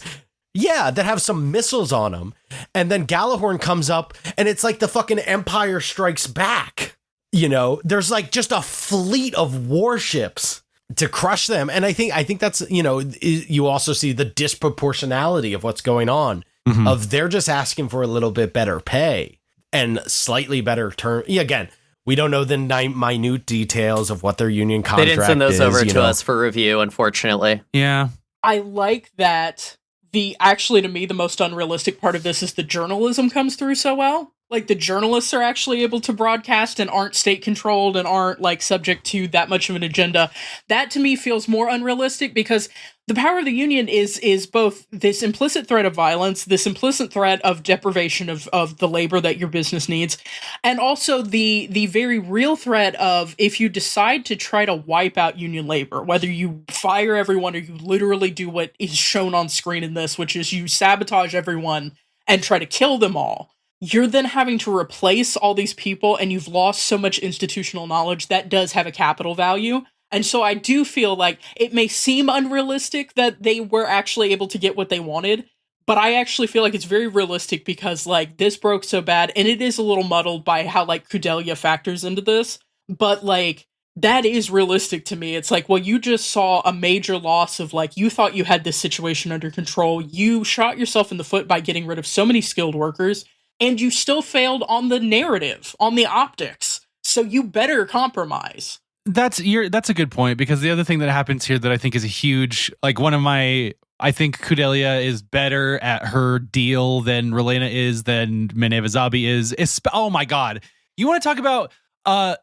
S5: Yeah, that have some missiles on them. And then Gjallarhorn comes up and it's like the fucking Empire Strikes Back. There's like just a fleet of warships to crush them. And I think that's, you also see the disproportionality of what's going on, of they're just asking for a little bit better pay and slightly better term. Again, we don't know the minute details of what their union contract is.
S1: They didn't send those over to us for review, unfortunately.
S3: Yeah.
S4: I like that to me, the most unrealistic part of this is the journalism comes through so well. Like, the journalists are actually able to broadcast and aren't state controlled and aren't like subject to that much of an agenda. That to me feels more unrealistic, because the power of the union is both this implicit threat of violence, this implicit threat of deprivation of the labor that your business needs, and also the very real threat of, if you decide to try to wipe out union labor, whether you fire everyone or you literally do what is shown on screen in this, which is you sabotage everyone and try to kill them all, you're then having to replace all these people, and you've lost so much institutional knowledge that does have a capital value. And so I do feel like it may seem unrealistic that they were actually able to get what they wanted, but I actually feel like it's very realistic, because like this broke so bad, and it is a little muddled by how like Kudelia factors into this, but like that is realistic to me. It's like, well, you just saw a major loss of, like, you thought you had this situation under control. You shot yourself in the foot by getting rid of so many skilled workers, and you still failed on the narrative, on the optics. So you better compromise.
S3: That's a good point, because the other thing that happens here that I think is a huge, like, I think Kudelia is better at her deal than Relena is, than Meneva Zabi is. Oh my God. You want to talk about,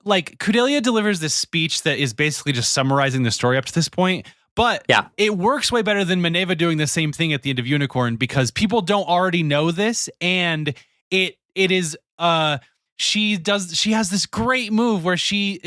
S3: like, Kudelia delivers this speech that is basically just summarizing the story up to this point. But yeah, it works way better than Meneva doing the same thing at the end of Unicorn, because people don't already know this, and it is she has this great move where she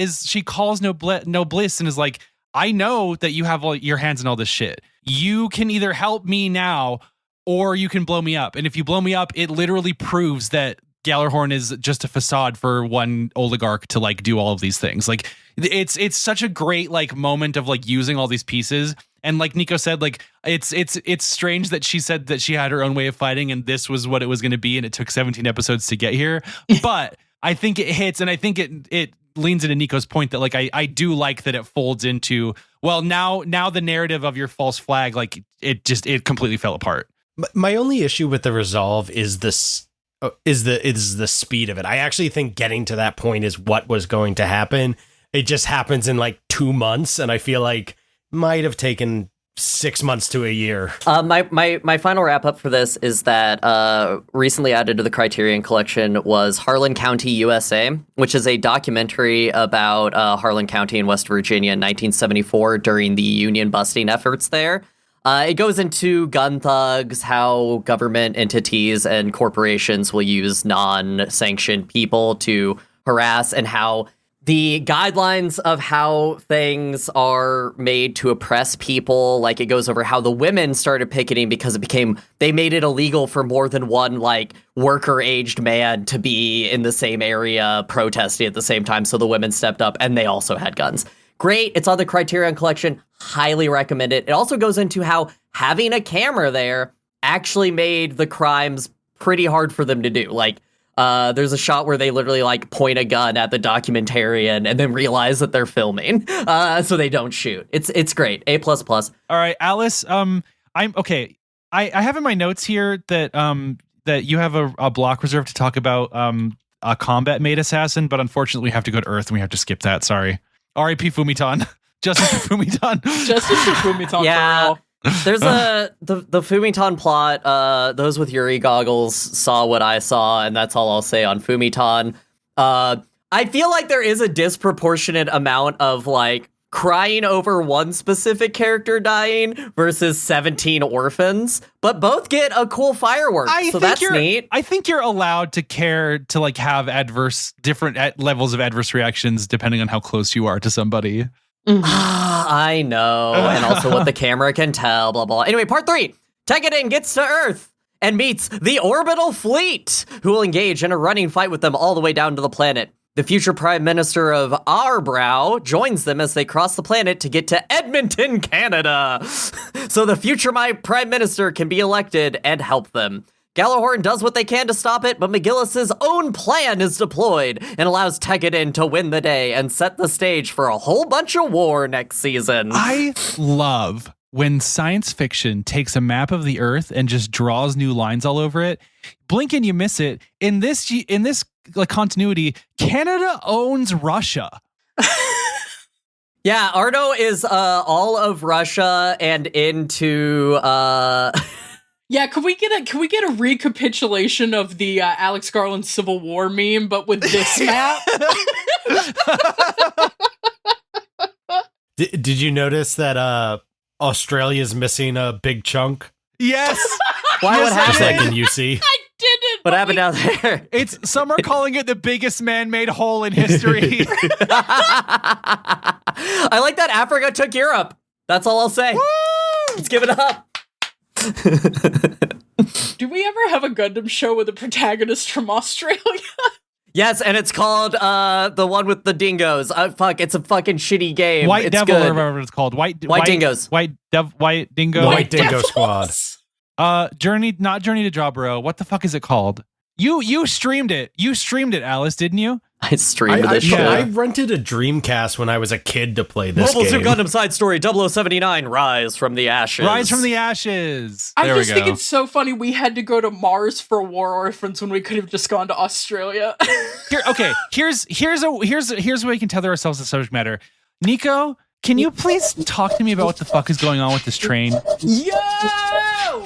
S3: calls Noblesse and is like, I know that you have all your hands in all this shit. You can either help me now or you can blow me up. And if you blow me up, it literally proves that Gjallarhorn is just a facade for one oligarch to like do all of these things. Like, it's such a great like moment of like using all these pieces. And like Nico said, like it's strange that she said that she had her own way of fighting and this was what it was going to be, and it took 17 episodes to get here. But I think it hits, and I think it leans into Nico's point that like I do like that it folds into, well, now the narrative of your false flag, like it completely fell apart.
S5: My only issue with the resolve is the speed of it. I actually think getting to that point is what was going to happen. It just happens in like 2 months, and I feel like might have taken 6 months to a year.
S1: My final wrap up for this is that recently added to the Criterion Collection was Harlan County, USA, which is a documentary about Harlan County in West Virginia in 1974 during the union busting efforts there. It goes into gun thugs, how government entities and corporations will use non-sanctioned people to harass, and how the guidelines of how things are made to oppress people, like it goes over how the women started picketing because they made it illegal for more than one like worker-aged man to be in the same area protesting at the same time. So the women stepped up and they also had guns. Great. It's on the Criterion Collection. Highly recommend it. It also goes into how having a camera there actually made the crimes pretty hard for them to do. Like, there's a shot where they literally like point a gun at the documentarian and then realize that they're filming, so they don't shoot. It's great. A++.
S3: All right, Alice. I'm okay. I have in my notes here that that you have a block reserved to talk about a combat made assassin, but unfortunately we have to go to Earth and we have to skip that. Sorry. R.I.P. Fumiton. Justice for Fumiton.
S4: Justice for Fumiton.
S1: Yeah.
S4: For real.
S1: There's the Fumiton plot. Those with Yuri goggles saw what I saw, and that's all I'll say on Fumiton. I feel like there is a disproportionate amount of like crying over one specific character dying versus 17 orphans, but both get a cool firework. So that's neat.
S3: I think you're allowed to care to like have different levels of adverse reactions depending on how close you are to somebody.
S1: I know, and also what the camera can tell, blah, blah. Anyway, part 3. Tekkadan gets to Earth and meets the orbital fleet, who will engage in a running fight with them all the way down to the planet. The future Prime Minister of Arbrow joins them as they cross the planet to get to Edmonton, Canada. So the future Prime Minister can be elected and help them. Gallahorn does what they can to stop it, but McGillis's own plan is deployed and allows Tekkadan to win the day and set the stage for a whole bunch of war next season.
S3: I love when science fiction takes a map of the Earth and just draws new lines all over it. Blink and you miss it. In this like continuity, Canada owns Russia.
S1: Yeah, Arno is all of Russia and into
S4: Yeah, can we get a recapitulation of the Alex Garland Civil War meme, but with this map?
S5: Did you notice that Australia's missing a big chunk?
S3: Yes.
S1: Why would
S5: Just
S1: happen?
S5: like in UC.
S4: I didn't.
S1: What happened down there?
S3: Some are calling it the biggest man-made hole in history.
S1: I like that Africa took Europe. That's all I'll say. Woo! Let's give it up.
S4: Do we ever have a Gundam show with a protagonist from Australia?
S1: Yes, and it's called the one with the dingoes. Fuck, it's a fucking shitty game.
S3: White
S1: it's
S3: Devil,
S1: good.
S3: or whatever it's called. White
S1: Dingoes.
S3: White Dingo.
S5: White Dingo Squad.
S3: Journey to Jawbro. What the fuck is it called? You streamed it. You streamed it, Alice, didn't you?
S1: I streamed this
S5: I
S1: shit.
S5: rented a Dreamcast when I was a kid to play this
S1: Mobile Suit
S5: game.
S1: Gundam Side Story 0079, Rise from the Ashes.
S3: Rise from the Ashes.
S4: I
S3: There we
S4: just think
S3: go.
S4: it's so funny we had to go to Mars for War Orphans when we could have just gone to Australia.
S3: Here's a way we can tether ourselves to subject matter. Nico, can you please talk to me about what the fuck is going on with this train?
S4: Yo!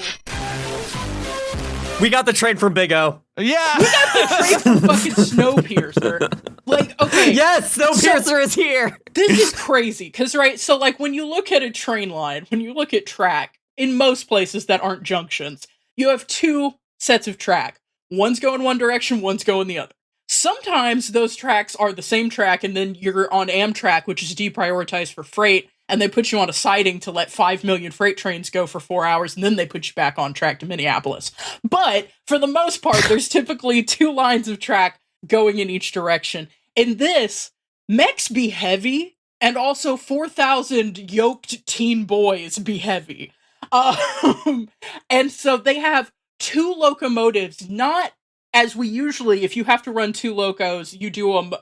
S1: We got the train from Big O.
S3: Yeah.
S4: Train from fucking Snowpiercer. Like, okay.
S1: Yes, Snowpiercer is here.
S4: This is crazy, because, right, so, like, when you look at a train line, when you look at track, in most places that aren't junctions, you have two sets of track. One's going one direction, one's going the other. Sometimes those tracks are the same track, and then you're on Amtrak, which is deprioritized for freight, and they put you on a siding to let 5 million freight trains go for 4 hours, and then they put you back on track to Minneapolis. But, for the most part, there's typically 2 lines of track going in each direction. In this, mechs be heavy, and also 4,000 yoked teen boys be heavy. And so they have 2 locomotives, not as we usually, if you have to run 2 locos, you do them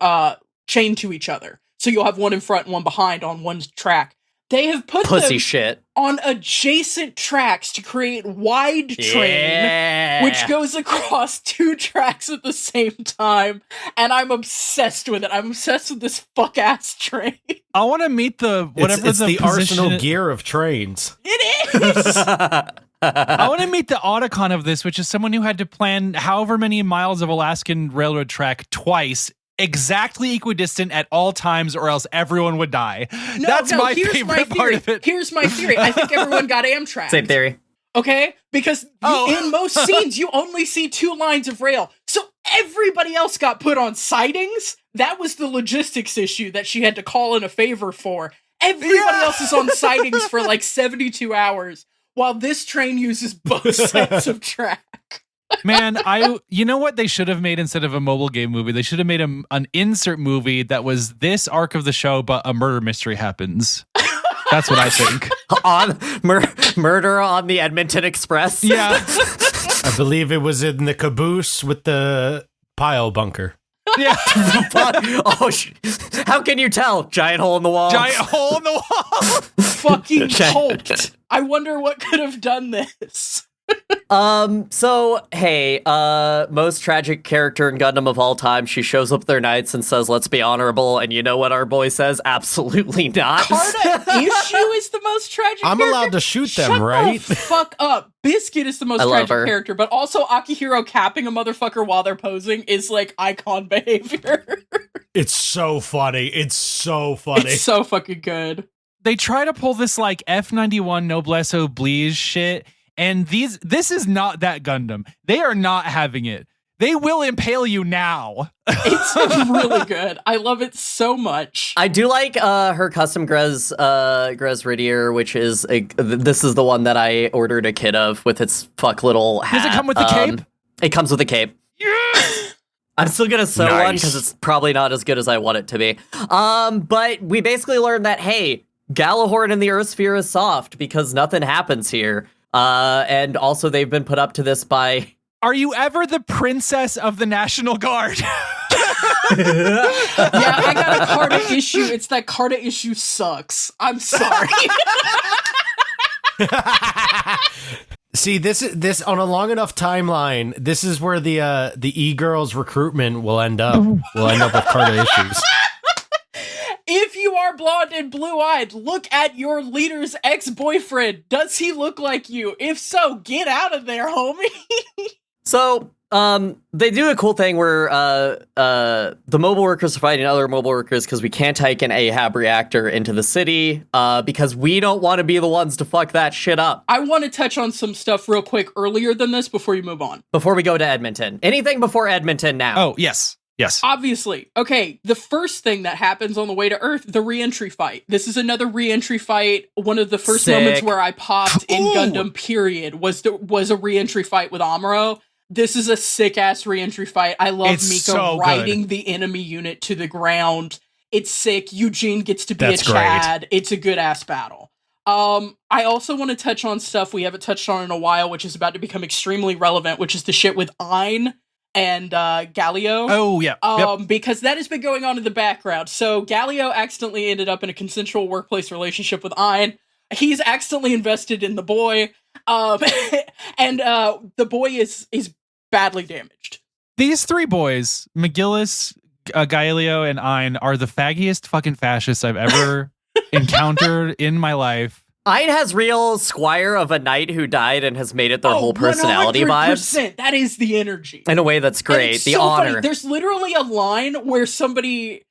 S4: chained to each other. So you'll have one in front and one behind on one track. They have put
S1: Pussy
S4: them
S1: shit.
S4: on adjacent tracks to create wide train, which goes across 2 tracks at the same time. And I'm obsessed with it. I'm obsessed with this fuck-ass train.
S3: I want to meet the whatever
S5: it's the
S3: position
S5: Arsenal gear of trains.
S4: It
S3: I want to meet the Otacon of this, which is someone who had to plan however many miles of Alaskan railroad track twice, exactly equidistant at all times, or else everyone would die. That's my favorite part of it.
S4: Here's my theory. I think everyone got Amtrak.
S1: Same theory.
S4: Okay? Because in most scenes, you only see 2 lines of rail. So everybody else got put on sidings. That was the logistics issue that she had to call in a favor for. Everybody else is on sidings for like 72 hours, while this train uses both sets of track.
S3: Man, you know what they should have made instead of a mobile game movie? They should have made an insert movie that was this arc of the show, but a murder mystery happens. That's what I think.
S1: On murder on the Edmonton Express.
S3: Yeah.
S5: I believe it was in the caboose with the pile bunker.
S3: Yeah.
S1: How can you tell? Giant hole in the wall.
S3: Giant hole in the wall.
S4: Fucking cult. I wonder what could have done this.
S1: So, hey, most tragic character in Gundam of all time, she shows up their knights and says, let's be honorable, and you know what our boy says? Absolutely not.
S4: Carta Issue is the most tragic
S5: I'm
S4: character?
S5: allowed to shoot them,
S4: Shut
S5: right?
S4: the fuck up. Biscuit is the most
S1: love
S4: tragic
S1: her.
S4: character, but also Akihiro capping a motherfucker while they're posing is like icon behavior.
S5: It's so funny. It's so funny.
S4: It's so fucking good.
S3: They try to pull this like F91 Noblesse Oblige shit, and this is not that Gundam. They are not having it. They will impale you now.
S4: It's really good. I love it so much.
S1: I do like her custom Grez Ridier, which is this is the one that I ordered a kit of with its fuck little hat.
S3: Does it come with the cape?
S1: It comes with a cape.
S3: Yes!
S1: I'm still gonna sew
S6: Nice.
S1: one because it's probably not as good as I want it to be. But we basically learned that, hey, Galahorn in the Earth Sphere is soft because nothing happens here. And also they've been put up to this by...
S3: Are you ever the princess of the National Guard?
S4: Yeah, I got a Carta issue. It's that Carta issue sucks. I'm sorry.
S5: See, this on a long enough timeline, this is where the e-girls recruitment will end up. We'll end up with Carta issues.
S4: If you are blonde and blue-eyed, look at your leader's ex-boyfriend. Does he look like you? If so, get out of there, homie.
S1: So, they do a cool thing where the mobile workers are fighting other mobile workers because we can't take an Ahab reactor into the city because we don't want to be the ones to fuck that shit up.
S4: I want to touch on some stuff real quick earlier than this before you move on.
S1: Before we go to Edmonton. Anything before Edmonton now.
S3: Oh, yes. Yes.
S4: Obviously. Okay, the first thing that happens on the way to Earth, the re-entry fight. This is another re-entry fight. One of the first
S1: Sick.
S4: moments where I popped in
S3: Ooh.
S4: Gundam, period, was a re-entry fight with Amuro. This is a sick-ass re-entry fight. I love
S3: It's
S4: Miko
S3: so good.
S4: riding the enemy unit to the ground. It's sick. Eugene gets to be
S5: That's
S4: a
S5: great.
S4: Chad. It's a good-ass battle. I also want to touch on stuff we haven't touched on in a while, which is about to become extremely relevant, which is the shit with Ein and Galio.
S3: Oh, yeah. Yep.
S4: Because that has been going on in the background. So Galio accidentally ended up in a consensual workplace relationship with Ein. He's accidentally invested in the boy. And the boy is badly damaged.
S3: These three boys, McGillis, Gaelio, and Ein, are the faggiest fucking fascists I've ever encountered in my life.
S1: Ein has real squire of a knight who died and has made it their whole personality
S4: 100%.
S1: vibes.
S4: That is the energy.
S1: In a way that's
S4: And
S1: great.
S4: it's
S1: The
S4: so
S1: honor.
S4: funny. There's literally a line where somebody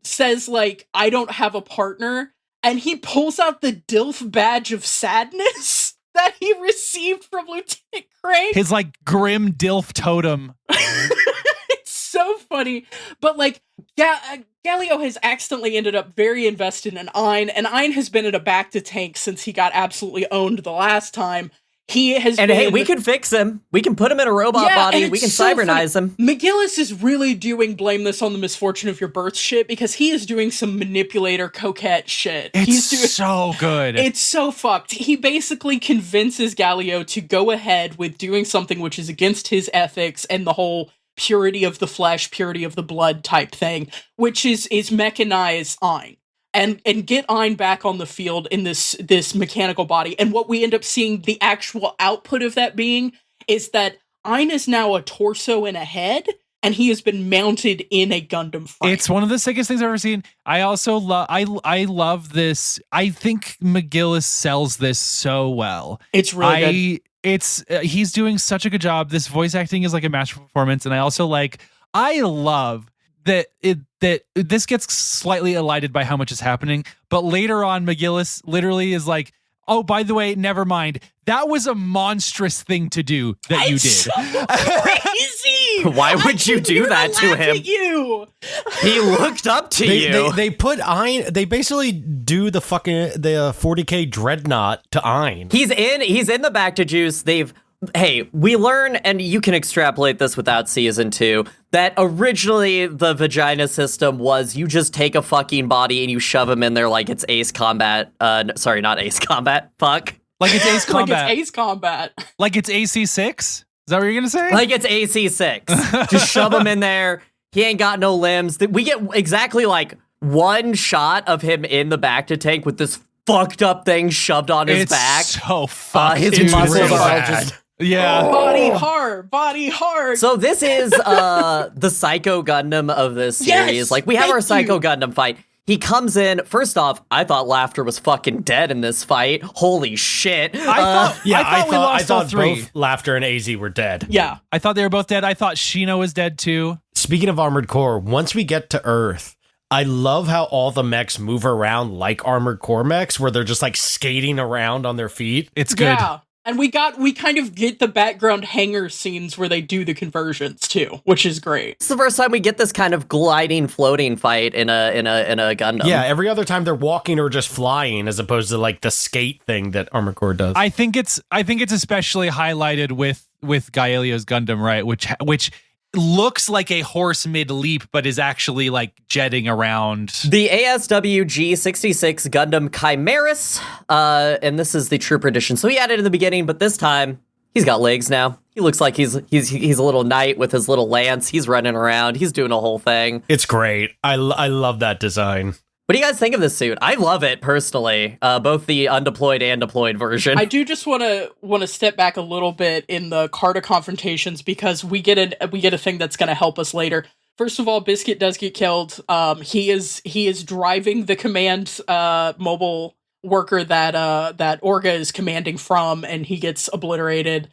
S4: says, like, I don't have a partner, and he pulls out the DILF badge of sadness that he received from Lieutenant Craig.
S3: His like grim DILF totem.
S4: It's so funny. But like, Galio has accidentally ended up very invested in Ein, and Ein has been in a back to tank since he got absolutely owned the last time. He has
S1: And
S4: been...
S1: hey, we can fix him. We can put him in a robot
S4: Yeah,
S1: body.
S4: and
S1: We
S4: it's
S1: can
S4: so
S1: cybernize
S4: funny.
S1: him.
S4: McGillis is really doing blame this on the misfortune of your birth shit because he is doing some manipulator coquette shit.
S3: It's
S4: He's doing...
S3: so good.
S4: It's so fucked. He basically convinces Galio to go ahead with doing something which is against his ethics and the whole purity of the flesh, purity of the blood type thing, which is mechanize Ein and get Ein back on the field in this mechanical body. And what we end up seeing, the actual output of that being, is that Ein is now a torso and a head, and he has been mounted in a Gundam frame.
S3: It's one of the sickest things I've ever seen. I also love. I love this. I think McGillis sells this so well.
S4: It's really good.
S3: He's doing such a good job. This voice acting is like a masterful performance, and I love that this gets slightly elided by how much is happening, but later on McGillis literally is like, oh, by the way, never mind. That was a monstrous thing to do that you did.
S4: So crazy.
S1: Why would you do that to him?
S4: You.
S1: He looked up to you.
S5: They put Ein. They basically do the 40K dreadnought to Ein.
S1: He's in the back to juice. Hey, we learn, and you can extrapolate this without season 2, that originally the vagina system was you just take a fucking body and you shove him in there like it's Ace Combat. Sorry, not Ace Combat. Fuck.
S3: Like it's Ace Combat.
S4: Like it's Ace Combat.
S3: Like it's AC6? Is that what you're going to say?
S1: Like it's AC6. Just shove him in there. He ain't got no limbs. We get exactly like one shot of him in the back to tank with this fucked up thing shoved on his back.
S3: So fucked.
S1: His muscles
S5: really
S1: are
S5: bad.
S1: just...
S3: Yeah.
S4: Body hard.
S1: So this is the Psycho Gundam of this series.
S4: Yes,
S1: Like, we have our
S4: thank
S1: Psycho
S4: you.
S1: Gundam fight. He comes in. First off, I thought Laughter was fucking dead in this fight. Holy shit.
S3: I thought we lost all three.
S5: Both Laughter and AZ were dead.
S4: Yeah.
S3: I thought they were both dead. I thought Shino was dead too.
S5: Speaking of Armored Core, once we get to Earth, I love how all the mechs move around like Armored Core mechs, where they're just like skating around on their feet.
S3: It's good.
S4: Yeah. And we kind of get the background hangar scenes where they do the conversions too, which is great.
S1: It's the first time we get this kind of gliding, floating fight in a Gundam.
S5: Yeah, every other time they're walking or just flying, as opposed to like the skate thing that Armored Core does.
S3: I think it's especially highlighted with Gaelio's Gundam, right? Which looks like a horse mid-leap, but is actually like jetting around.
S1: The ASWG-66 Gundam Chimeras, and this is the Trooper edition. So he added in the beginning, but this time he's got legs now. He looks like he's a little knight with his little lance. He's running around. He's doing a whole thing.
S5: It's great. I love that design.
S1: What do you guys think of this suit? I love it personally, both the undeployed and deployed version.
S4: I do just want to step back a little bit in the Carta confrontations because we get a thing that's going to help us later. First of all, Biscuit does get killed. He is driving the command mobile worker that Orga is commanding from, and he gets obliterated.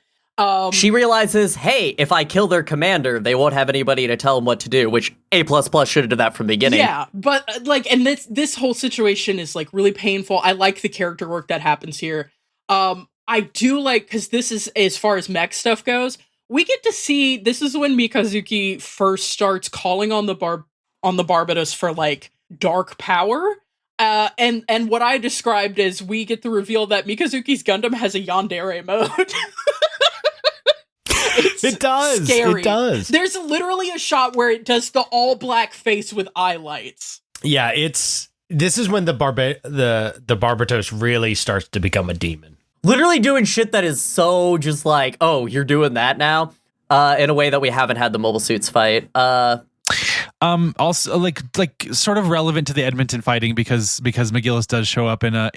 S1: She realizes, hey, if I kill their commander, they won't have anybody to tell them what to do, which A++ should have done that from the beginning.
S4: Yeah, but and this whole situation is like really painful. I like the character work that happens here. I do like, because this is, as far as mech stuff goes, we get to see, this is when Mikazuki first starts calling on the Barbatos for like dark power. And what I described is we get the reveal that Mikazuki's Gundam has a yandere mode.
S5: It does.
S4: Scary.
S5: It does.
S4: There's literally a shot where it does the all black face with highlights.
S5: Yeah, this is when the Barbatos really starts to become a demon.
S1: Literally doing shit that is so just like, oh, you're doing that now? In a way that we haven't had the Mobile Suits fight.
S3: Also like sort of relevant to the Edmonton fighting because McGillis does show up in a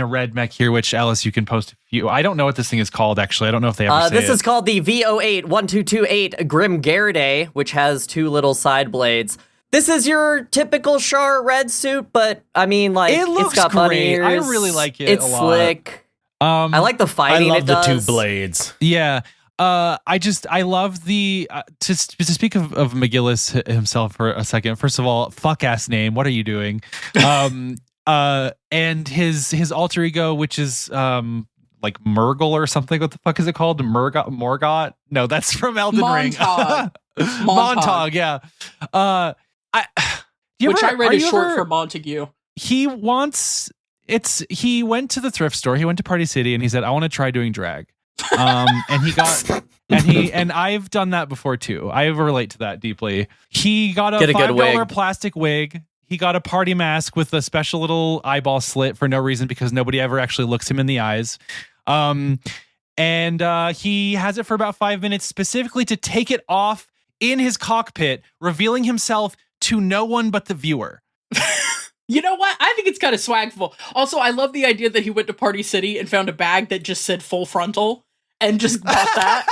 S3: red mech here, which Alice, you can post a few. I don't know what this thing is called actually. I don't know if they ever say
S1: this
S3: it.
S1: is called the VO8-1228 Grim Garriday, which has 2 little side blades. This is your typical Char red suit, but I mean, like,
S3: It looks
S1: it's got bunny
S3: great. I
S1: ears.
S3: really like it
S1: It's
S3: a lot.
S1: slick. I like the
S5: I
S1: fighting.
S5: love
S1: it
S5: the
S1: does.
S5: 2 blades.
S3: Yeah. I love the to speak of McGillis himself for a second. First of all, fuck ass name. What are you doing? And his alter ego, which is like Murgle or something. What the fuck is it called? Morgot? No, that's from Elden Ring. Montag. Yeah. I
S4: read is short for Montague.
S3: He went to the thrift store. He went to Party City and he said, I want to try doing drag. And I've done that before too. I relate to that deeply. He got a $5 plastic wig. He got a party mask with a special little eyeball slit for no reason because nobody ever actually looks him in the eyes. And he has it for about 5 minutes specifically to take it off in his cockpit, revealing himself to no one but the viewer.
S4: You know what? I think it's kind of swagful. Also, I love the idea that he went to Party City and found a bag that just said full frontal and just bought that.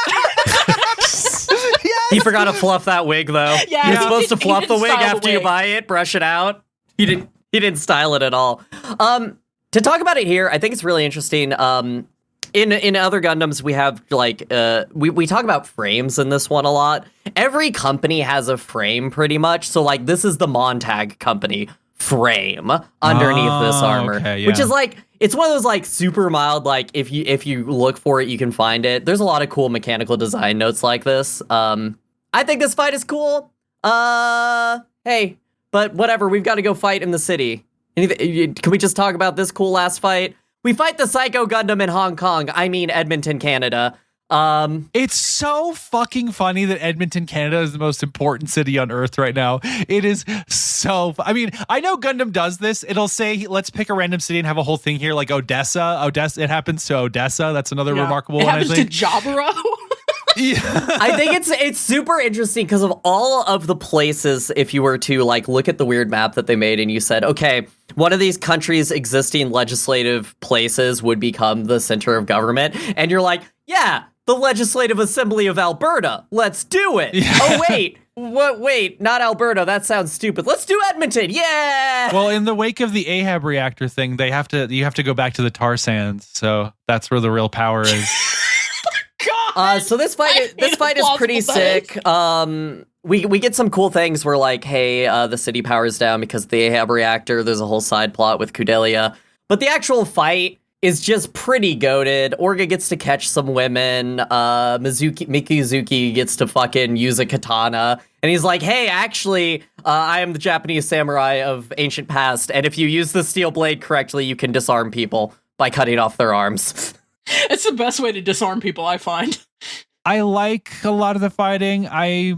S3: Yes!
S1: He forgot to fluff that wig, though.
S4: Yeah,
S1: You're supposed to
S4: he
S1: fluff the
S4: didn't
S1: wig
S4: style the
S1: after you
S4: wig.
S1: buy it, brush it out. He didn't style it at all. To talk about it here, I think it's really interesting. In other Gundams, we have like we talk about frames in this one a lot. Every company has a frame pretty much. So like this is the Montag company frame underneath this armor,
S3: okay, yeah.
S1: which is like it's one of those like super mild. Like if you look for it, you can find it. There's a lot of cool mechanical design notes like this. I think this fight is cool. Hey, but whatever. We've got to go fight in the city. Can we just talk about this cool last fight? We fight the Psycho Gundam in Hong Kong. I mean Edmonton, Canada.
S3: It's so fucking funny that Edmonton, Canada is the most important city on Earth right now. It is so... I mean, I know Gundam does this. It'll say, let's pick a random city and have a whole thing here, like Odessa. It happens to Odessa. That's another remarkable
S4: it
S3: one, I
S4: happens
S3: think.
S4: to Jaburo.
S3: Yeah.
S1: I think it's super interesting because of all of the places, if you were to like look at the weird map that they made and you said, okay, one of these countries' existing legislative places would become the center of government. And you're like, yeah, the Legislative Assembly of Alberta. Let's do it. Yeah. Oh, wait. Wait, not Alberta. That sounds stupid. Let's do Edmonton. Yeah.
S3: Well, in the wake of the Ahab reactor thing, you have to go back to the tar sands. So that's where the real power is.
S4: God.
S1: So this fight is pretty sick. We get some cool things where like, hey, the city powers down because of the Ahab reactor. There's a whole side plot with Kudelia. But the actual fight is just pretty goated. Orga gets to catch some women. Mikizuki gets to fucking use a katana. And he's like, hey, actually, I am the Japanese samurai of ancient past. And if you use the steel blade correctly, you can disarm people by cutting off their arms.
S4: It's the best way to disarm people, I find.
S3: I like a lot of the fighting. I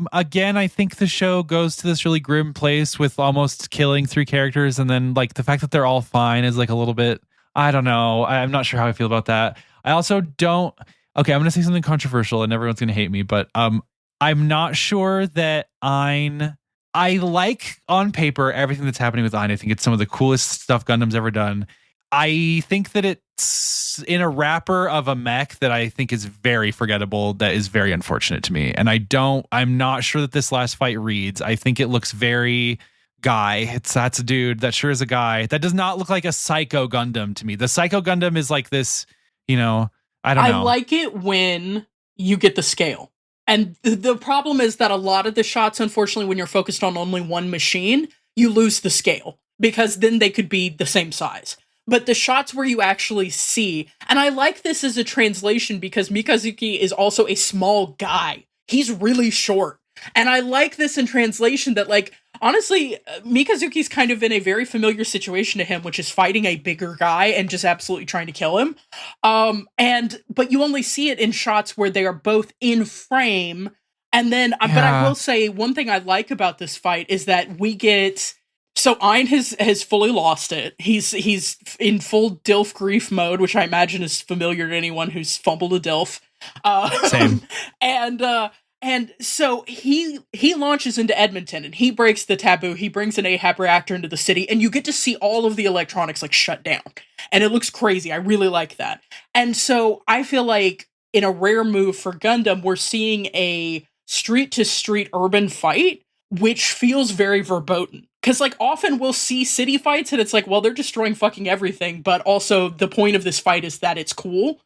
S3: think the show goes to this really grim place with almost killing 3 characters. And then like the fact that they're all fine is like a little bit... I don't know. I'm not sure how I feel about that. I also don't... Okay, I'm going to say something controversial and everyone's going to hate me, but I'm not sure that I like, on paper, everything that's happening with Ein. I think it's some of the coolest stuff Gundam's ever done. I think that it's in a wrapper of a mech that I think is very forgettable, that is very unfortunate to me. And I'm not sure that this last fight reads. I think it looks very... guy. That's a dude. That sure is a guy. That does not look like a Psycho Gundam to me. The Psycho Gundam is like this, I don't know.
S4: I like it when you get the scale. And the problem is that a lot of the shots, unfortunately, when you're focused on only one machine, you lose the scale because then they could be the same size. But the shots where you actually see, and I like this as a translation because Mikazuki is also a small guy. He's really short. And I like this in translation that, like, honestly, Mikazuki's kind of in a very familiar situation to him, which is fighting a bigger guy and just absolutely trying to kill him. But you only see it in shots where they are both in frame. And then, but I will say one thing I like about this fight is that we get... So Ein has fully lost it. He's in full Dilf grief mode, which I imagine is familiar to anyone who's fumbled a Dilf.
S3: Same.
S4: And so he launches into Edmonton and he breaks the taboo. He brings an Ahab reactor into the city and you get to see all of the electronics like shut down. And it looks crazy. I really like that. And so I feel like in a rare move for Gundam, we're seeing a street to street urban fight, which feels very verboten. Because like often we'll see city fights and it's like, well, they're destroying fucking everything. But also the point of this fight is that it's cool.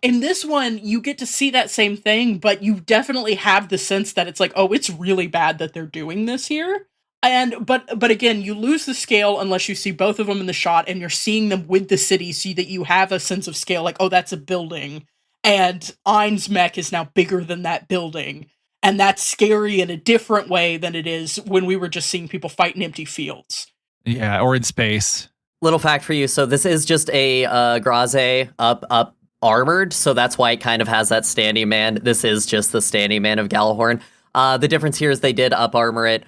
S4: In this one, you get to see that same thing, but you definitely have the sense that it's like, oh, it's really bad that they're doing this here. But again, you lose the scale unless you see both of them in the shot and you're seeing them with the city so that you have a sense of scale, like, oh, that's a building. And Ein's mech is now bigger than that building. And that's scary in a different way than it is when we were just seeing people fight in empty fields.
S3: Yeah, or in space.
S1: Little fact for you. So this is just a Graze up armored, so that's why it kind of has that standing man. This is just the standing man of Gjallarhorn. The difference here is they did up armor it.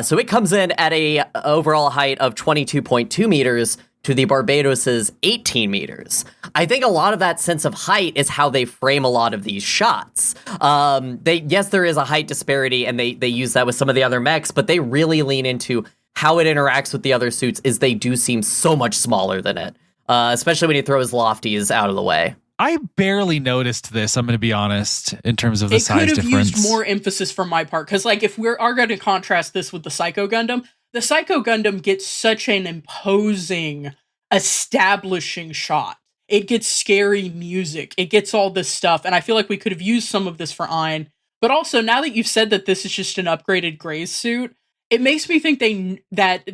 S1: So it comes in at a overall height of 22.2 meters to the Barbatos's 18 meters. I think a lot of that sense of height is how they frame a lot of these shots. Yes, there is a height disparity, and they use that with some of the other mechs, but they really lean into how it interacts with the other suits is they do seem so much smaller than it, especially when you throw his lofties out of the way.
S3: I barely noticed this, I'm going to be honest, in terms of the size difference.
S4: It could have used more emphasis from my part, because like if we are going to contrast this with the Psycho Gundam gets such an imposing, establishing shot. It gets scary music. It gets all this stuff, and I feel like we could have used some of this for Ein. But also, now that you've said that this is just an upgraded Gray's suit, it makes me think that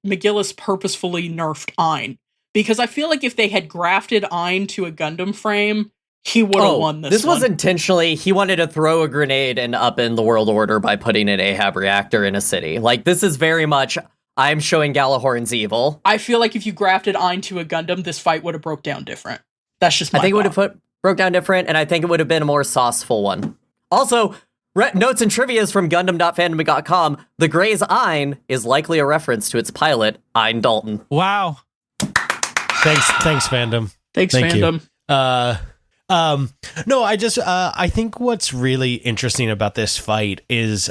S4: McGillis purposefully nerfed Ein. Because I feel like if they had grafted Ein to a Gundam frame, he would have won this.
S1: This was intentionally, he wanted to throw a grenade and upend the world order by putting an Ahab reactor in a city. Like, this is very much, I'm showing Galahorn's evil.
S4: I feel like if you grafted Ein to a Gundam, this fight would have broke down different. That's just my
S1: I think
S4: thought.
S1: it would have broke down different, and I think it would have been a more sauceful one. Also, notes and trivias from Gundam.fandom.com, the Gray's Ein is likely a reference to its pilot, Ein Dalton.
S3: Wow.
S5: Thanks, fandom.
S4: Thank
S5: fandom.
S4: you.
S5: No, I think what's really interesting about this fight is,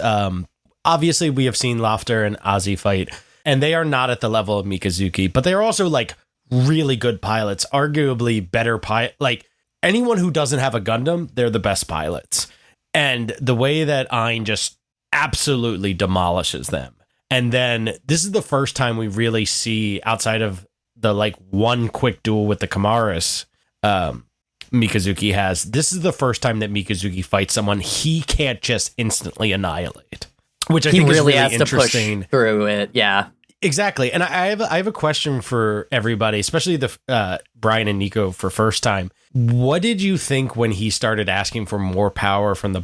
S5: obviously we have seen Lofter and Ozzy fight, and they are not at the level of Mikazuki, but they are also like really good pilots, arguably better pilot. Like anyone who doesn't have a Gundam, they're the best pilots. And the way that Ein just absolutely demolishes them. And then this is the first time we really see, outside of the like one quick duel with the Kamaris Mikazuki has, this is the first time that Mikazuki fights someone he can't just instantly annihilate, which I think
S1: really
S5: is really
S1: has
S5: interesting.
S1: To push through it. Yeah,
S5: exactly. And I have a question for everybody, especially the Brian and Nico for first time. What did you think when he started asking for more power from the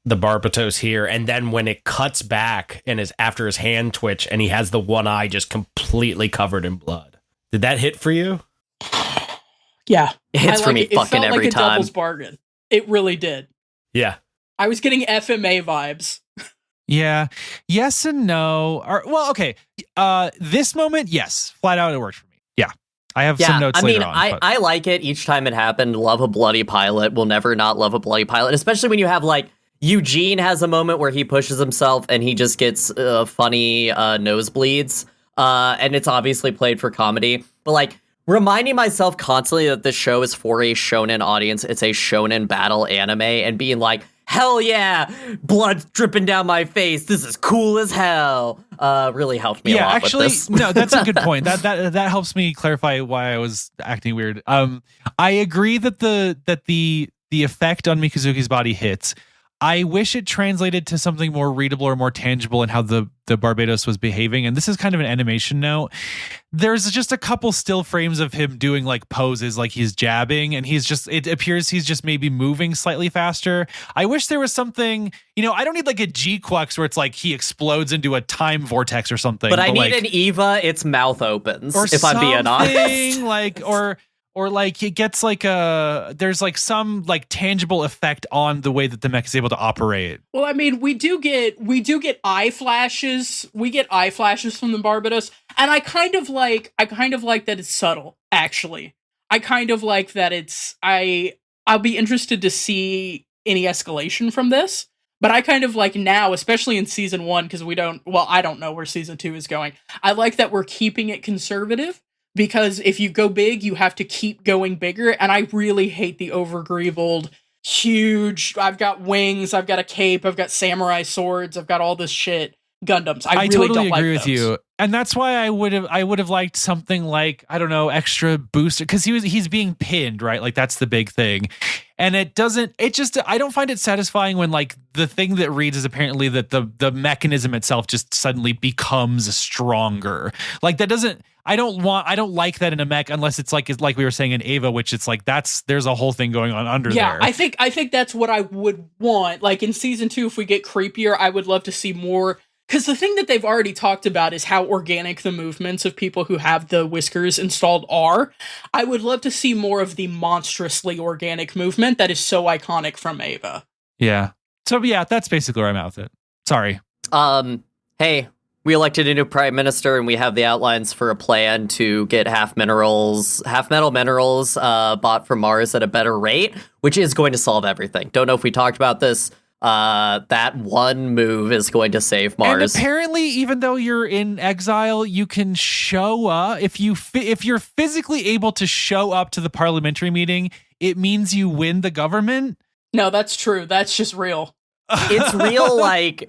S5: Barbatos here, and then when it cuts back and is after his hand twitch and he has the one eye just completely covered in blood? Did that hit for you?
S4: Yeah.
S1: It hits for me fucking every time.
S4: It felt like a devil's bargain. It really did.
S5: Yeah.
S4: I was getting FMA vibes.
S3: Yeah. Yes and no. Well, okay. This moment, yes. Flat out, it worked for me. Yeah. I have some notes later on.
S1: I like it each time it happened. Love a bloody pilot. Will never not love a bloody pilot, especially when you have like Eugene has a moment where he pushes himself and he just gets funny nosebleeds. And it's obviously played for comedy. But like reminding myself constantly that this show is for a shonen audience. It's a shonen battle anime, and being like, hell yeah, blood dripping down my face. This is cool as hell. Really helped me a lot
S3: actually,
S1: with this.
S3: No, that's a good point. That helps me clarify why I was acting weird. I agree that the effect on Mikazuki's body hits. I wish it translated to something more readable or more tangible in how the Barbatos was behaving. And this is kind of an animation note. There's just a couple still frames of him doing like poses, like he's jabbing, and it appears he's just maybe moving slightly faster. I wish there was something, I don't need like a G-Quux where it's like he explodes into a time vortex or something.
S1: But I need an Eva, its mouth opens, if I'm being honest.
S3: Or like it gets like there's like some like tangible effect on the way that the mech is able to operate.
S4: Well, I mean, we do get eye flashes. We get eye flashes from the Barbatos, and I kind of like that it's subtle, actually. I kind of like that I'll be interested to see any escalation from this. But I kind of like now, especially in season 1, because I don't know where season 2 is going. I like that we're keeping it conservative. Because if you go big, you have to keep going bigger. And I really hate the overgreebled, huge, I've got wings, I've got a cape, I've got samurai swords, I've got all this shit Gundams. I really
S3: totally
S4: don't
S3: agree
S4: like
S3: with you. And that's why I would have liked something like, I don't know, extra booster, because he's being pinned, right? Like that's the big thing. And I don't find it satisfying when like the thing that reads is apparently that the mechanism itself just suddenly becomes stronger. Like that doesn't, I don't like that in a mech unless it's like we were saying in Ava, which it's like there's a whole thing going on under there.
S4: Yeah, I think that's what I would want. Like in season 2, if we get creepier, I would love to see more. Because the thing that they've already talked about is how organic the movements of people who have the whiskers installed are. I would love to see more of the monstrously organic movement that is so iconic from Ava.
S3: Yeah. So yeah, that's basically where I'm at with it. Sorry.
S1: Hey, we elected a new prime minister, and we have the outlines for a plan to get half metal minerals bought from Mars at a better rate, which is going to solve everything. Don't know if we talked about this that one move is going to save Mars.
S3: And apparently, even though you're in exile, you can show up. If you're physically able to show up to the parliamentary meeting, it means you win the government.
S4: No, that's true. That's just real.
S1: It's real, like,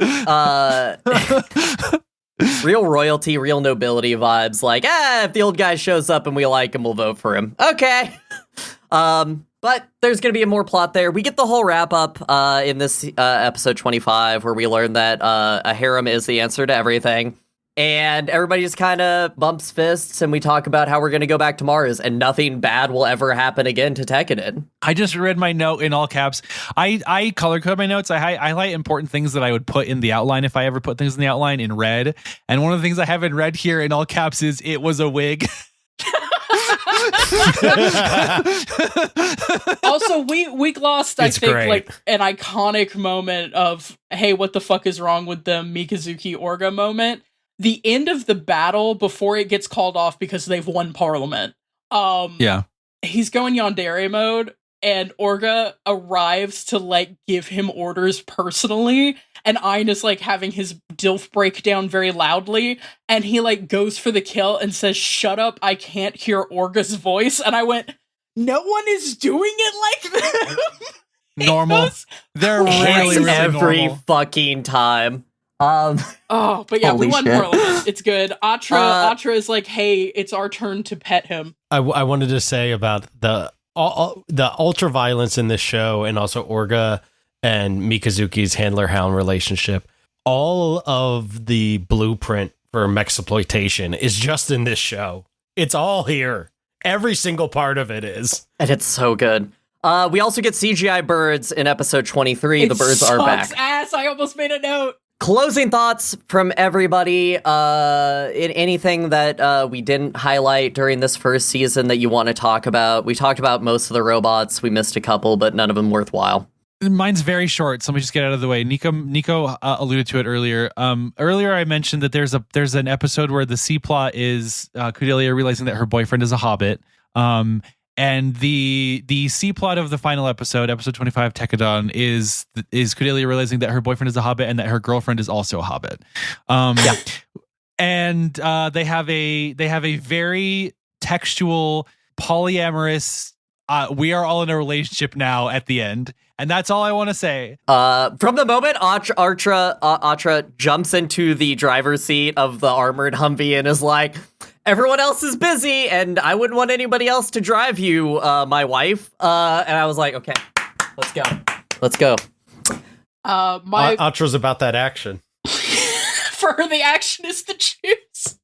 S1: real royalty, real nobility vibes. Like, if the old guy shows up and we like him, we'll vote for him. Okay. But there's going to be more plot there. We get the whole wrap up in this episode 25, where we learn that a harem is the answer to everything. And everybody just kind of bumps fists, and we talk about how we're going to go back to Mars, and nothing bad will ever happen again to Tekkadan.
S3: I just read my note in all caps. I color code my notes. I highlight important things that I would put in the outline if I ever put things in the outline in red. And one of the things I have in red here in all caps is "it was a wig."
S4: Also, we glossed, I think,
S5: great.
S4: like an iconic moment of, hey, what the fuck is wrong with the Mikazuki Orga moment? The end of the battle before it gets called off because they've won Parliament.
S3: Yeah.
S4: He's going yandere mode, and Orga arrives to like give him orders personally, and Ein is like having his DILF breakdown very loudly, and he like goes for the kill and says, "Shut up, I can't hear Orga's voice." And I went, no one is doing it like them.
S3: Normal. They're really, really
S1: every
S3: normal.
S1: fucking time.
S4: Oh, but yeah, we
S1: Holy
S4: won
S1: shit.
S4: Parliament. It's good. Atra is like, hey, it's our turn to pet him.
S5: I wanted to say about the ultra violence in this show, and also Orga and Mikazuki's handler-hound relationship. All of the blueprint for mexploitation is just in this show. It's all here. Every single part of it is.
S1: And it's so good. We also get CGI birds in episode 23. The birds are back.
S4: Sucks ass. I almost made a note.
S1: Closing thoughts from everybody. Anything that we didn't highlight during this first season that you want to talk about? We talked about most of the robots. We missed a couple, but none of them worthwhile.
S3: Mine's very short, so let me just get out of the way. Nico alluded to it earlier. Earlier I mentioned that there's an episode where the C plot is Cordelia realizing that her boyfriend is a hobbit. And the C plot of the final episode 25, Tekkadan, is Cordelia realizing that her boyfriend is a hobbit and that her girlfriend is also a hobbit.
S1: Yeah.
S3: And they have a very textual, polyamorous. We are all in a relationship now at the end, and that's all I want to say.
S1: From the moment Atra jumps into the driver's seat of the armored Humvee and is like, everyone else is busy, and I wouldn't want anybody else to drive you, my wife. And I was like, okay, let's go.
S5: Atra's about that action.
S4: For her, the action is to choose.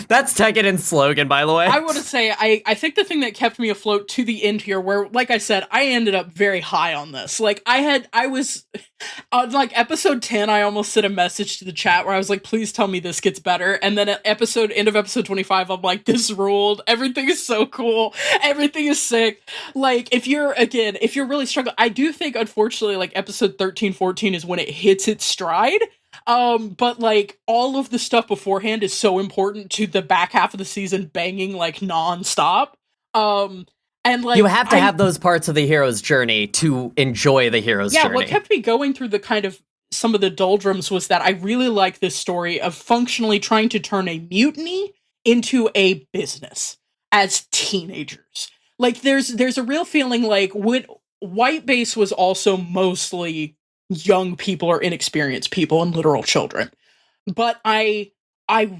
S1: That's Tekkadan's slogan, by the way.
S4: I want to say, I think the thing that kept me afloat to the end here, where, like I said, I ended up very high on this. Like, I was, on like episode 10, I almost sent a message to the chat where I was like, please tell me this gets better. And then at end of episode 25, I'm like, this ruled. Everything is so cool. Everything is sick. Like, if you're really struggling, I do think, unfortunately, like episode 13, 14 is when it hits its stride. But like all of the stuff beforehand is so important to the back half of the season banging like nonstop. And like
S1: you have to have those parts of the hero's journey to enjoy the hero's journey.
S4: Yeah, what kept me going through the kind of some of the doldrums was that I really like this story of functionally trying to turn a mutiny into a business as teenagers. Like there's a real feeling like when White Base was also mostly young people or inexperienced people and literal children. But I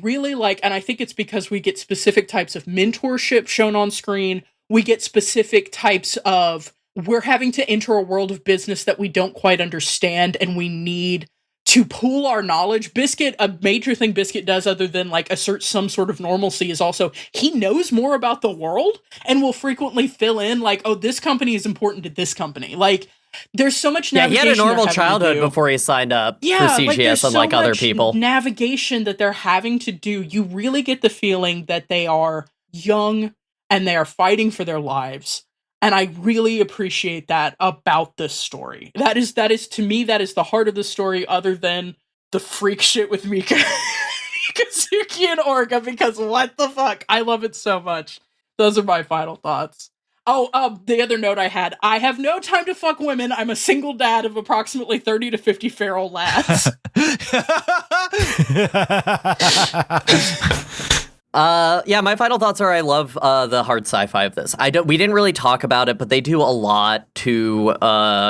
S4: really like, and I think it's because we get specific types of mentorship shown on screen. We get specific types of, we're having to enter a world of business that we don't quite understand, and we need to pool our knowledge. Biscuit, a major thing Biscuit does other than like assert some sort of normalcy is also he knows more about the world and will frequently fill in like, oh, this company is important to this company. Like, there's so much navigation.
S1: Yeah, he had a normal childhood before he signed up for CGS, unlike other people.
S4: Navigation that they're having to do. You really get the feeling that they are young and they are fighting for their lives. And I really appreciate that about this story. That is to me, that is the heart of the story, other than the freak shit with Mikazuki and Orga, because what the fuck? I love it so much. Those are my final thoughts. The other note I have no time to fuck women. I'm a single dad of approximately 30 to 50 feral lads.
S1: Yeah, my final thoughts are I love the hard sci-fi of this. We didn't really talk about it, but they do a lot to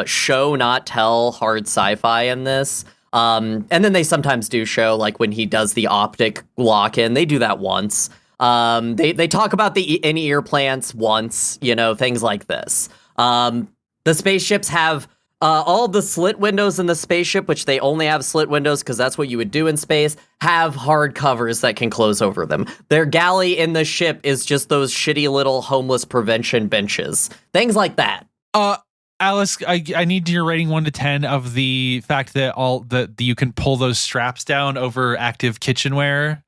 S1: show, not tell hard sci-fi in this. And then they sometimes do show, like when he does the optic lock-in, they do that once. They talk about the in-ear plants once, things like this. The spaceships have all the slit windows in the spaceship, which they only have slit windows because that's what you would do in space, have hard covers that can close over them. Their galley in the ship is just those shitty little homeless prevention benches. Things like that.
S3: Alice, I need your rating 1 to 10 of the fact that you can pull those straps down over active kitchenware.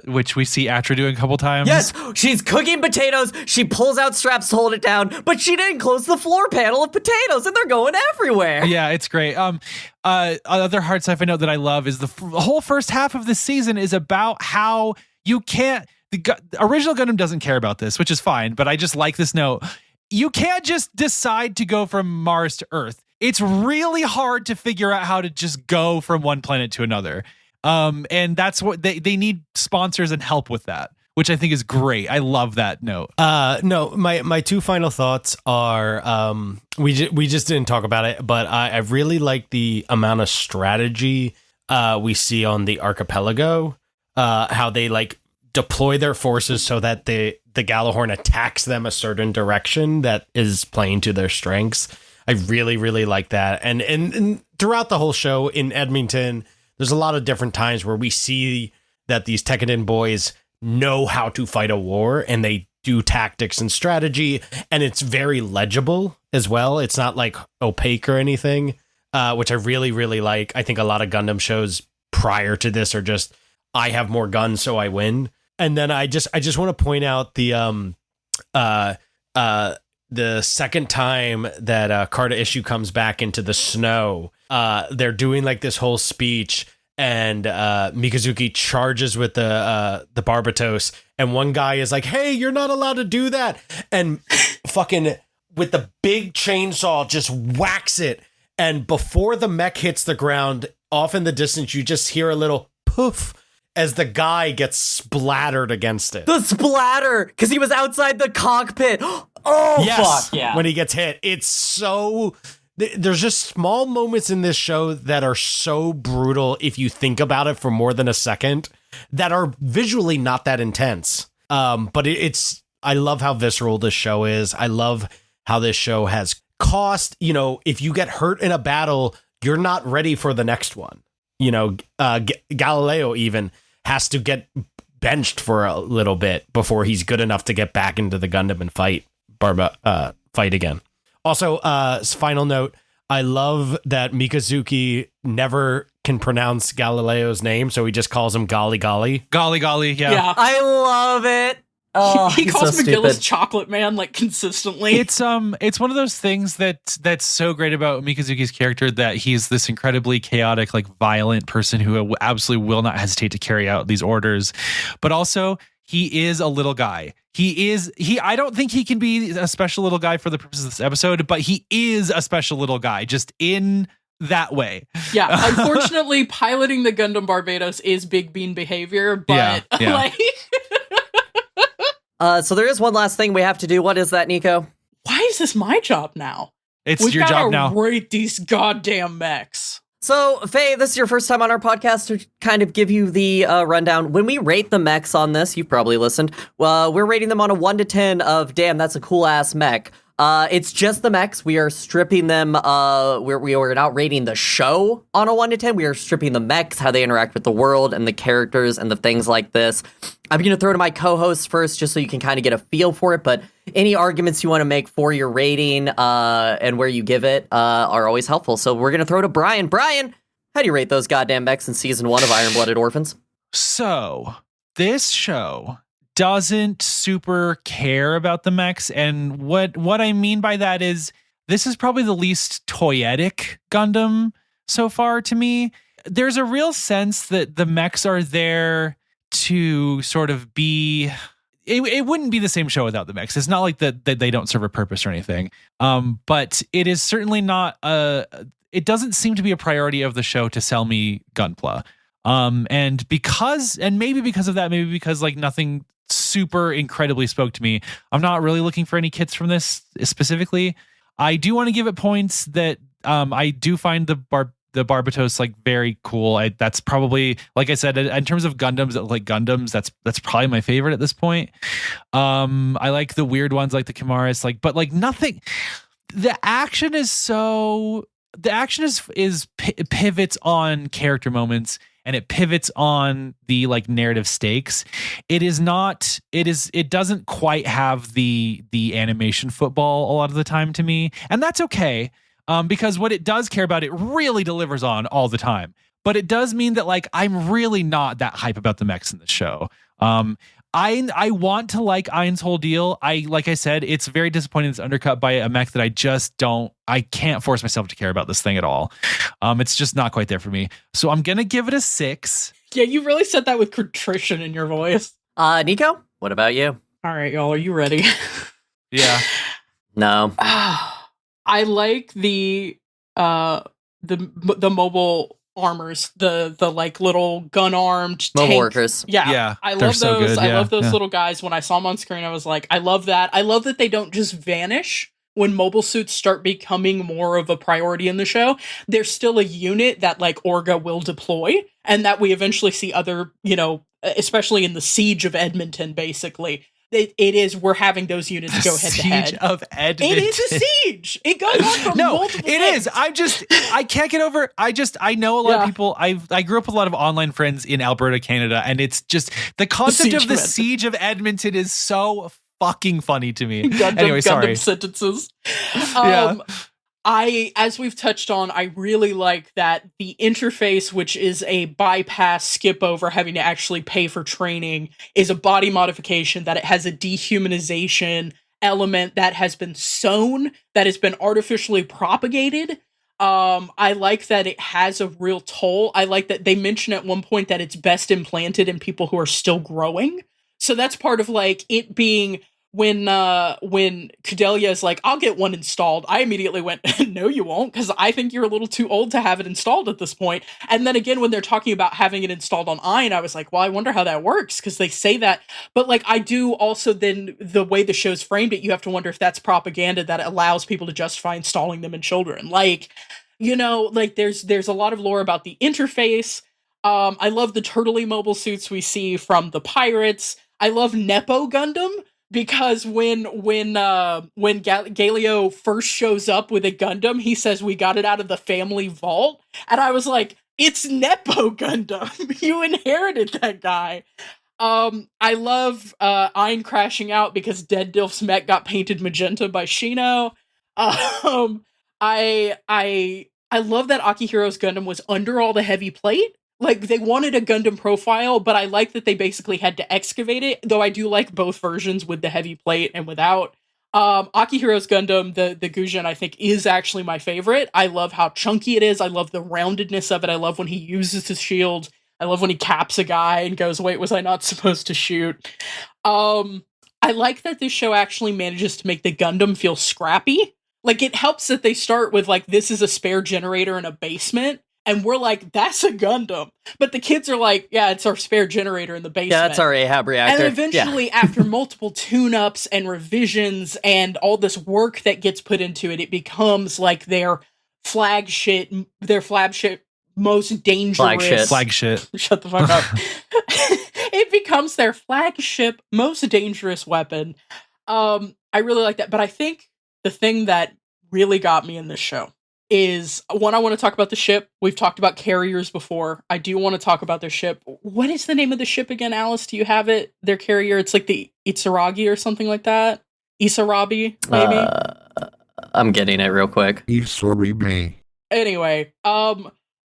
S3: Which we see Atra doing a couple times.
S1: Yes, she's cooking potatoes. She pulls out straps to hold it down, but she didn't close the floor panel of potatoes, and they're going everywhere.
S3: Yeah, it's great. Another hard sci-fi note that I love is the whole first half of this season is about how you can't. The original Gundam doesn't care about this, which is fine. But I just like this note. You can't just decide to go from Mars to Earth. It's really hard to figure out how to just go from one planet to another. And that's what they need sponsors and help with that, which I think is great. I love that note.
S5: No, my two final thoughts are, we just didn't talk about it, but I really like the amount of strategy, we see on the archipelago, how they like deploy their forces so that the Gjallarhorn attacks them a certain direction that is playing to their strengths. I really, really like that. And throughout the whole show in Edmonton, there's a lot of different times where we see that these Tekkadan boys know how to fight a war and they do tactics and strategy, and it's very legible as well. It's not like opaque or anything, which I really, really like. I think a lot of Gundam shows prior to this are just, I have more guns, so I win. And then I just want to point out the second time that Carta Issue comes back into the snow, they're doing like this whole speech, and Mikazuki charges with the Barbatos, and one guy is like, "Hey, you're not allowed to do that," and fucking with the big chainsaw just whacks it, and before the mech hits the ground, off in the distance, you just hear a little poof as the guy gets splattered against it.
S1: The splatter, because he was outside the cockpit. Oh,
S5: yes,
S1: fuck, yeah.
S5: When he gets hit, it's so... There's just small moments in this show that are so brutal if you think about it for more than a second, that are visually not that intense. But it's... I love how visceral this show is. I love how this show has cost. You know, if you get hurt in a battle, you're not ready for the next one. You know, Galileo even has to get benched for a little bit before he's good enough to get back into the Gundam and fight again. Also, final note, I love that Mikazuki never can pronounce Galileo's name, so he just calls him Golly Golly.
S3: Golly Golly, yeah.
S1: I love it. Oh,
S4: he calls
S1: so
S4: McGillis
S1: stupid.
S4: Chocolate Man like consistently.
S3: It's one of those things that's so great about Mikazuki's character, that he's this incredibly chaotic, like violent person who absolutely will not hesitate to carry out these orders, but also he is a little guy. I don't think he can be a special little guy for the purposes of this episode, but he is a special little guy just in that way.
S4: Yeah, unfortunately, piloting the Gundam Barbatos is big bean behavior, but
S3: Yeah.
S4: like...
S1: So there is one last thing we have to do. What is that, Nico?
S4: Why is this my job now?
S3: It's your job now.
S4: Rate these goddamn mechs.
S1: So, Faye, this is your first time on our podcast to kind of give you the rundown. When we rate the mechs on this, you've probably listened, we're rating them on a 1 to 10 of, damn, that's a cool-ass mech. It's just the mechs. We are stripping them. We are not rating the show on a 1 to 10. We are stripping the mechs, how they interact with the world and the characters and the things like this. I'm going to throw to my co-hosts first, just so you can kind of get a feel for it. But any arguments you want to make for your rating and where you give it are always helpful. So we're going to throw to Brian. Brian, how do you rate those goddamn mechs in season 1 of Iron-Blooded Orphans?
S3: So this show doesn't super care about the mechs, and what I mean by that is this is probably the least toyetic Gundam so far to me. There's a real sense that the mechs are there to sort of be, it wouldn't be the same show without the Mechs. It's not like that they don't serve a purpose or anything. But it is certainly not it doesn't seem to be a priority of the show to sell me Gunpla. And maybe because of that, maybe because like nothing super incredibly spoke to me, I'm not really looking for any kits from this specifically. I do want to give it points that I do find the Barbatos like very cool. That's probably, like I said, in terms of Gundams, that's probably my favorite at this point. I like the weird ones like the Chimaris, but like nothing. The action is pivots on character moments, and it pivots on the like narrative stakes. It doesn't quite have the animation football a lot of the time to me, and that's okay. Because what it does care about, it really delivers on all the time. But it does mean that like I'm really not that hype about the Mechs in the show. I want to like Ein's whole deal. Like I said, it's very disappointing it's undercut by a mech that I can't force myself to care about this thing at all. It's just not quite there for me. So I'm gonna give it a 6.
S4: Yeah, you really said that with contrition in your voice.
S1: Nico, what about you?
S4: All right, y'all, are you ready?
S3: Yeah.
S1: No.
S4: I like the mobile armors, the like little gun armed
S1: mobile workers.
S4: Yeah, I love those.
S3: So good.
S4: I love those little guys. When I saw them on screen, I was like, I love that. I love that they don't just vanish when mobile suits start becoming more of a priority in the show. There's still a unit that like Orga will deploy, and that we eventually see other, especially in the siege of Edmonton, basically. We're having those units go head to head.
S3: Siege of Edmonton.
S4: It is a siege. It goes on for multiple days.
S3: Is. I can't get over. I know a lot of people. I grew up with a lot of online friends in Alberta, Canada, and it's just the concept of the siege of Edmonton is so fucking funny to me. Anyway, sorry.
S4: Gundam sentences.
S3: Yeah.
S4: As we've touched on, I really like that the interface, which is a bypass skip over having to actually pay for training, is a body modification, that it has a dehumanization element that has been sown, that has been artificially propagated. I like that it has a real toll. I like that they mention at one point that it's best implanted in people who are still growing. So that's part of like it being when Kudelia is like, I'll get one installed, I immediately went, no, you won't, because I think you're a little too old to have it installed at this point. And then again, when they're talking about having it installed on Ein, I was like, well, I wonder how that works, because they say that. But like, I do also then, the way the show's framed it, you have to wonder if that's propaganda that allows people to justify installing them in children. Like, like there's a lot of lore about the interface. I love the turtley mobile suits we see from the pirates. I love Nepo Gundam, because when Galio first shows up with a Gundam, he says, we got it out of the family vault. And I was like, it's Nepo Gundam. You inherited that guy. I love Ein crashing out because Dead Dilf's mech got painted magenta by Shino. I love that Akihiro's Gundam was under all the heavy plate. Like, they wanted a Gundam profile, but I like that they basically had to excavate it, though I do like both versions with the heavy plate and without. Akihiro's Gundam, the Gujin, I think, is actually my favorite. I love how chunky it is. I love the roundedness of it. I love when he uses his shield. I love when he caps a guy and goes, wait, was I not supposed to shoot? I like that this show actually manages to make the Gundam feel scrappy. Like, it helps that they start with, like, this is a spare generator in a basement. And we're like, that's a Gundam. But the kids are like, yeah, it's our spare generator in the basement.
S1: Yeah, that's our Ahab reactor.
S4: And eventually, after multiple tune-ups and revisions and all this work that gets put into it, it becomes like their flagship, most dangerous...
S3: Flagship.
S4: Shut the fuck up. It becomes their flagship, most dangerous weapon. I really like that. But I think the thing that really got me in this show is, one, I want to talk about the ship. We've talked about carriers before. I do want to talk about their ship. What is the name of the ship again, Alice? Do you have it? Their carrier? It's like the Itsuragi or something like that? Isarabi, maybe?
S1: I'm getting it real quick.
S6: Isarabi.
S4: Anyway,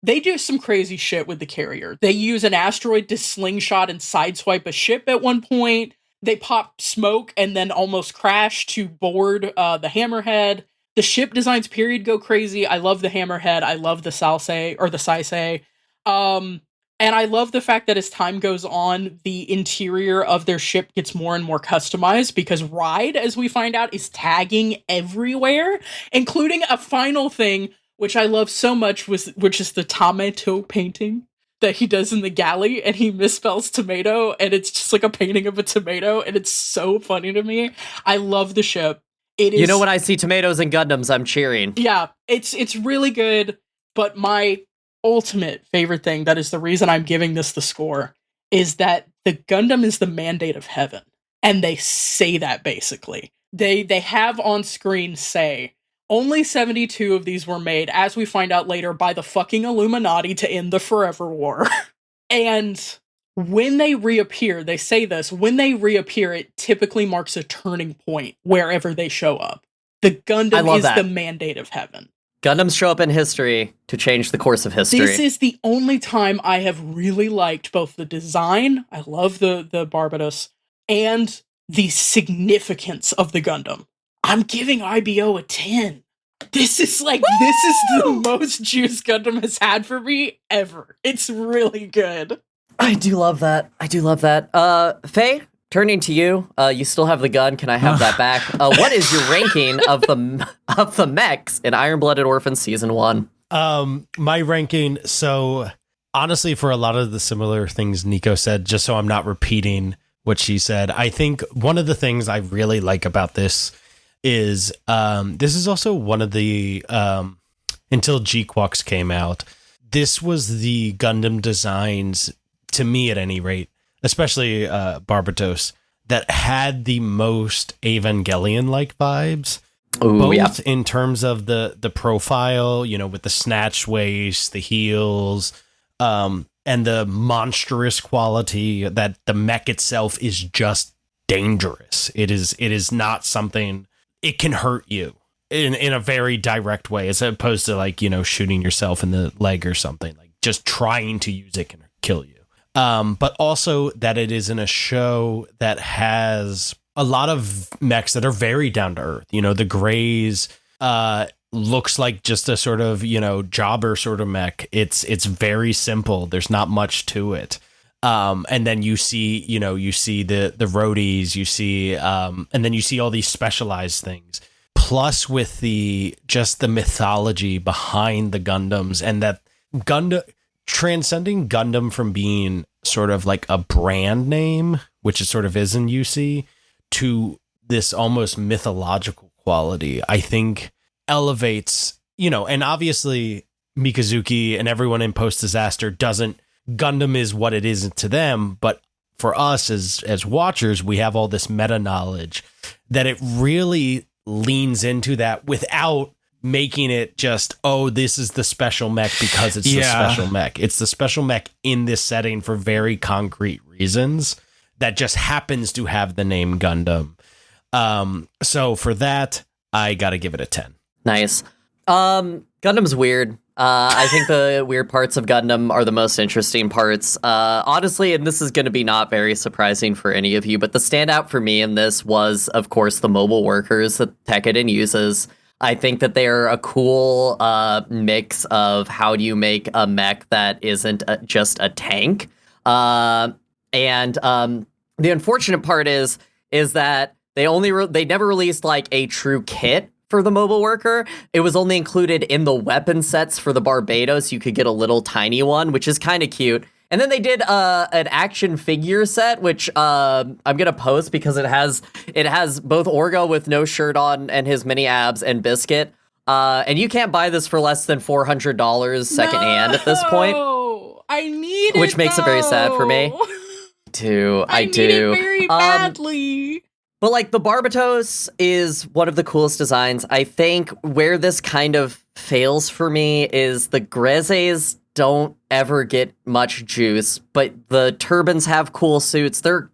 S4: they do some crazy shit with the carrier. They use an asteroid to slingshot and sideswipe a ship at one point. They pop smoke and then almost crash to board the Hammerhead. The ship designs, period, go crazy. I love the Hammerhead. I love the Saisei. And And I love the fact that as time goes on, the interior of their ship gets more and more customized because Ride, as we find out, is tagging everywhere, including a final thing, which I love so much, which is the tomato painting that he does in the galley, and he misspells tomato, and it's just like a painting of a tomato, and it's so funny to me. I love the ship. It is,
S1: You know, when I see tomatoes and Gundams, I'm cheering.
S4: yeah, it's really good, but my ultimate favorite thing, that is the reason I'm giving this the score, is that the Gundam is the mandate of heaven. And they say that basically. They have on screen say, only 72 of these were made, as we find out later, by the fucking Illuminati to end the Forever War. And when they reappear, they say this, when they reappear, it typically marks a turning point wherever they show up. The Gundam is the mandate of heaven.
S1: Gundams show up in history to change the course of history.
S4: This is the only time I have really liked both the design, I love the Barbatos, and the significance of the Gundam. I'm giving IBO a 10. This is the most juice Gundam has had for me ever. It's really good.
S1: I do love that. Faye, turning to you, you still have the gun. Can I have that back? What is your ranking of the mechs in Iron-Blooded Orphans Season 1?
S5: My ranking, so honestly, for a lot of the similar things Nico said, just so I'm not repeating what she said, I think one of the things I really like about this is this is also one of the, until G-Quox came out, this was the Gundam designs, to me at any rate, especially Barbatos, that had the most Evangelion-like vibes.
S1: Ooh,
S5: both in terms of the profile, you know, with the snatch waist, the heels, and the monstrous quality that the mech itself is just dangerous. It is not something, it can hurt you in a very direct way, as opposed to, like, you know, shooting yourself in the leg or something. Like, just trying to use it can kill you. But also that it is in a show that has a lot of mechs that are very down to earth. You know, the Greys looks like just a sort of, you know, jobber sort of mech. It's very simple. There's not much to it. And then you see the roadies, you see, and then you see all these specialized things. Plus with the mythology behind the Gundams, and that transcending Gundam from being sort of like a brand name, which it sort of is in UC, to this almost mythological quality, I think elevates, you know, and obviously Mikazuki and everyone in Post Disaster Gundam is what it is to them, but for us as watchers, we have all this meta knowledge that it really leans into that without making it just, oh, this is the special mech because it's the special mech. It's the special mech in this setting for very concrete reasons that just happens to have the name Gundam. So for that, I got to give it a 10.
S1: Nice. Gundam's weird. I think the weird parts of Gundam are the most interesting parts. Honestly, and this is going to be not very surprising for any of you, but the standout for me in this was, of course, the mobile workers that Tekkadan uses. I think that they're a cool mix of how do you make a mech that isn't just a tank. And the unfortunate part is that they never released like a true kit for the mobile worker. It was only included in the weapon sets for the Barbatos. You could get a little tiny one, which is kind of cute. And then they did an action figure set, which I'm gonna post because it has both Orgo with no shirt on and his mini abs and Biscuit. And you can't buy this for less than $400 secondhand at this point.
S4: I need it,
S1: which makes it very sad for me. I
S4: need it very badly.
S1: But like the Barbatos is one of the coolest designs. I think where this kind of fails for me is the Grezes don't ever get much juice, but the turbines have cool suits. There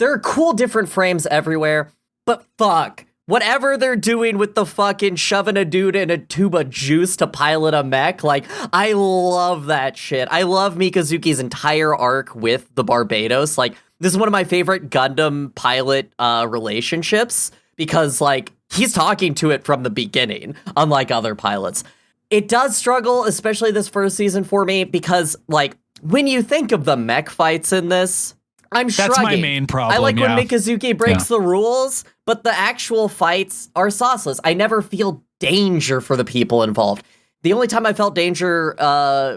S1: are cool different frames everywhere. But fuck, whatever they're doing with the fucking shoving a dude in a tube of juice to pilot a mech, like, I love that shit. I love Mikazuki's entire arc with the Barbatos. Like, this is one of my favorite Gundam pilot relationships because, like, he's talking to it from the beginning, unlike other pilots. It does struggle, especially this first season for me, because, like, when you think of the mech fights in this, I'm shrugging.
S3: That's my main problem.
S1: I like when
S3: yeah.
S1: Mikazuki breaks the rules, but the actual fights are sauceless. I never feel danger for the people involved. The only time I felt danger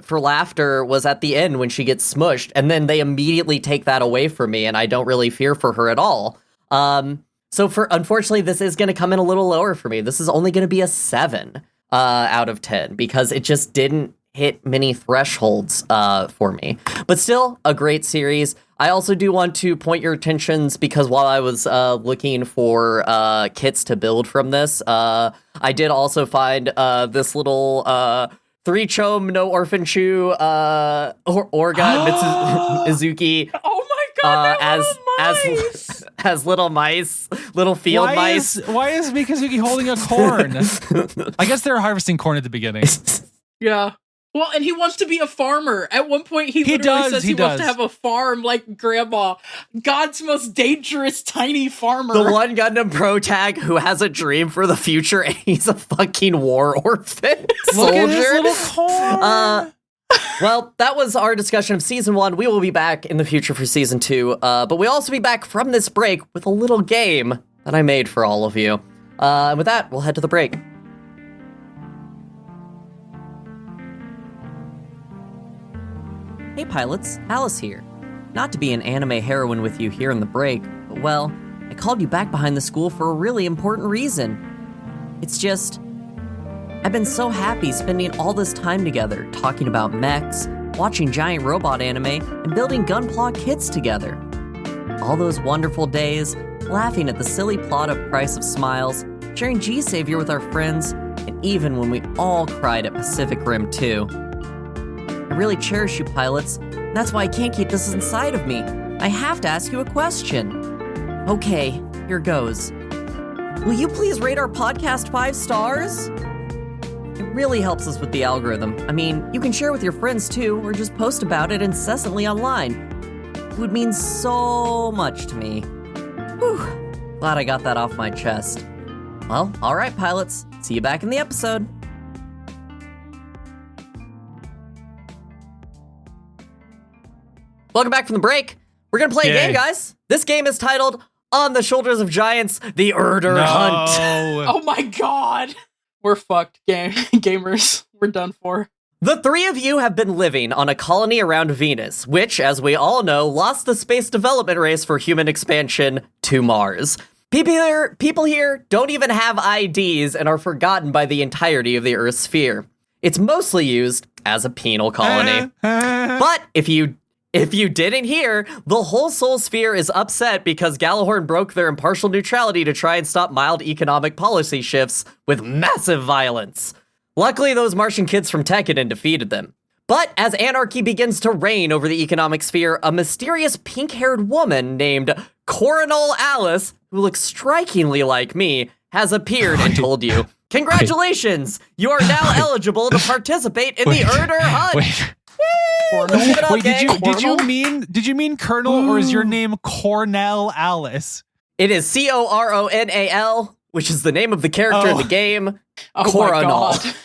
S1: for Laughter was at the end when she gets smushed, and then they immediately take that away from me, and I don't really fear for her at all. So unfortunately, this is going to come in a little lower for me. This is only going to be a 7 out of 10 because it just didn't hit many thresholds for me. But still, a great series. I also do want to point your attentions because while I was looking for kits to build from this, I did also find this little 3-chom no orphan chew Orga Mizuki.
S4: Oh my god,
S1: as little mice, little field mice.
S3: Why is Mikazuki holding a corn? I guess they're harvesting corn at the beginning.
S4: Yeah. Well, and he wants to be a farmer. At one point, he literally says he wants to have a farm like Grandma. God's most dangerous tiny farmer.
S1: The one Gundam Pro tag who has a dream for the future, and he's a fucking war orphan soldier.
S3: Look at his little corn.
S1: Well, that was our discussion of Season 1. We will be back in the future for Season 2, but we'll also be back from this break with a little game that I made for all of you. And with that, we'll head to the break. Hey pilots, Alice here. Not to be an anime heroine with you here in the break, but well, I called you back behind the school for a really important reason. It's just, I've been so happy spending all this time together, talking about mechs, watching giant robot anime, and building Gunpla kits together. All those wonderful days, laughing at the silly plot of Price of Smiles, sharing G-Savior with our friends, and even when we all cried at Pacific Rim 2. I really cherish you, pilots, and that's why I can't keep this inside of me. I have to ask you a question. Okay, here goes. Will you please rate our podcast 5 stars? It really helps us with the algorithm. I mean, you can share with your friends too, or just post about it incessantly online. It would mean so much to me. Whew, glad I got that off my chest. Well, alright pilots, see you back in the episode. Welcome back from the break. We're gonna play a game, guys. This game is titled On the Shoulders of Giants, The Urder Hunt.
S4: Oh my god. We're fucked, gamers. We're done for.
S1: The 3 of you have been living on a colony around Venus, which, as we all know, lost the space development race for human expansion to Mars. People here don't even have IDs and are forgotten by the entirety of the Earth's sphere. It's mostly used as a penal colony. But if you didn't hear, the whole Sol Sphere is upset because Gjallarhorn broke their impartial neutrality to try and stop mild economic policy shifts with massive violence. Luckily, those Martian kids from Tekkadan defeated them. But as anarchy begins to reign over the economic sphere, a mysterious pink-haired woman named Coronal Alice, who looks strikingly like me, has appeared and told you, "Congratulations! You are now eligible to participate in the Urder Hunt!"
S3: Wait, did you mean Colonel, or is your name Cornell Alice?
S1: It is Coronal, which is the name of the character in the game.
S4: Oh
S1: Coronal.
S4: my god.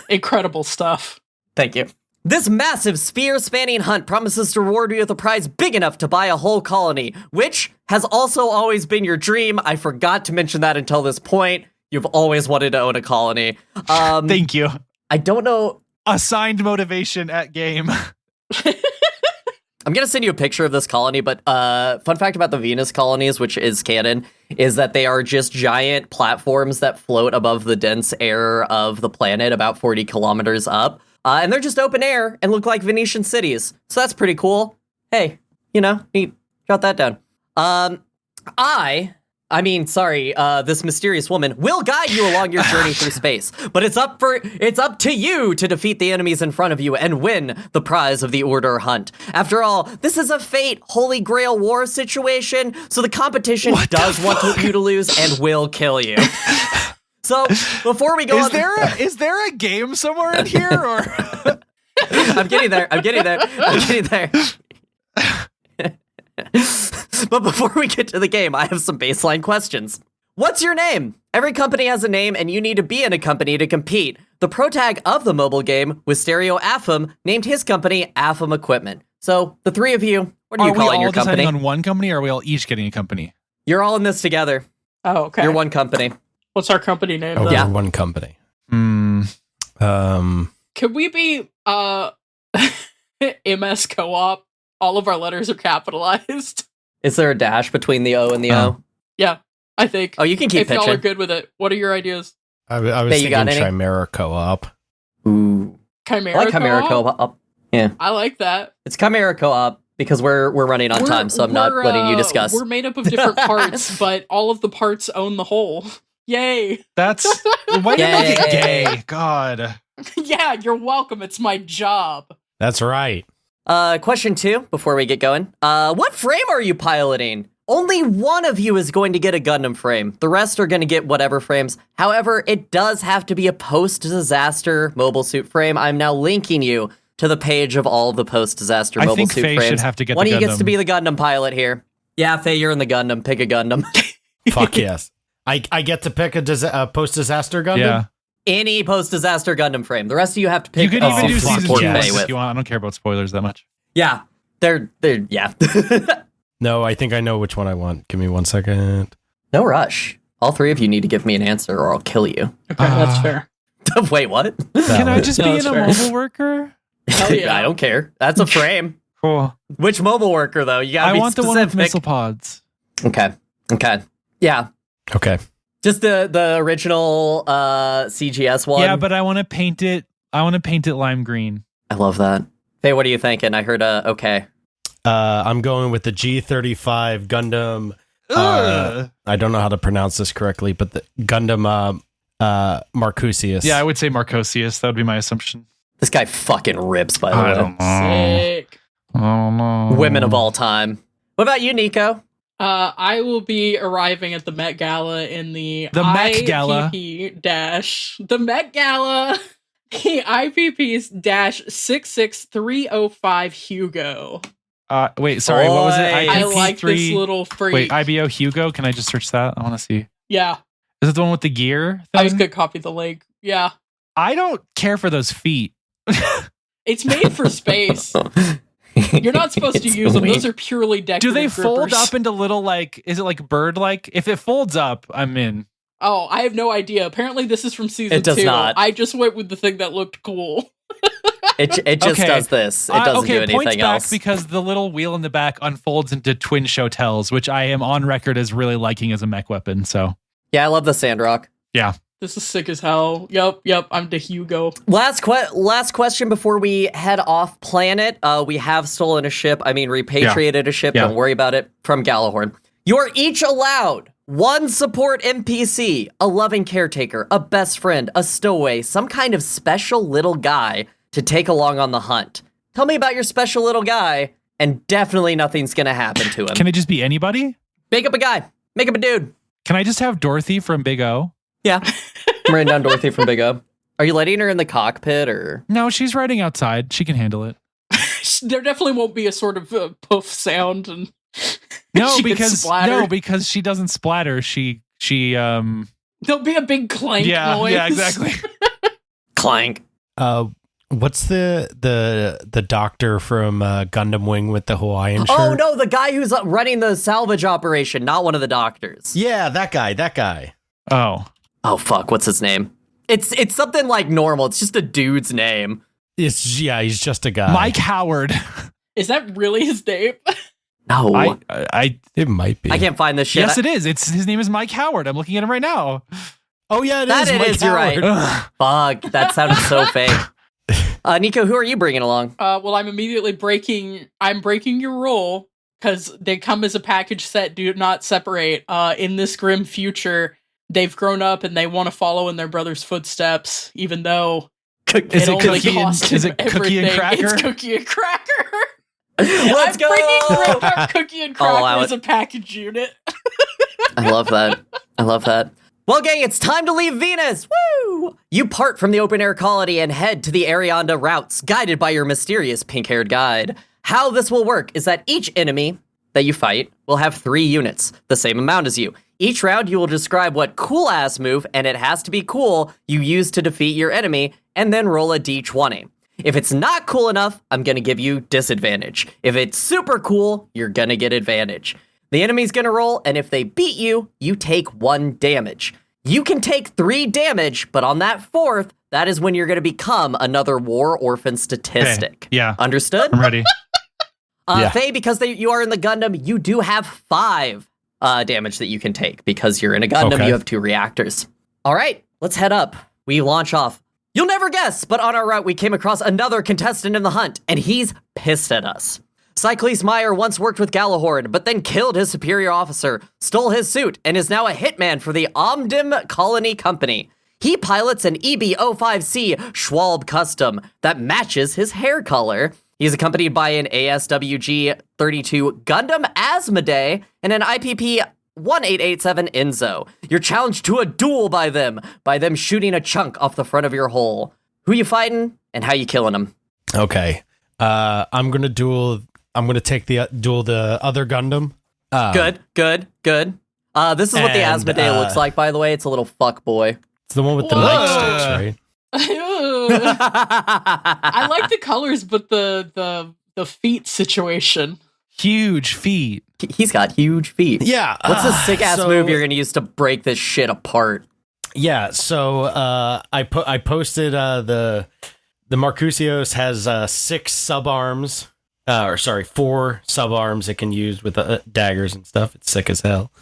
S4: Incredible stuff.
S1: Thank you. This massive sphere-spanning hunt promises to reward you with a prize big enough to buy a whole colony, which has also always been your dream. I forgot to mention that until this point. You've always wanted to own a colony.
S3: Thank you.
S1: I don't know.
S3: Assigned motivation at game.
S1: I'm going to send you a picture of this colony, but fun fact about the Venus colonies, which is canon, is that they are just giant platforms that float above the dense air of the planet about 40 kilometers up. And they're just open air and look like Venetian cities. So that's pretty cool. Hey, neat. Jot that down. This mysterious woman will guide you along your journey through space, but it's up to you to defeat the enemies in front of you and win the prize of the Urder Hunt. After all, this is a fate Holy Grail war situation, so the competition want you to lose and will kill you. So before we go,
S3: is there a game somewhere in here? Or
S1: I'm getting there. But before we get to the game, I have some baseline questions. What's your name? Every company has a name, and you need to be in a company to compete. the protag of the mobile game was Stereo Affam, named his company Affam Equipment. So the three of you, what are you calling your company?
S3: Are we all deciding on one company, or are we all each getting a company?
S1: You're all in this together.
S4: Oh, okay.
S1: You're one company.
S4: What's our company name?
S5: Oh,
S4: then?
S1: Yeah.
S5: we're one company.
S4: Could we be MS Co-op? All of our letters are capitalized.
S1: Is there a dash between the O and the O?
S4: Yeah, I think.
S1: Oh, you can keep
S4: if y'all are
S1: pitching.
S4: good with it. What are your ideas?
S5: I was
S1: Hey, you got
S5: thinking
S1: any?
S5: Chimera Co-op.
S1: Ooh.
S4: Chimera
S1: I like Chimera
S4: Co-op?
S1: Co-op. Yeah.
S4: I like that.
S1: It's Chimera Co-op because we're running on time, so I'm not letting you discuss.
S4: We're made up of different parts, but all of the parts own the whole. Yay.
S3: That's why do you make it
S1: Yay.
S3: gay? God.
S4: Yeah, you're welcome. It's my job.
S5: That's right.
S1: Question 2, before we get going. What frame are you piloting? Only one of you is going to get a Gundam frame. The rest are going to get whatever frames. However, it does have to be a post-disaster mobile suit frame. I'm now linking you to the page of all of the post-disaster
S3: I
S1: mobile
S3: think
S1: suit
S3: Faye
S1: frames.
S3: should have to get
S1: One
S3: the
S1: of you gets to
S3: Gundam.
S1: be the Gundam pilot here. Yeah, Faye, you're in the Gundam. Pick a Gundam.
S5: Fuck yes. I get to pick a post-disaster Gundam?
S3: Yeah.
S1: Any post-disaster Gundam frame. The rest of you have to pick
S3: You could
S1: a
S3: even do
S1: suit to
S3: season
S1: support
S3: 2
S1: Faye
S3: if
S1: with.
S3: you want. I don't care about spoilers that much.
S1: Yeah, they're yeah.
S5: No, I think I know which one I want. Give me 1 second.
S1: No rush. All three of you need to give me an answer or I'll kill you.
S4: Okay, that's fair.
S1: Wait, what?
S3: Can I just
S4: No,
S3: be
S4: that's
S3: in a
S4: fair.
S3: mobile worker?
S4: Hell yeah.
S1: I don't care. That's a frame.
S3: Cool.
S1: Which mobile worker though? You gotta
S3: I
S1: be
S3: want the one with
S1: specific.
S3: missile pods.
S1: Okay. Yeah.
S5: Okay.
S1: Just the original CGS one.
S3: Yeah, but I want to paint it. I want to paint it lime green.
S1: I love that. Hey, what are you thinking? I heard okay.
S5: I'm going with the G35 Gundam. I don't know how to pronounce this correctly, but the Gundam Marcusius.
S3: Yeah, I would say Marcosius. That would be my assumption.
S1: This guy fucking rips, by the
S3: I
S1: way.
S3: don't know.
S4: Sick.
S3: I don't know.
S1: Women of all time. What about you, Nico?
S4: I will be arriving at the Met Gala in the
S3: Mech Gala.
S4: the Met Gala, the IPP's dash 66305 Hugo.
S3: Wait, sorry. What was it?
S1: Boy.
S4: I like this
S3: IP3
S4: little freak.
S3: Wait, IBO Hugo. Can I just search that? I want to see.
S4: Yeah,
S3: Is it the one with the gear?
S4: I was
S3: thing?
S4: good. Copy the link. Yeah,
S3: I don't care for those feet.
S4: it's made for space. You're not supposed to
S1: It's
S4: use them.
S1: weak.
S4: Those are purely decorative.
S3: Do they fold
S4: grippers.
S3: up into little like? Is it like bird like? If it folds up, I'm in.
S4: Oh, I have no idea. Apparently, this is from season
S1: It does
S4: 2.
S1: not.
S4: I just went with the thing that looked cool.
S1: It just
S3: Okay.
S1: does this. It doesn't
S3: okay,
S1: do
S3: points
S1: anything
S3: back
S1: else.
S3: because the little wheel in the back unfolds into twin shotels, which I am on record as really liking as a mech weapon. So
S1: Yeah, I love the Sandrock.
S3: yeah,
S4: This is sick as hell. Yep. I'm to Hugo.
S1: Last question before we head off planet. We have stolen a ship. I mean, repatriated a ship.
S3: Yeah.
S1: Don't worry about it. From Galahorn. You're each allowed one support NPC, a loving caretaker, a best friend, a stowaway, some kind of special little guy to take along on the hunt. Tell me about your special little guy, and definitely nothing's gonna happen to him.
S3: can it just be anybody?
S1: Make up a guy. Make up a dude.
S3: Can I just have Dorothy from Big O?
S1: Yeah. I'm writing down Dorothy from Big O. Are you letting her in the cockpit or?
S3: No, she's riding outside. She can handle it.
S4: There definitely won't be a sort of poof sound and
S3: No,
S4: she gets
S3: because
S4: splattered.
S3: because she doesn't splatter. She
S4: There'll be a big clank noise.
S3: yeah, exactly.
S1: Clank.
S5: What's the doctor from Gundam Wing with the Hawaiian shirt?
S1: Oh no, the guy who's running the salvage operation, not one of the doctors.
S5: Yeah, that guy.
S3: Oh,
S1: Oh fuck, what's his name? It's something like normal. It's just a dude's name.
S5: He's just a guy.
S3: Mike Howard.
S4: Is that really his name?
S1: No,
S3: I
S5: It might be.
S1: I can't find this shit.
S3: yes, it is. It's his name is Mike Howard. I'm looking at him right now.
S5: Oh yeah,
S1: That it
S5: Mike
S1: is, you're right.
S5: Howard.
S3: Ugh.
S1: Fuck, that sounded so fake. Nico, who are you bringing along?
S4: Well, I'm immediately breaking your rule because they come as a package set. Do not separate. In this grim future, they've grown up and they want to follow in their brother's footsteps, even though
S3: Is it
S4: only
S3: cookie and
S4: cost
S3: is
S4: him
S3: it cookie and
S4: everything.
S3: cracker?
S4: It's cookie and cracker.
S1: Let's
S4: I'm
S1: go!
S4: bringing Rip Cookie and
S1: I'll allow
S4: Cracker
S1: it.
S4: as a package unit.
S1: I love that. Well, gang, it's time to leave Venus! Woo! You part from the open-air colony and head to the Arianda routes, guided by your mysterious pink-haired guide. How this will work is that each enemy that you fight will have 3 units, the same amount as you. Each round, you will describe what cool-ass move, and it has to be cool, you use to defeat your enemy, and then roll a d20. If it's not cool enough, I'm going to give you disadvantage. If it's super cool, you're going to get advantage. The enemy's going to roll, and if they beat you, you take 1 damage. You can take 3 damage, but on that 4th, that is when you're going to become another War Orphan statistic.
S3: Okay. Yeah.
S1: Understood?
S3: I'm ready.
S5: Yeah.
S1: Faye, because you are in the Gundam, you do have 5 damage that you can take. Because you're in a Gundam,
S5: Okay.
S1: you have 2 reactors. All right, let's head up. We launch off. You'll never guess, but on our route, we came across another contestant in the hunt, and he's pissed at us. Cyclese Meyer once worked with Galahorn, but then killed his superior officer, stole his suit, and is now a hitman for the Omdim Colony Company. He pilots an EB-05C Schwalbe Custom that matches his hair color. He's accompanied by an ASWG-32 Gundam Asmodee and an IPP-1887 Enzo. You're challenged to a duel by them shooting a chunk off the front of your hull. Who you fighting and how you killing them?
S5: Okay. I'm gonna take the other Gundam.
S1: Good. This is what the
S5: and,
S1: Asmodee looks like, by the way. It's a little fuck boy.
S5: It's the one with the
S4: Whoa.
S5: nightsticks, right?
S4: I like the colors, but the feet situation.
S3: Huge feet.
S1: He's got huge feet.
S5: Yeah.
S1: What's the sick ass
S5: so-
S1: move you're gonna use to break this shit apart?
S5: Yeah. So I posted the Marcusios has 6 subarms. 4 subarms it can use with daggers and stuff. It's sick as hell.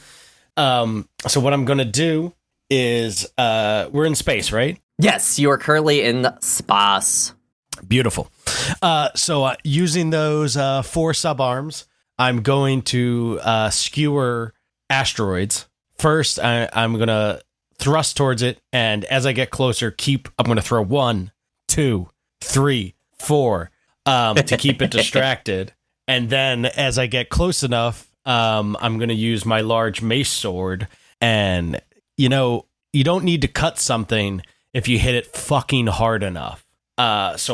S5: So what I'm gonna do is we're in space, right?
S1: Yes, you are currently in space.
S5: Beautiful. So using those 4 subarms, I'm going to skewer asteroids. First, I'm going to thrust towards it, and as I get closer, I'm going to throw 1, 2, 3, 4 to keep it distracted. And then as I get close enough, I'm going to use my large mace sword. And, you don't need to cut something if you hit it fucking hard enough. So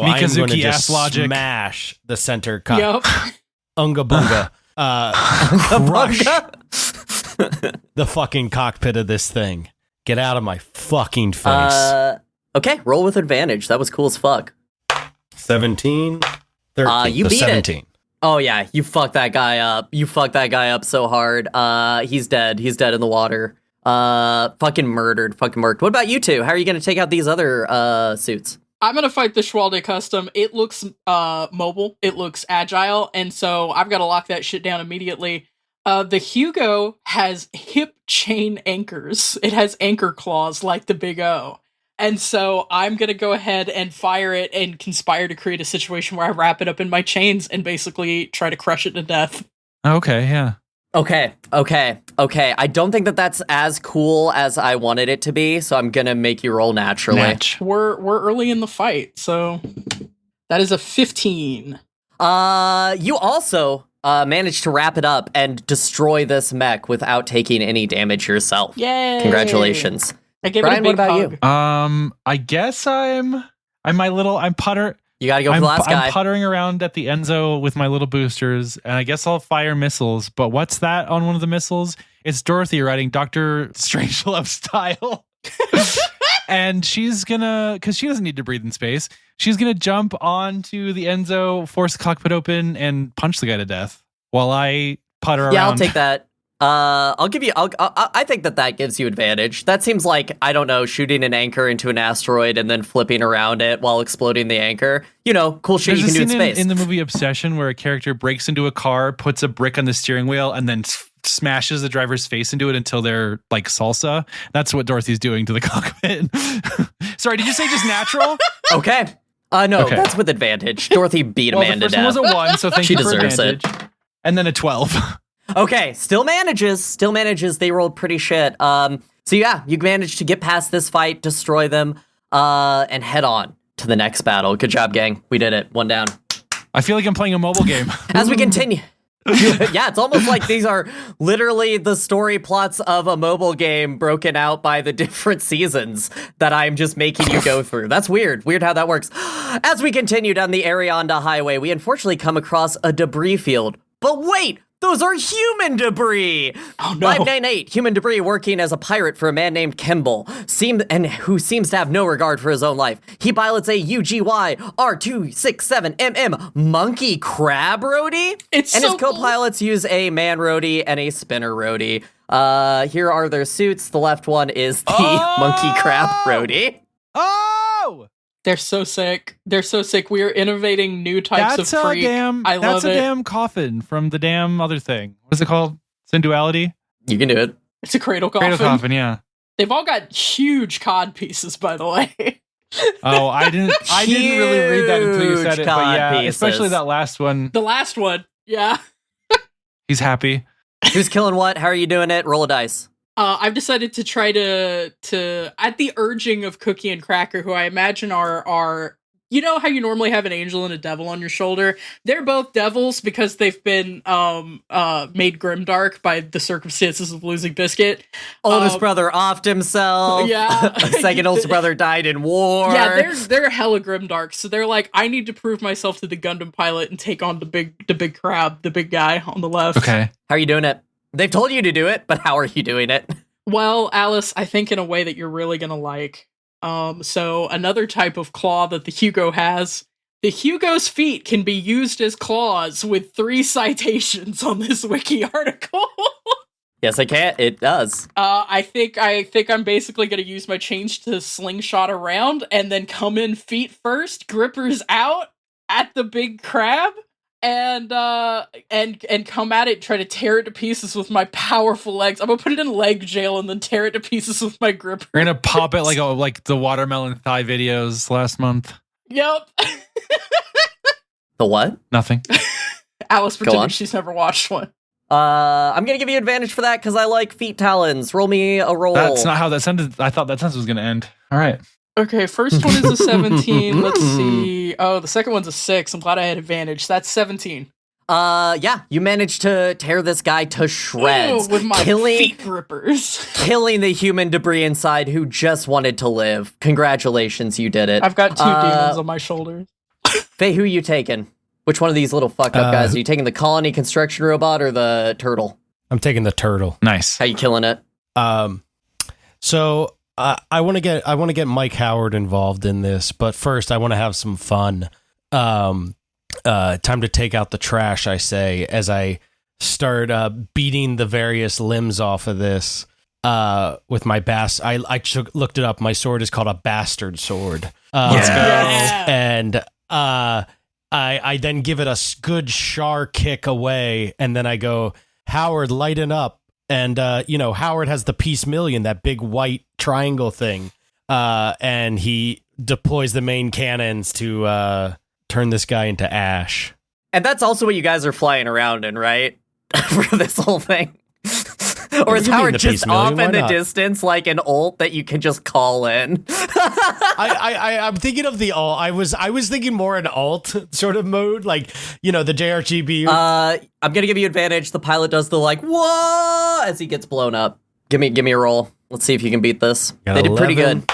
S5: I'm going to
S3: Mikazuki
S5: just
S3: ass logic.
S5: smash the center
S4: Yup.
S5: Unga bunga. Crush the fucking cockpit of this thing. Get out of my fucking face.
S1: Okay, roll with advantage. That was cool as fuck.
S5: 17, 13.
S1: You
S5: so
S1: beat
S5: 17.
S1: it. Oh yeah, you fucked that guy up. You fucked that guy up so hard. He's dead. He's dead in the water. Fucking murdered. What about you two? How are you gonna take out these other suits?
S4: I'm gonna fight the Schwalbe Custom. It looks mobile. It looks agile, and so I've got to lock that shit down immediately. The Hugo has hip chain anchors. It has anchor claws like the Big O. And so I'm going to go ahead and fire it and conspire to create a situation where I wrap it up in my chains and basically try to crush it to death.
S3: Okay, yeah.
S1: Okay. I don't think that that's as cool as I wanted it to be, so I'm gonna make you roll naturally.
S3: Natch.
S4: We're early in the fight, so that is a 15.
S1: You also managed to wrap it up and destroy this mech without taking any damage yourself.
S4: Yay!
S1: Congratulations.
S4: I gave
S1: Brian,
S4: it a
S1: what
S4: big
S1: about
S4: hug.
S1: you?
S3: I guess I'm putter.
S1: You gotta go for the last guy.
S3: I'm puttering around at the Enzo with my little boosters, and I guess I'll fire missiles. But what's that on one of the missiles? It's Dorothy riding Dr. Strangelove style. And she's gonna, because she doesn't need to breathe in space, she's gonna jump onto the Enzo, force the cockpit open, and punch the guy to death while I putter around.
S1: Yeah, I'll take that. I'll give you. I think that gives you advantage. That seems like, I don't know, shooting an anchor into an asteroid and then flipping around it while exploding the anchor. Cool shit
S3: There's
S1: you
S3: a
S1: can do in
S3: scene
S1: space.
S3: in the movie Obsession where a character breaks into a car, puts a brick on the steering wheel, and then smashes the driver's face into it until they're like salsa. That's what Dorothy's doing to the cockpit. Sorry, did you say just natural?
S1: Okay. No,
S3: Okay.
S1: that's with advantage. Dorothy beat a
S3: Well,
S1: man
S3: the
S1: to
S3: first one
S1: death.
S3: was a 1, so thank
S1: She
S3: you for
S1: deserves it.
S3: advantage. And then a 12.
S1: Okay, still manages. They rolled pretty shit. So yeah, you managed to get past this fight, destroy them, and head on to the next battle. Good job, gang. We did it. 1 down.
S3: I feel like I'm playing a mobile game.
S1: As we continue. Yeah, it's almost like these are literally the story plots of a mobile game broken out by the different seasons that I'm just making you go through. That's weird. Weird how that works. As we continue down the Arianda Highway, we unfortunately come across a debris field. But wait, Those are human debris!
S4: Oh no.
S1: 598, human debris working as a pirate for a man named Kimball, who seems to have no regard for his own life. He pilots a UGY R267MM monkey crab roadie.
S4: It's
S1: and
S4: so
S1: his co-pilots use a man roadie and a spinner roadie. Here are their suits. The left one is the monkey crab roadie.
S3: Oh!
S4: They're so sick. They're so sick. We are innovating new types of freak. I love
S3: that's a
S4: it.
S3: damn coffin from the damn other thing. What's it called? Sensuality?
S1: You can do it.
S4: It's a cradle coffin.
S3: Cradle coffin, yeah.
S4: They've all got huge cod pieces, by the way.
S3: Oh, I didn't really read that until you said it, but
S1: cod
S3: yeah,
S1: pieces.
S3: especially that last one.
S4: The last one, yeah.
S3: He's happy.
S1: Who's killing what? How are you doing it? Roll a dice.
S4: I've decided to try to at the urging of Cookie and Cracker, who I imagine are you know how you normally have an angel and a devil on your shoulder? They're both devils because they've been made grimdark by the circumstances of losing Biscuit.
S1: Oldest brother offed himself.
S4: Yeah.
S1: Second oldest brother died in war.
S4: Yeah, they're hella grimdark. So they're like, I need to prove myself to the Gundam pilot and take on the big crab, the big guy on the left.
S3: Okay.
S1: How are you doing it? They've told you to do it, but how are you doing it?
S4: Well, Alice, I think in a way that you're really gonna like. So another type of claw that the Hugo has. The Hugo's feet can be used as claws with 3 citations on this wiki article.
S1: Yes, I can. It does.
S4: I think I'm basically gonna use my change to slingshot around and then come in feet first, grippers out at the big crab. And come at it, try to tear it to pieces with my powerful legs. I'm gonna put it in leg jail and then tear it to pieces with my gripper.
S3: We're gonna pop it like the watermelon thigh videos last month.
S4: Yep.
S1: The what?
S3: Nothing.
S4: Alice
S1: on.
S4: pretending she's never watched one.
S1: I'm gonna give you advantage for that because I like feet talons. Roll me a roll.
S3: That's not how that sentence. I thought that sentence was gonna end. All right.
S4: Okay, first one is a 17. Let's see. Oh, the second one's a 6. I'm glad I had advantage. That's 17.
S1: Yeah, you managed to tear this guy to shreds,
S4: Ooh, with my feet grippers.
S1: killing the human debris inside who just wanted to live. Congratulations, you did it.
S4: I've got 2 demons on my shoulders.
S1: Faye, who you taking? Which one of these little fuck up guys? Are you taking the colony construction robot or the turtle?
S5: I'm taking the turtle.
S3: Nice.
S1: How you killing it?
S5: So I want to get Mike Howard involved in this, but first I want to have some fun. Time to take out the trash, I say, as I start beating the various limbs off of this with my I looked it up. My sword is called a bastard sword.
S3: Let's go.
S5: And I then give it a good char kick away, and then I go, Howard, lighten up. And, Howard has the Peace Million, that big white triangle thing. And he deploys the main cannons to turn this guy into ash.
S1: And that's also what you guys are flying around in, right? For this whole thing. Or is Howard just off in the distance like an ult that you can just call in?
S5: I'm thinking of the ult. I was thinking more an alt sort of mode, like, the JRGB.
S1: I'm gonna give you advantage. The pilot does the like, whoa, as he gets blown up. Give me a roll. Let's see if you can beat this. They did pretty good.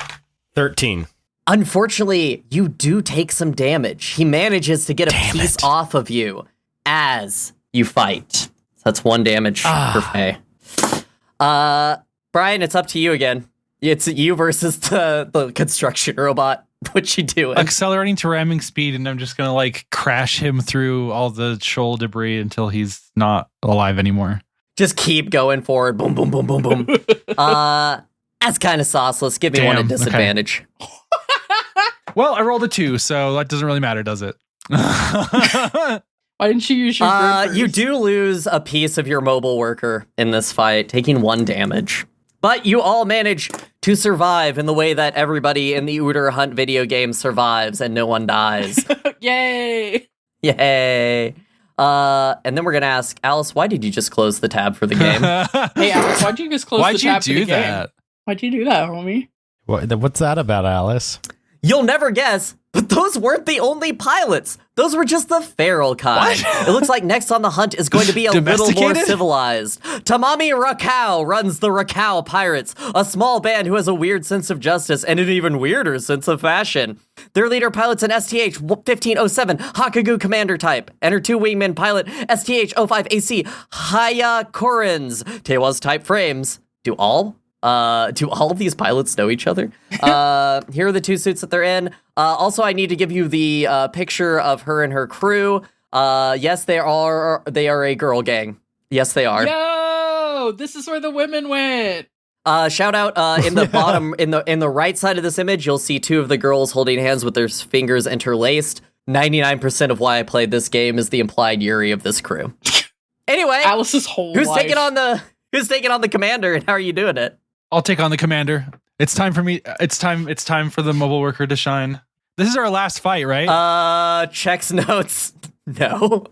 S5: 13.
S1: Unfortunately, you do take some damage. He manages to get a piece off of you as you fight. So that's 1 damage per Faye. Brian, it's up to you again. It's you versus the construction robot. What you doing?
S3: Accelerating to ramming speed, and I'm just gonna crash him through all the shoal debris until he's not alive anymore.
S1: Just keep going forward. Boom, boom, boom, boom, boom. That's kind of sauceless. Give me one at disadvantage.
S3: Okay. Well, I rolled a 2, so that doesn't really matter, does it?
S4: Why didn't you use your grippers?
S1: You do lose a piece of your mobile worker in this fight, taking 1 damage. But you all manage to survive in the way that everybody in the Uter Hunt video game survives and no one dies.
S4: Yay!
S1: Yay! And then we're gonna ask Alice, why did you just close the tab for the game?
S4: Hey, Alice, why'd you just close the tab for the game?
S3: That?
S4: Why'd you do that, homie?
S5: What's that about, Alice?
S1: You'll never guess, but those weren't the only pilots. Those were just the feral kind. What? It looks like next on the hunt is going to be a little more civilized. Tamami Rakau runs the Rakau Pirates, a small band who has a weird sense of justice and an even weirder sense of fashion. Their leader pilots an STH-1507 Hakugu commander type. Enter 2 wingmen pilot STH-05AC Hayakorins Tewa's type frames. Do all of these pilots know each other? Here are the 2 suits that they're in. Also, I need to give you the picture of her and her crew. Yes, they are a girl gang. Yes, they are.
S4: No, this is where the women went.
S1: Shout out in the bottom, in the right side of this image, you'll see 2 of the girls holding hands with their fingers interlaced. 99% of why I played this game is the implied Yuri of this crew. Anyway,
S4: Alice's whole
S1: who's
S4: life.
S1: taking on the commander, and how are you doing it?
S3: I'll take on the commander. It's time for me. It's time for the mobile worker to shine. This is our last fight, right?
S1: Checks notes. No.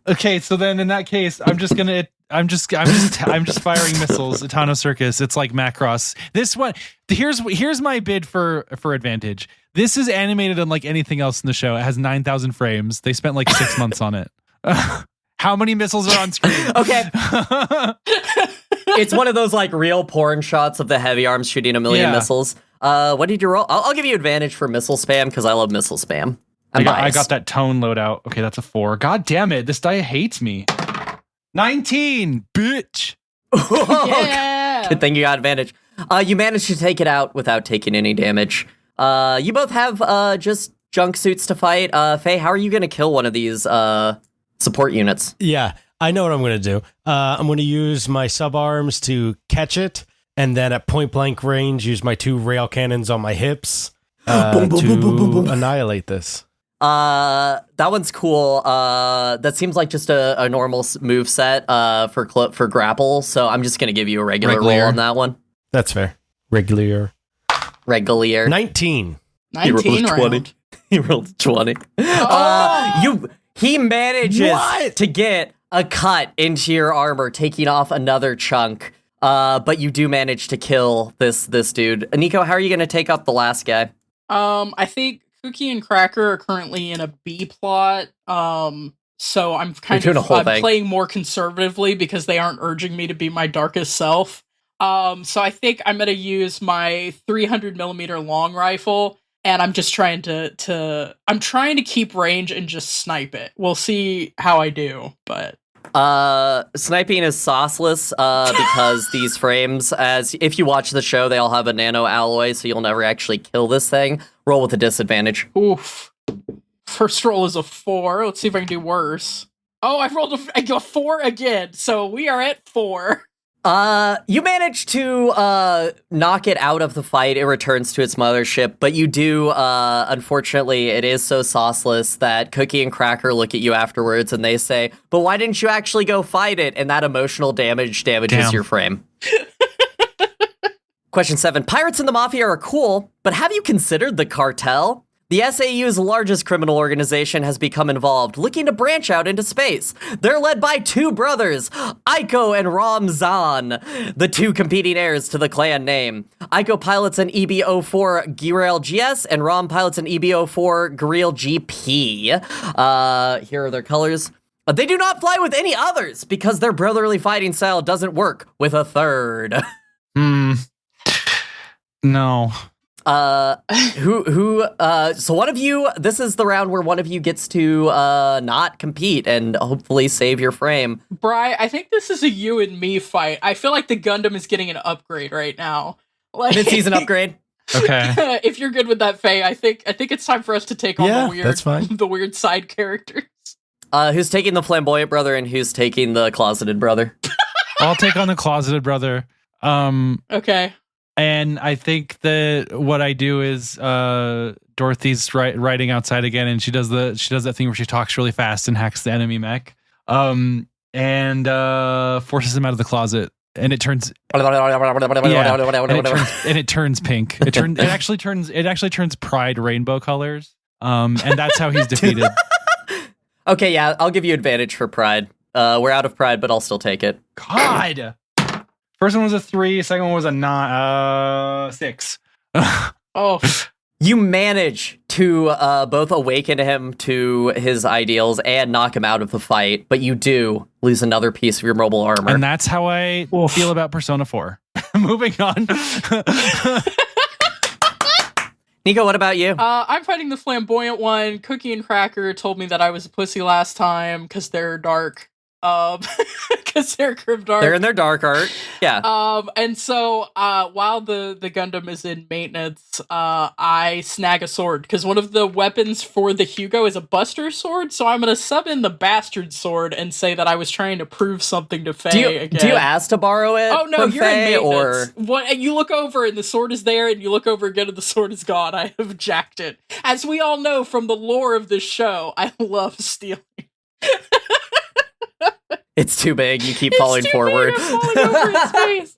S3: Okay, so then in that case, I'm just firing missiles. Etano Circus. It's like Macross. This one. Here's my bid for advantage. This is animated unlike anything else in the show. It has 9,000 frames. They spent like 6 months on it. How many missiles are on screen?
S1: Okay. It's one of those like real porn shots of the heavy arms shooting a million missiles. What did you roll? I'll give you advantage for missile spam because I love missile spam. I
S3: got that tone loadout. Okay, that's a 4. God damn it. This die hates me. 19, bitch.
S4: Yeah.
S1: Good thing you got advantage. You managed to take it out without taking any damage. You both have just junk suits to fight. Faye, how are you going to kill one of these support units?
S5: Yeah, I know what I'm going to do. I'm going to use my sub-arms to catch it, and then at point-blank range, use my 2 rail cannons on my hips to annihilate this.
S1: That one's cool. That seems like just a normal move set for grapple, so I'm just going to give you a regular roll on that one.
S5: That's fair. Regular.
S1: 19.
S4: 19 round.
S1: He rolled 20. He manages to get a cut into your armor, taking off another chunk. But you do manage to kill this dude. Nico, how are you going to take up the last guy?
S4: I think Cookie and Cracker are currently in a B plot. So I'm playing more conservatively because they aren't urging me to be my darkest self. So I think I'm going to use my 300 millimeter long rifle. And I'm just trying to keep range and just snipe it. We'll see how I do, but
S1: sniping is sauceless because these frames, as if you watch the show, they all have a nano alloy, so you'll never actually kill this thing. Roll with a disadvantage.
S4: Oof. First roll is a 4. Let's see if I can do worse. Oh, I rolled a 4 again, so we are at 4.
S1: You manage to knock it out of the fight. It returns to its mothership, but you do, unfortunately, it is so sauceless that Cookie and Cracker look at you afterwards and they say, but why didn't you actually go fight it? And that emotional damage damages your frame. Question 7. Pirates and the Mafia are cool, but have you considered the cartel? The SAU's largest criminal organization has become involved, looking to branch out into space. They're led by 2 brothers, Aiko and Ramzan, the 2 competing heirs to the clan name. Aiko pilots an EB-04 Girail GS, and Ram pilots an EB-04 Girail GP. Here are their colors. They do not fly with any others, because their brotherly fighting style doesn't work with a third.
S3: No.
S1: So one of you, this is the round where one of you gets to not compete and hopefully save your frame.
S4: Bri, I think this is a you and me fight. I feel like the Gundam is getting an upgrade right now. Like,
S1: Mid-season upgrade.
S3: Okay.
S4: If you're good with that, Faye, I think it's time for us to take on the weird side characters.
S1: Who's taking the flamboyant brother and who's taking the closeted brother?
S3: I'll take on the closeted brother.
S4: Okay.
S3: And I think that what I do is Dorothy's riding outside again, and she does that thing where she talks really fast and hacks the enemy mech, and forces him out of the closet, and it turns and it turns pink. It actually turns Pride rainbow colors, and that's how he's defeated.
S1: Okay, yeah, I'll give you advantage for Pride. We're out of Pride, but I'll still take it.
S3: God. First one was a 3, second one was a 6.
S4: Oh.
S1: You manage to both awaken him to his ideals and knock him out of the fight, but you do lose another piece of your mobile armor.
S3: And that's how I feel about Persona 4. Moving on.
S1: Nico, what about you?
S4: I'm fighting the flamboyant one. Cookie and Cracker told me that I was a pussy last time because they're dark. Because they're Grimdark.
S1: They're in their dark art. Yeah.
S4: And so while the Gundam is in maintenance, I snag a sword because one of the weapons for the Hugo is a Buster sword. So I'm gonna sub in the Bastard sword and say that I was trying to prove something to Faye again.
S1: Do you ask to borrow it?
S4: Oh no,
S1: from
S4: you're
S1: Faye,
S4: in maintenance.
S1: or
S4: What? And you look over and the sword is there, and you look over again and the sword is gone. I have jacked it. As we all know from the lore of this show, I love stealing.
S1: it's too big. You keep falling
S4: It's too
S1: forward.
S4: big, I'm falling over his face.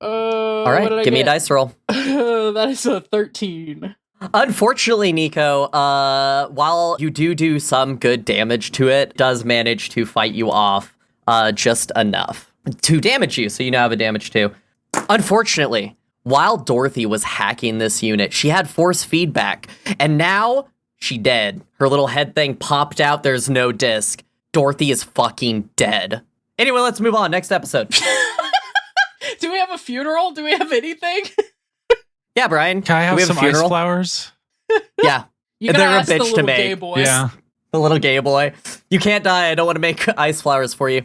S1: All right, give me a dice roll.
S4: That is a 13.
S1: Unfortunately, Nico, while you do some good damage to it, does manage to fight you off just enough to damage you, so you now have a damage too. Unfortunately, while Dorothy was hacking this unit, she had force feedback, and now she dead. Her little head thing popped out. There's no disc. Dorothy is fucking dead. Anyway, let's move on. Next episode.
S4: Do we have a funeral? Do we have anything?
S1: Yeah, Brian.
S3: Can I have
S1: we
S3: some ice flowers?
S1: Yeah.
S4: You gotta
S1: They're a
S4: ask the
S1: bitch to
S4: little
S1: make.
S4: gay boy.
S3: Yeah.
S1: The little gay boy. You can't die. I don't want to make ice flowers for you.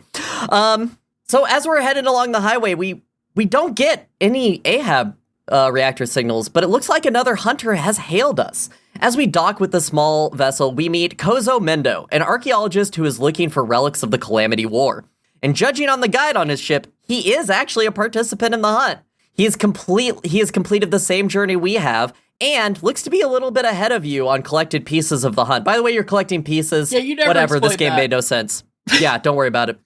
S1: So as we're headed along the highway, we don't get any Ahab reactor signals, but it looks like another hunter has hailed us. As we dock with the small vessel, we meet Kozo Mendo, an archaeologist who is looking for relics of the Calamity War. And judging on the guide on his ship, he is actually a participant in the hunt. He has completed the same journey we have, and looks to be a little bit ahead of you on collected pieces of the hunt. By the way, you're collecting pieces.
S4: Yeah, you never
S1: whatever, this
S4: explained
S1: game
S4: that.
S1: made no sense. Yeah, don't worry about it.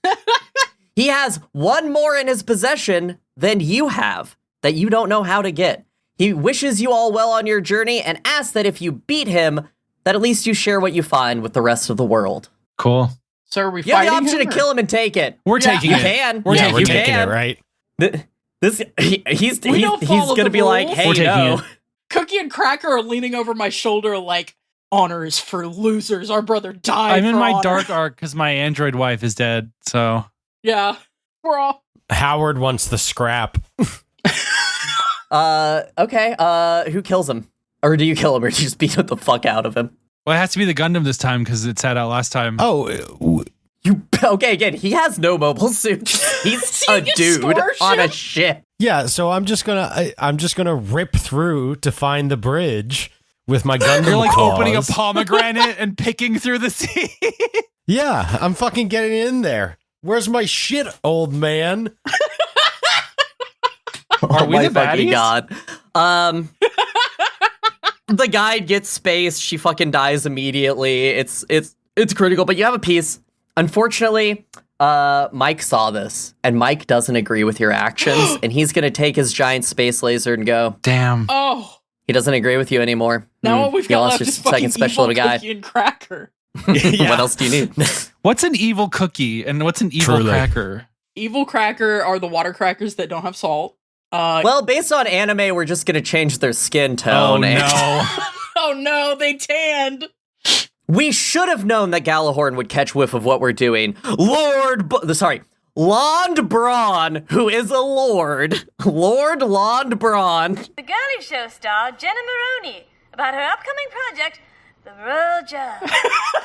S1: He has one more in his possession than you have that you don't know how to get. He wishes you all well on your journey and asks that if you beat him, that at least you share what you find with the rest of the world.
S3: Cool.
S4: So are we
S1: You have the
S4: fighting
S1: option to
S4: him, or-
S1: kill him and take it.
S3: We're taking
S1: You
S3: it.
S1: can.
S3: We're
S5: Yeah, we're
S1: You
S5: taking
S1: can.
S5: it, right?
S1: He's
S4: We don't follow
S1: gonna
S4: the
S1: be like,
S4: rules.
S1: hey,
S3: We're taking
S1: no.
S3: it.
S4: Cookie and Cracker are leaning over my shoulder like, honor is for losers. Our brother died
S3: I'm in
S4: for
S3: my
S4: honor.
S3: dark arc because my android wife is dead. So
S4: Yeah. We're all...
S5: Howard wants the scrap.
S1: Okay. Who kills him? Or do you kill him, or do you just beat the fuck out of him?
S3: well, it has to be the Gundam this time because it sat out last time.
S5: Oh,
S1: Okay, again, he has no mobile suit. He's a
S4: Seeing a
S1: dude
S4: starship?
S1: on a ship.
S5: yeah. So I'm just gonna rip through to find the bridge with my Gundam
S3: You're like
S5: claws.
S3: opening a pomegranate and picking through the sea.
S5: Yeah, I'm fucking getting in there. Where's my shit, old man?
S3: Are we
S1: my
S3: the
S1: fucking
S3: baddies?
S1: god. The guide gets spaced. She fucking dies immediately. It's critical, but you have a piece. Unfortunately, Mike saw this, and Mike doesn't agree with your actions, and he's gonna take his giant space laser and go.
S3: Damn.
S4: Oh.
S1: He doesn't agree with you anymore.
S4: Now all we've
S1: You
S4: got
S1: lost
S4: left
S1: your
S4: is fucking
S1: second special
S4: evil
S1: little guy.
S4: Cookie and Cracker.
S1: What else do you need?
S3: What's an evil cookie and what's an evil
S5: Truly.
S3: cracker?
S4: Evil Cracker are the water crackers that don't have salt.
S1: Well, based on anime, we're just gonna change their skin
S3: Oh
S1: tone. and-
S3: no.
S4: Oh no, they tanned.
S1: We should have known that Galahorn would catch whiff of what we're doing. Lond Braun, who is a lord. Lord Lond Braun.
S7: The girly show star, Jenna Maroney, about her upcoming project, The Royal Judge.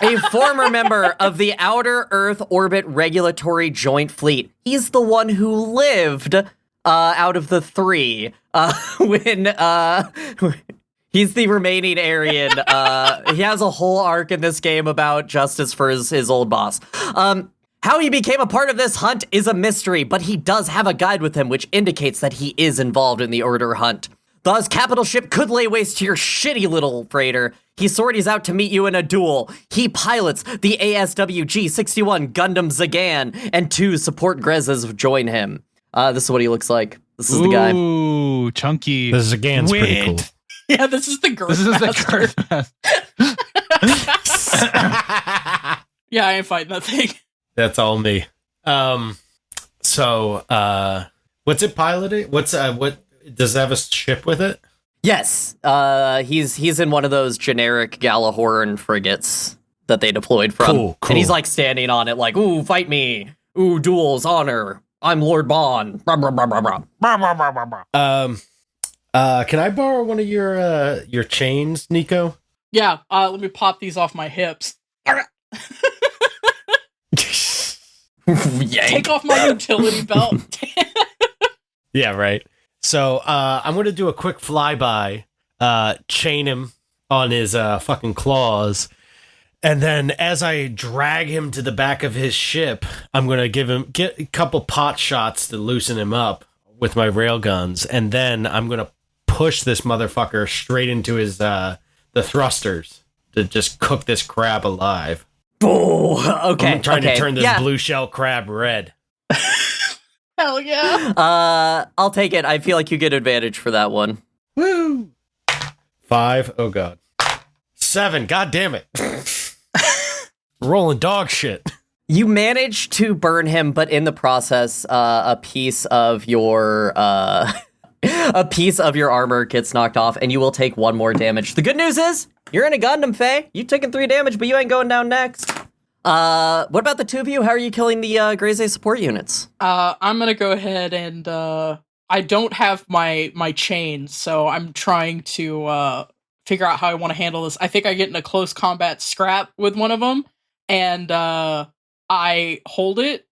S1: A former member of the Outer Earth Orbit Regulatory Joint Fleet. He's the one who lived out of the three when he's the remaining Aryan. He has a whole arc in this game about justice for his old boss. How he became a part of this hunt is a mystery, but he does have a guide with him, which indicates that he is involved in the Order hunt. Thus, Capital Ship could lay waste to your shitty little freighter. He sorties out to meet you in a duel. He pilots the ASWG-61 Gundam Zagan, and 2 support Grezes join him. This is what he looks like. This is the guy.
S3: Ooh, chunky.
S5: The Zagan's pretty cool.
S3: Wind.
S4: Yeah, this is the girl.
S3: This is the curve.
S4: Yeah, I ain't fighting that thing.
S5: That's all me. So, what's it piloting? What does it have a ship with it?
S1: Yes, he's in one of those generic Galahorn frigates that they deployed from.
S5: Cool.
S1: And he's like standing on it like, ooh, fight me. Ooh, duels, honor. I'm Lord Bond. Blah, blah, blah, blah, blah.
S5: Can I borrow one of your chains, Nico?
S4: Yeah, let me pop these off my hips. Take off my utility belt.
S5: Yeah, right. So I'm going to do a quick flyby, chain him on his fucking claws, and then as I drag him to the back of his ship, I'm going to get a couple pot shots to loosen him up with my railguns, and then I'm going to push this motherfucker straight into his the thrusters to just cook this crab alive.
S1: Oh, okay.
S5: I'm trying to turn this
S1: yeah.
S5: blue shell crab red.
S4: Hell yeah.
S1: I'll take it. I feel like you get advantage for that one.
S5: Woo! 5. Oh god. 7. God damn it. Rolling dog shit.
S1: You manage to burn him, but in the process, a piece of your armor gets knocked off, and you will take 1 more damage. The good news is you're in a Gundam, Faye. You've taken 3 damage, but you ain't going down next. What about the 2 of you? How are you killing the Graze support units?
S4: I'm gonna go ahead and I don't have my chains, so I'm trying to figure out how I want to handle this. I think I get in a close combat scrap with one of them, and I hold it,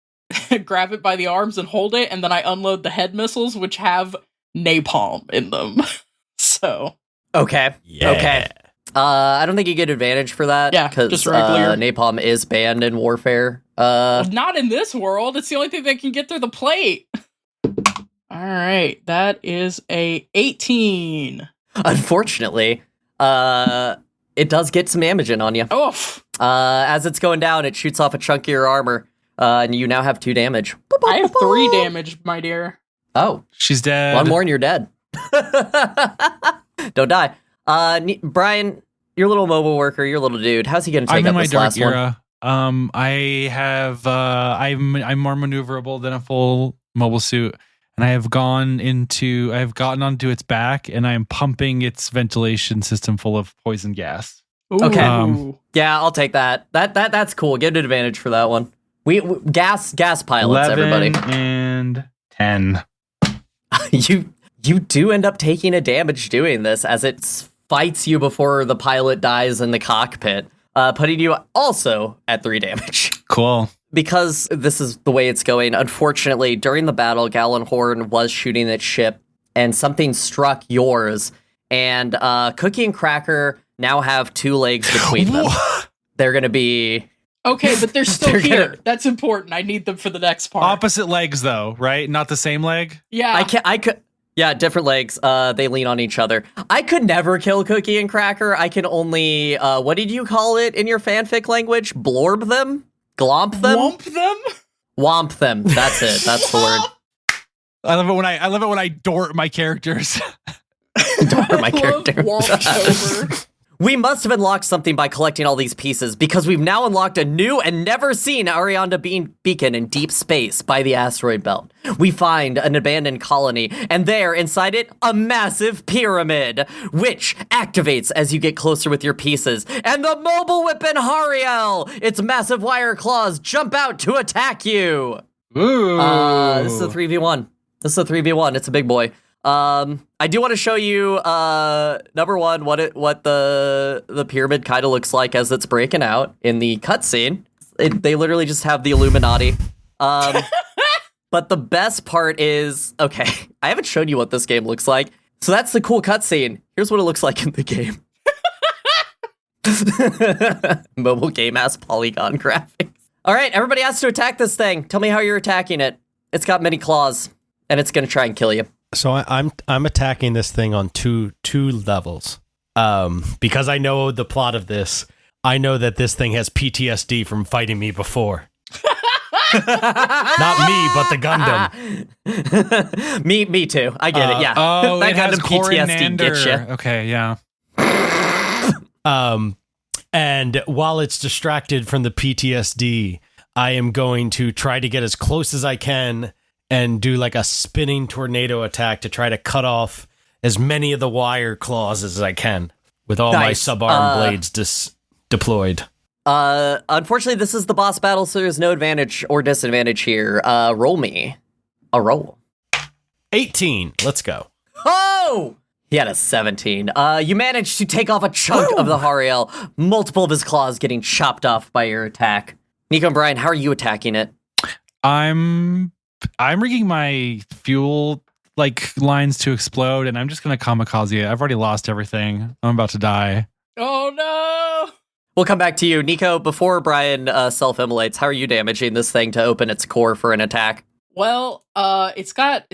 S4: grab it by the arms and hold it, and then I unload the head missiles, which have napalm in them. So
S1: okay.
S5: Yeah.
S1: Okay. I don't think you get advantage for that.
S4: Yeah,
S1: because
S4: just regular.
S1: napalm is banned in warfare.
S4: Not in this world. It's the only thing that can get through the plate. All right, that is a 18.
S1: Unfortunately, it does get some damage in on you.
S4: Oof.
S1: As it's going down, it shoots off a chunk of your armor, and you now have 2 damage.
S4: I have 3 damage, my dear.
S1: Oh,
S3: She's dead.
S1: 1 more and you're dead. Don't die. Brian, your little mobile worker, your little dude. How's he going to take
S3: I'm
S1: up
S3: in my
S1: this
S3: dark
S1: last
S3: era. I have I'm more maneuverable than a full mobile suit, and I've gotten onto its back, and I'm pumping its ventilation system full of poison gas.
S4: Ooh.
S1: Okay. Yeah, I'll take that. That's cool. Get an advantage for that one. We gas pilots,
S3: 11
S1: everybody.
S3: and 10.
S1: You do end up taking a damage doing this, as it fights you before the pilot dies in the cockpit, putting you also at 3 damage.
S3: Cool.
S1: Because this is the way it's going, unfortunately, during the battle, Gallenhorn was shooting its ship, and something struck yours, and Cookie and Cracker now have 2 legs between them. They're going to be...
S4: Okay, but they're still here. That's important. I need them for the next part.
S3: Opposite legs, though, right? Not the same leg?
S4: Yeah.
S1: I could... Yeah, different legs. They lean on each other. I could never kill Cookie and Cracker. I can only, what did you call it in your fanfic language? Blorb them? Glomp them?
S4: Womp them?
S1: Womp them. That's it. That's the word.
S3: I love it when I dort my characters.
S1: Dort my character.
S4: Womptober.
S1: We must have unlocked something by collecting all these pieces, because we've now unlocked a new and never seen Arianda beacon in deep space by the asteroid belt. We find an abandoned colony, and there, inside it, a massive pyramid, which activates as you get closer with your pieces. And the mobile weapon Hariel! Its massive wire claws jump out to attack you!
S3: Ooh.
S1: This is a 3v1. It's a big boy. I do want to show you, number one, what the pyramid kind of looks like as it's breaking out in the cutscene. They literally just have the Illuminati. But the best part is, okay, I haven't shown you what this game looks like. So that's the cool cutscene. Here's what it looks like in the game. Mobile game ass polygon graphics. All right, everybody has to attack this thing. Tell me how you're attacking it. It's got many claws, and it's gonna try and kill you.
S5: So I'm attacking this thing on two levels. Because I know the plot of this. I know that this thing has PTSD from fighting me before. Not me, but the Gundam.
S1: Me too. I get it. Yeah.
S3: Oh,
S1: that
S3: it has
S1: PTSD gets you.
S3: Okay, yeah.
S5: And while it's distracted from the PTSD, I am going to try to get as close as I can and do like a spinning tornado attack to try to cut off as many of the wire claws as I can with all my subarm blades deployed.
S1: Unfortunately, this is the boss battle, so there's no advantage or disadvantage here. Roll me a roll.
S5: 18. Let's go.
S1: Oh! He had a 17. You managed to take off a chunk of the Hariel, multiple of his claws getting chopped off by your attack. Nico and Brian, how are you attacking it?
S3: I'm rigging my fuel lines to explode, and I'm just gonna kamikaze it. I've already lost everything. I'm about to die.
S4: Oh no!
S1: We'll come back to you. Nico, before Brian self-immolates, how are you damaging this thing to open its core for an attack?
S4: Well, it's got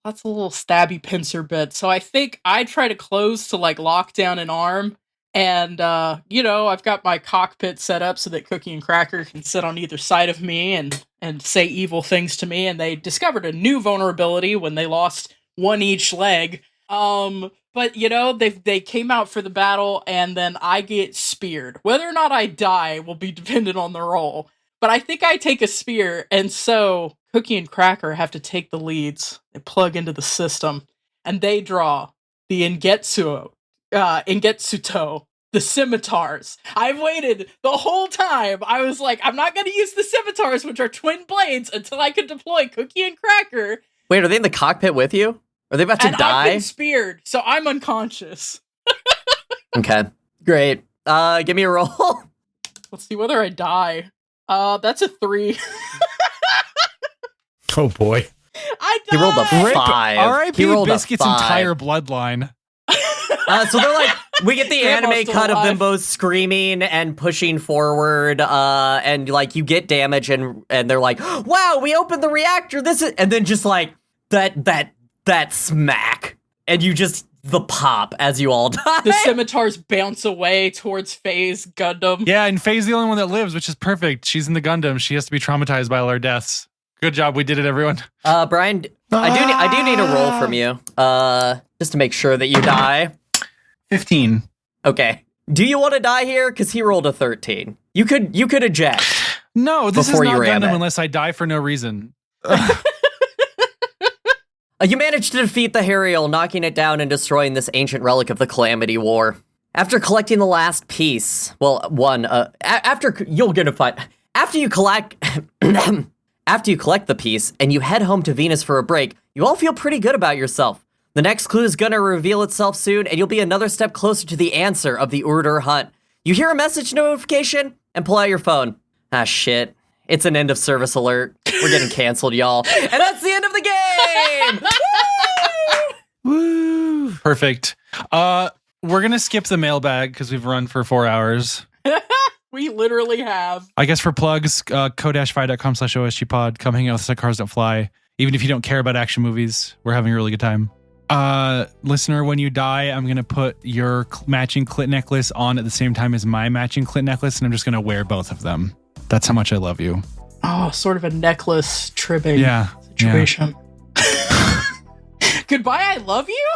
S4: lots of little stabby pincer bits, so I think I try to close to lock down an arm, and I've got my cockpit set up so that Cookie and Cracker can sit on either side of me and say evil things to me, and they discovered a new vulnerability when they lost one each leg. But they came out for the battle, and then I get speared. Whether or not I die will be dependent on the roll. But I think I take a spear, and so Cookie and Cracker have to take the leads. They plug into the system, and they draw the Ingetsuto, the scimitars. I've waited the whole time. I was like, I'm not going to use the scimitars, which are twin blades, until I can deploy Cookie and Cracker.
S1: Wait, are they in the cockpit with you? Are they about to die?
S4: I've been speared, so I'm unconscious.
S1: Okay, great. Give me a roll.
S4: Let's see whether I die. That's a 3.
S5: Oh boy.
S4: I died!
S1: He rolled a 5.
S3: R.I.P.
S1: He rolled
S3: Biscuit's
S1: a 5.
S3: entire bloodline.
S1: So they're like, we get the
S4: Grandma's
S1: anime
S4: still
S1: cut of them
S4: alive.
S1: both screaming and pushing forward, and you get damage, and they're like, wow, we opened the reactor. This is, and then just that smack, and you just the pop as you all die.
S4: The scimitars bounce away towards Faye's Gundam.
S3: Yeah, and Faye's the only one that lives, which is perfect. She's in the Gundam. She has to be traumatized by all our deaths. Good job. We did it, everyone.
S1: Brian, I do need a roll from you, just to make sure that you die.
S3: 15.
S1: Okay. Do you want to die here? Because he rolled a 13. You could eject.
S3: No, this
S1: Before
S3: is
S1: you
S3: not
S1: ram
S3: Gundam
S1: it.
S3: unless I die for no reason.
S1: You managed to defeat the Hariel, knocking it down and destroying this ancient relic of the Calamity War. After collecting the last piece, after you'll get a fight. After you collect the piece and you head home to Venus for a break, you all feel pretty good about yourself. The next clue is gonna reveal itself soon, and you'll be another step closer to the answer of the Urdur hunt. You hear a message notification and pull out your phone. Ah, shit. It's an end of service alert. We're getting canceled, y'all. And that's the end of the game!
S3: Woo! Perfect. We're gonna skip the mailbag because we've run for 4 hours.
S4: We literally have.
S3: I guess for plugs, co-fi.com/osgpod. Come hang out with us at Cars Don't Fly. Even if you don't care about action movies, we're having a really good time. Listener, when you die, I'm going to put your matching clit necklace on at the same time as my matching clit necklace, and I'm just going to wear both of them. That's how much I love you.
S4: Oh, sort of a necklace tribbing
S3: Yeah.
S4: situation. Goodbye, I love you?